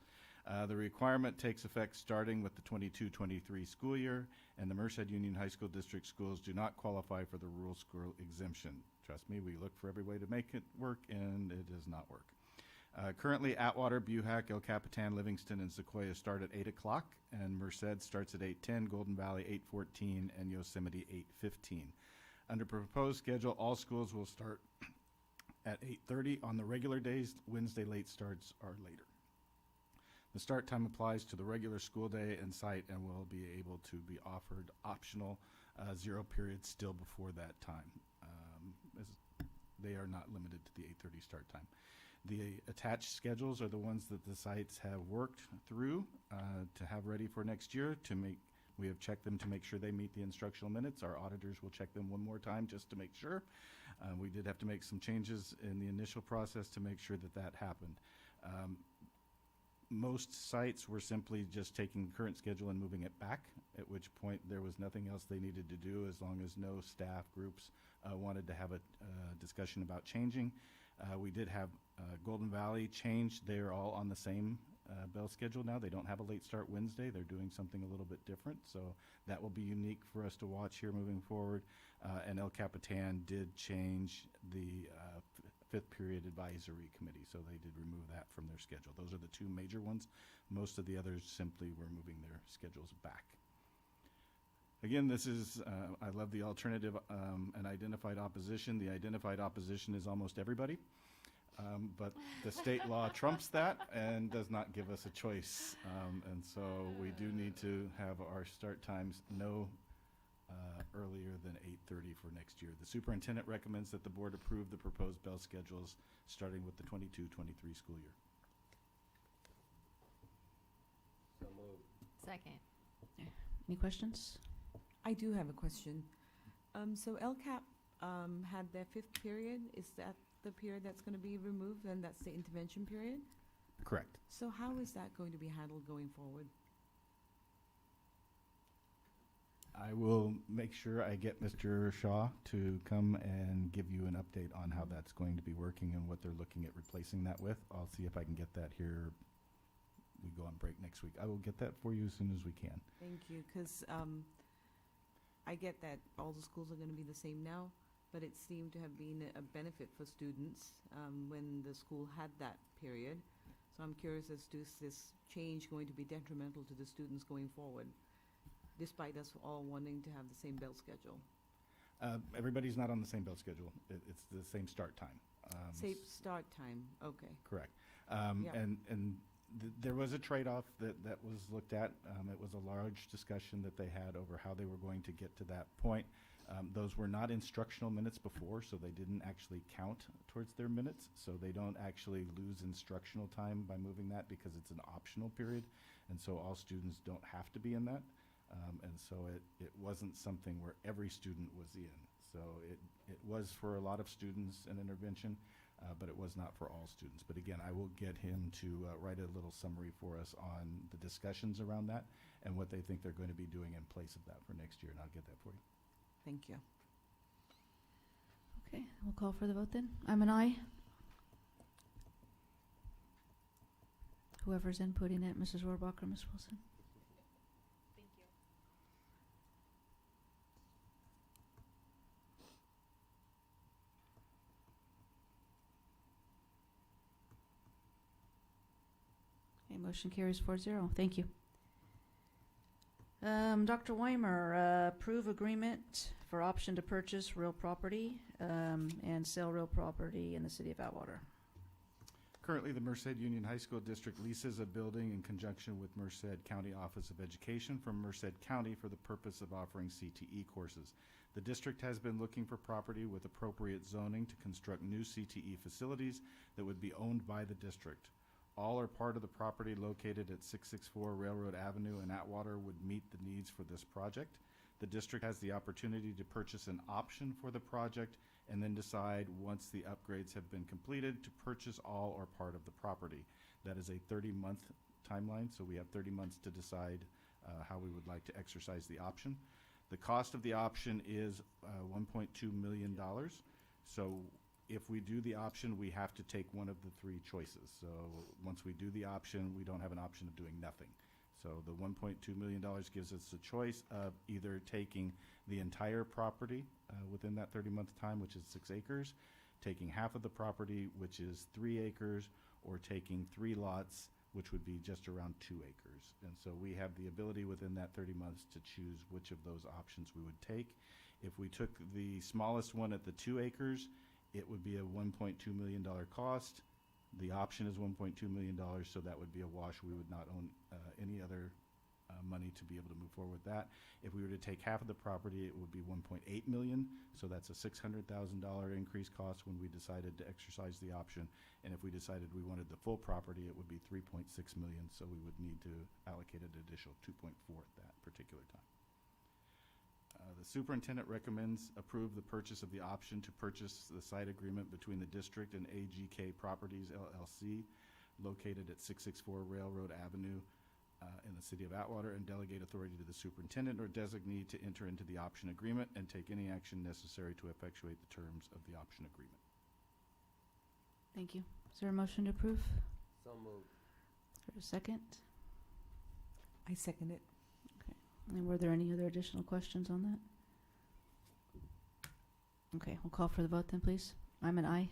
The requirement takes effect starting with the 22-23 school year, and the Merced Union High School District schools do not qualify for the rural school exemption. Trust me, we look for every way to make it work, and it does not work. Currently, Atwater, Buhack, El Capitan, Livingston, and Sequoia start at 8 o'clock, and Merced starts at 8:10, Golden Valley 8:14, and Yosemite 8:15. Under proposed schedule, all schools will start at 8:30 on the regular days. Wednesday late starts are later. The start time applies to the regular school day and site and will be able to be offered optional zero periods still before that time. As they are not limited to the 8:30 start time. The attached schedules are the ones that the sites have worked through to have ready for next year. We have checked them to make sure they meet the instructional minutes. Our auditors will check them one more time just to make sure. We did have to make some changes in the initial process to make sure that that happened. Most sites were simply just taking the current schedule and moving it back, at which point there was nothing else they needed to do as long as no staff groups wanted to have a discussion about changing. We did have Golden Valley change. They're all on the same bell schedule now. They don't have a late start Wednesday. They're doing something a little bit different, so that will be unique for us to watch here moving forward. And El Capitan did change the fifth period advisory committee, so they did remove that from their schedule. Those are the two major ones. Most of the others simply were moving their schedules back. Again, this is, I love the alternative and identified opposition. The identified opposition is almost everybody. But the state law trumps that and does not give us a choice. And so we do need to have our start times no earlier than 8:30 for next year. The superintendent recommends that the board approve the proposed bell schedules starting with the 22-23 school year. So moved. Second. Any questions? I do have a question. So LCAP had their fifth period. Is that the period that's going to be removed, and that's the intervention period? Correct. So how is that going to be handled going forward? I will make sure I get Mr. Shaw to come and give you an update on how that's going to be working and what they're looking at replacing that with. I'll see if I can get that here. We go on break next week. I will get that for you as soon as we can. Thank you, because I get that all the schools are going to be the same now, but it seemed to have been a benefit for students when the school had that period. So I'm curious as to is this change going to be detrimental to the students going forward? despite us all wanting to have the same bell schedule? Everybody's not on the same bell schedule. It's the same start time. Same start time, okay. Correct. Yeah. And there was a trade-off that was looked at. It was a large discussion that they had over how they were going to get to that point. Those were not instructional minutes before, so they didn't actually count towards their minutes. So they don't actually lose instructional time by moving that because it's an optional period. And so all students don't have to be in that. And so it wasn't something where every student was in. So it was for a lot of students an intervention, but it was not for all students. But again, I will get him to write a little summary for us on the discussions around that and what they think they're going to be doing in place of that for next year, and I'll get that for you. Thank you. Okay, we'll call for the vote then. I'm an aye. Whoever's inputting it, Mrs. Rohrbach or Ms. Wilson. Thank you. Okay, motion carries 4-0. Thank you. Dr. Weimer, approve agreement for option to purchase real property and sell real property in the city of Atwater. Currently, the Merced Union High School District leases a building in conjunction with Merced County Office of Education from Merced County for the purpose of offering CTE courses. The district has been looking for property with appropriate zoning to construct new CTE facilities that would be owned by the district. All or part of the property located at 664 Railroad Avenue in Atwater would meet the needs for this project. The district has the opportunity to purchase an option for the project and then decide, once the upgrades have been completed, to purchase all or part of the property. That is a 30-month timeline, so we have 30 months to decide how we would like to exercise the option. The cost of the option is $1.2 million. So if we do the option, we have to take one of the three choices. So once we do the option, we don't have an option of doing nothing. So the $1.2 million gives us the choice of either taking the entire property within that 30-month time, which is 6 acres, taking half of the property, which is 3 acres, or taking 3 lots, which would be just around 2 acres. And so we have the ability within that 30 months to choose which of those options we would take. If we took the smallest one at the 2 acres, it would be a $1.2 million cost. The option is $1.2 million, so that would be a wash. We would not own any other money to be able to move forward with that. If we were to take half of the property, it would be $1.8 million, so that's a $600,000 increased cost when we decided to exercise the option. And if we decided we wanted the full property, it would be $3.6 million, so we would need to allocate an additional $2.4 at that particular time. The superintendent recommends approve the purchase of the option to purchase the site agreement between the district and AGK Properties LLC located at 664 Railroad Avenue in the city of Atwater, and delegate authority to the superintendent or designee to enter into the option agreement and take any action necessary to effectuate the terms of the option agreement. Thank you. Is there a motion to approve? So moved. Is there a second? I second it. And were there any other additional questions on that? Okay, we'll call for the vote then, please. I'm an aye.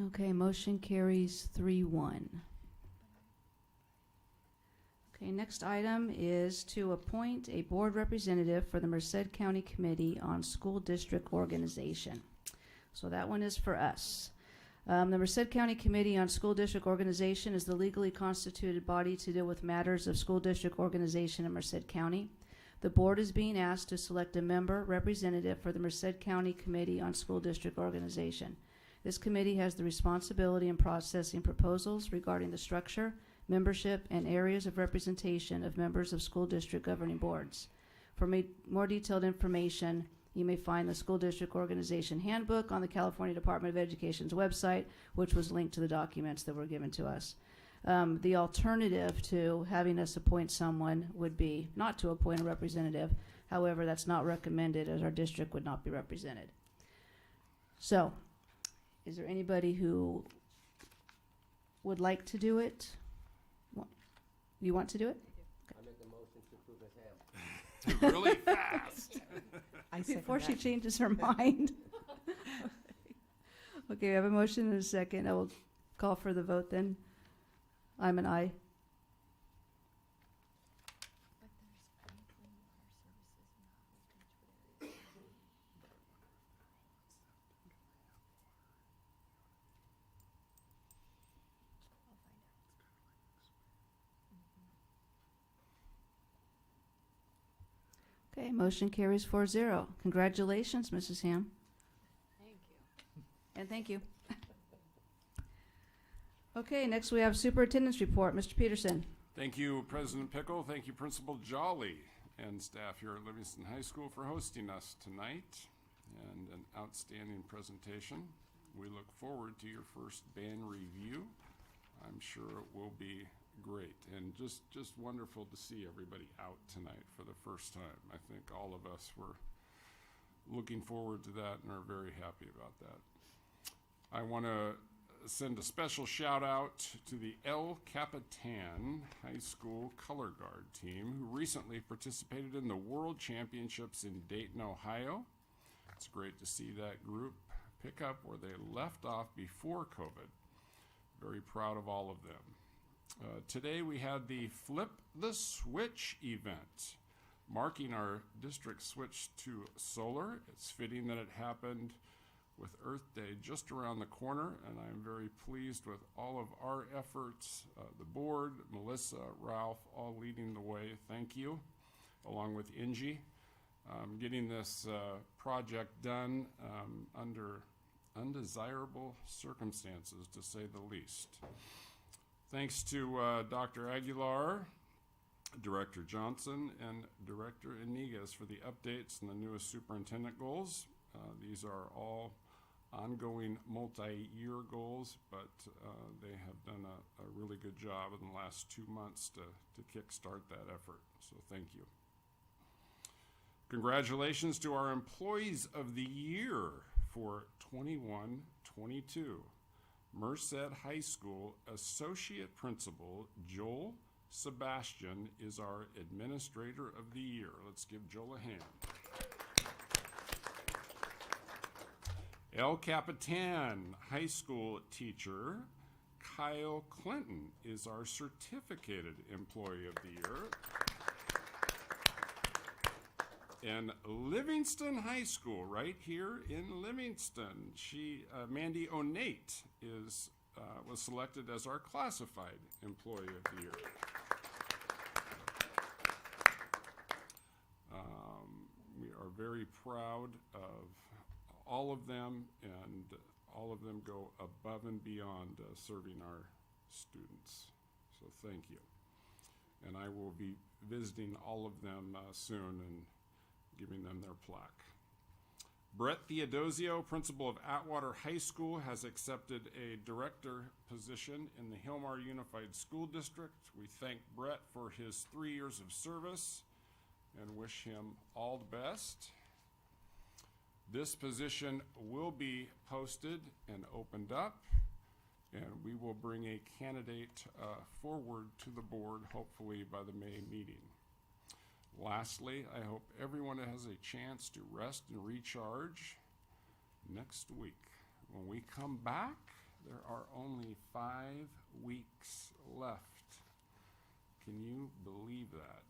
Okay, motion carries 3-1. Okay, next item is to appoint a board representative for the Merced County Committee on School District Organization. So that one is for us. The Merced County Committee on School District Organization is the legally constituted body to deal with matters of school district organization in Merced County. The board is being asked to select a member representative for the Merced County Committee on School District Organization. This committee has the responsibility in processing proposals regarding the structure, membership, and areas of representation of members of school district governing boards. For more detailed information, you may find the School District Organization Handbook on the California Department of Education's website, which was linked to the documents that were given to us. The alternative to having us appoint someone would be not to appoint a representative. However, that's not recommended, as our district would not be represented. So, is there anybody who would like to do it? You want to do it? I make a motion to approve as ham. Really fast. I second Before she that. changes her mind. Okay, I have a motion and a second. I will call for the vote then. I'm an aye. Okay, motion carries 4-0. Congratulations, Mrs. Ham. Thank you. And thank you. Okay, next we have Superintendent's Report. Mr. Peterson. Thank you, President Pickle. Thank you, Principal Jolly, and staff here at Livingston High School for hosting us tonight and an outstanding presentation. We look forward to your first band review. I'm sure it will be great and just wonderful to see everybody out tonight for the first time. I think all of us were looking forward to that and are very happy about that. I want to send a special shout out to the El Capitan High School Color Guard team who recently participated in the World Championships in Dayton, Ohio. It's great to see that group pick up where they left off before COVID. Very proud of all of them. Today we had the Flip the Switch event, marking our district switch to solar. It's fitting that it happened with Earth Day just around the corner, and I'm very pleased with all of our efforts, the board, Melissa, Ralph, all leading the way. Thank you, along with Ingie, getting this project done under undesirable circumstances, to say the least. Thanks to Dr. Aguilar, Director Johnson, and Director Inigas for the updates and the newest superintendent goals. These are all ongoing multi-year goals, but they have done a really good job in the last 2 months to kickstart that effort. So thank you. Congratulations to our Employees of the Year for 21-22. Merced High School Associate Principal Joel Sebastian is our Administrator of the Year. Let's give Joel a hand. El Capitan High School Teacher Kyle Clinton is our Certificated Employee of the Year. And Livingston High School, right here in Livingston, Mandy Onate was selected as our Classified Employee of the Year. We are very proud of all of them, and all of them go above and beyond serving our students. So thank you. And I will be visiting all of them soon and giving them their plaque. Brett Theodosio, principal of Atwater High School, has accepted a director position in the Hillmar Unified School District. We thank Brett for his 3 years of service and wish him all the best. This position will be posted and opened up, and we will bring a candidate forward to the board, hopefully by the May meeting. Lastly, I hope everyone has a chance to rest and recharge next week. When we come back, there are only 5 weeks left. Can you believe that?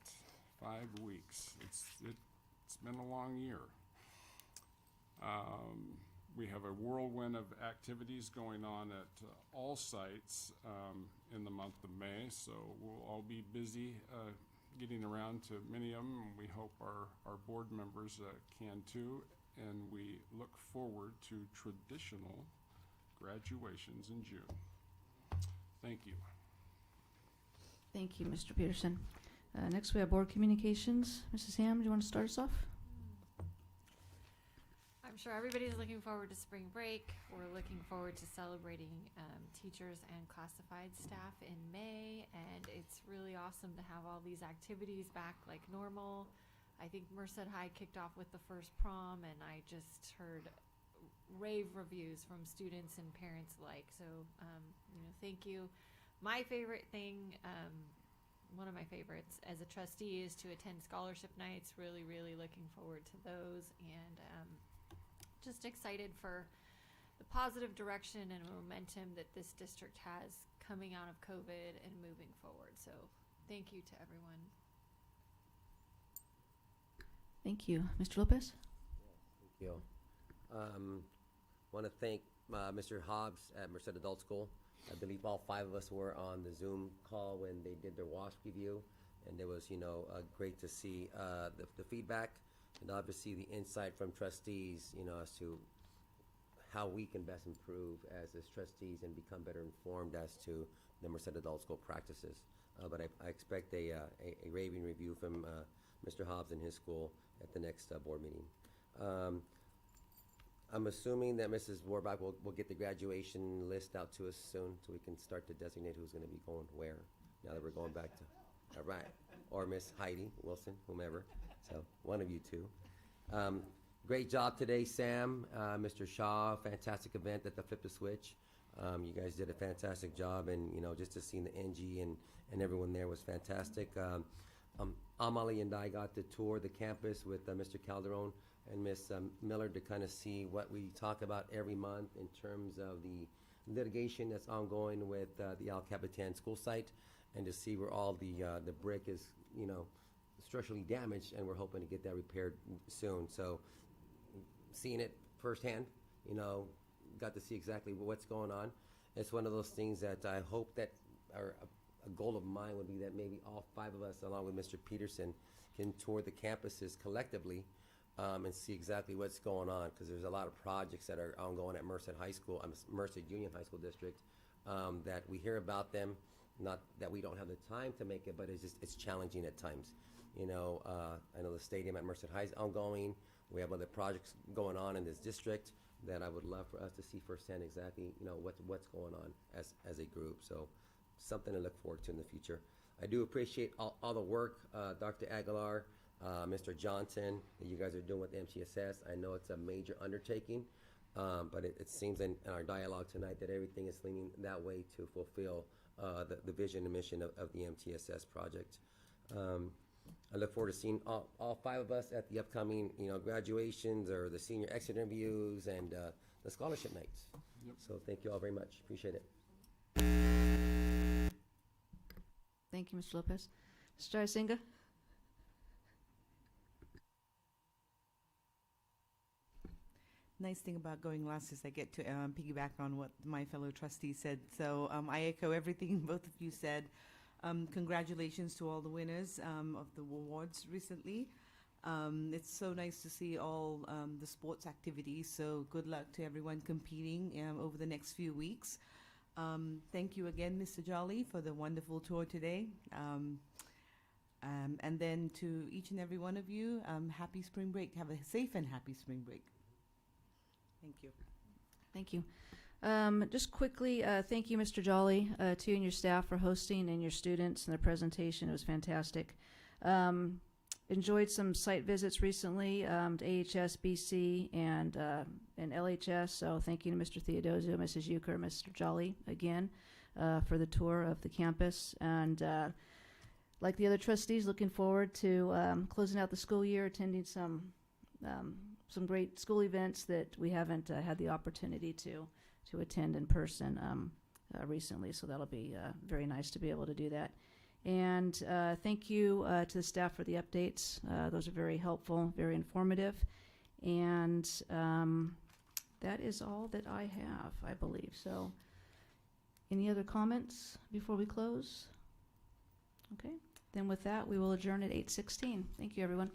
5 weeks. It's been a long year. We have a whirlwind of activities going on at all sites in the month of May, so we'll all be busy getting around to many of them, and we hope our board members can too, and we look forward to traditional graduations in June. Thank you. Thank you, Mr. Peterson. Next we have board communications. Mrs. Ham, do you want to start us off? I'm I'm sure everybody's looking forward to spring break. We're looking forward to celebrating teachers and classified staff in May, and it's really awesome to have all these activities back like normal. I think Merced High kicked off with the first prom, and I just heard rave reviews from students and parents alike. So, thank you. My favorite thing, one of my favorites as a trustee, is to attend scholarship nights. Really, really looking forward to those, and just excited for the positive direction and momentum that this district has coming out of COVID and moving forward. So thank you to everyone. Thank you. Mr. Lopez? Thank you. Want to thank Mr. Hobbs at Merced Adult School. I believe all 5 of us were on the Zoom call when they did their WASP review, and it was, great to see the feedback and obviously the insight from trustees, as to how we can best improve as trustees and become better informed as to the Merced Adult School practices. But I expect a raving review from Mr. Hobbs and his school at the next board meeting. I'm assuming that Mrs. Warbach will get the graduation list out to us soon, so we can start to designate who's going to be going where, now that we're going back to, right, or Miss Heidi Wilson, whomever, so one of you two. Great job today, Sam, Mr. Shaw, fantastic event at the Flip the Switch. You guys did a fantastic job, and, just to see the NG and everyone there was fantastic. Amalie and I got to tour the campus with Mr. Calderon and Miss Miller to kind of see what we talk about every month in terms of the litigation that's ongoing with the El Capitan school site, and to see where all the brick is, structurally damaged, and we're hoping to get that repaired soon. So seeing it firsthand, got to see exactly what's going on. It's one of those things that I hope that a goal of mine would be that maybe all 5 of us, along with Mr. Peterson, can tour the campuses collectively and see exactly what's going on, because there's a lot of projects that are ongoing at Merced High School, Merced Union High School District, that we hear about them, not that we don't have the time to make it, but it's challenging at times. I know the stadium at Merced High is ongoing. We have other projects going on in this district that I would love for us to see firsthand exactly, what's going on as a group. So something to look forward to in the future. I do appreciate all the work, Dr. Aguilar, Mr. Johnson, that you guys are doing with MTSS. I know it's a major undertaking, but it seems in our dialogue tonight that everything is leaning that way to fulfill the vision and mission of the MTSS project. I look forward to seeing all 5 of us at the upcoming, graduations or the senior exit interviews and the scholarship nights. Yep. So thank you all very much. Appreciate it. Thank you, Mr. Lopez. Mr. Jarasinga? Nice thing about going last is I get to piggyback on what my fellow trustee said. So I echo everything both of you said. Congratulations to all the winners of the awards recently. It's so nice to see all the sports activities. So good luck to everyone competing over the next few weeks. Thank you again, Mr. Jolly, for the wonderful tour today. And then to each and every one of you, happy spring break. Have a safe and happy spring break. Thank you. Thank you. Just quickly, thank you, Mr. Jolly, to you and your staff for hosting, and your students and their presentation. It was fantastic. Enjoyed some site visits recently to AHS, BC, and LHS. So thank you to Mr. Theodosio, Mrs. Euchre, Mr. Jolly again for the tour of the campus. And like the other trustees, looking forward to closing out the school year, attending some great school events that we haven't had the opportunity to attend in person recently. So that'll be very nice to be able to do that. And thank you to the staff for the updates. Those are very helpful, very informative. And that is all that I have, I believe. So any other comments before we close? Okay. Then with that, we will adjourn at 8:16. Thank you, everyone.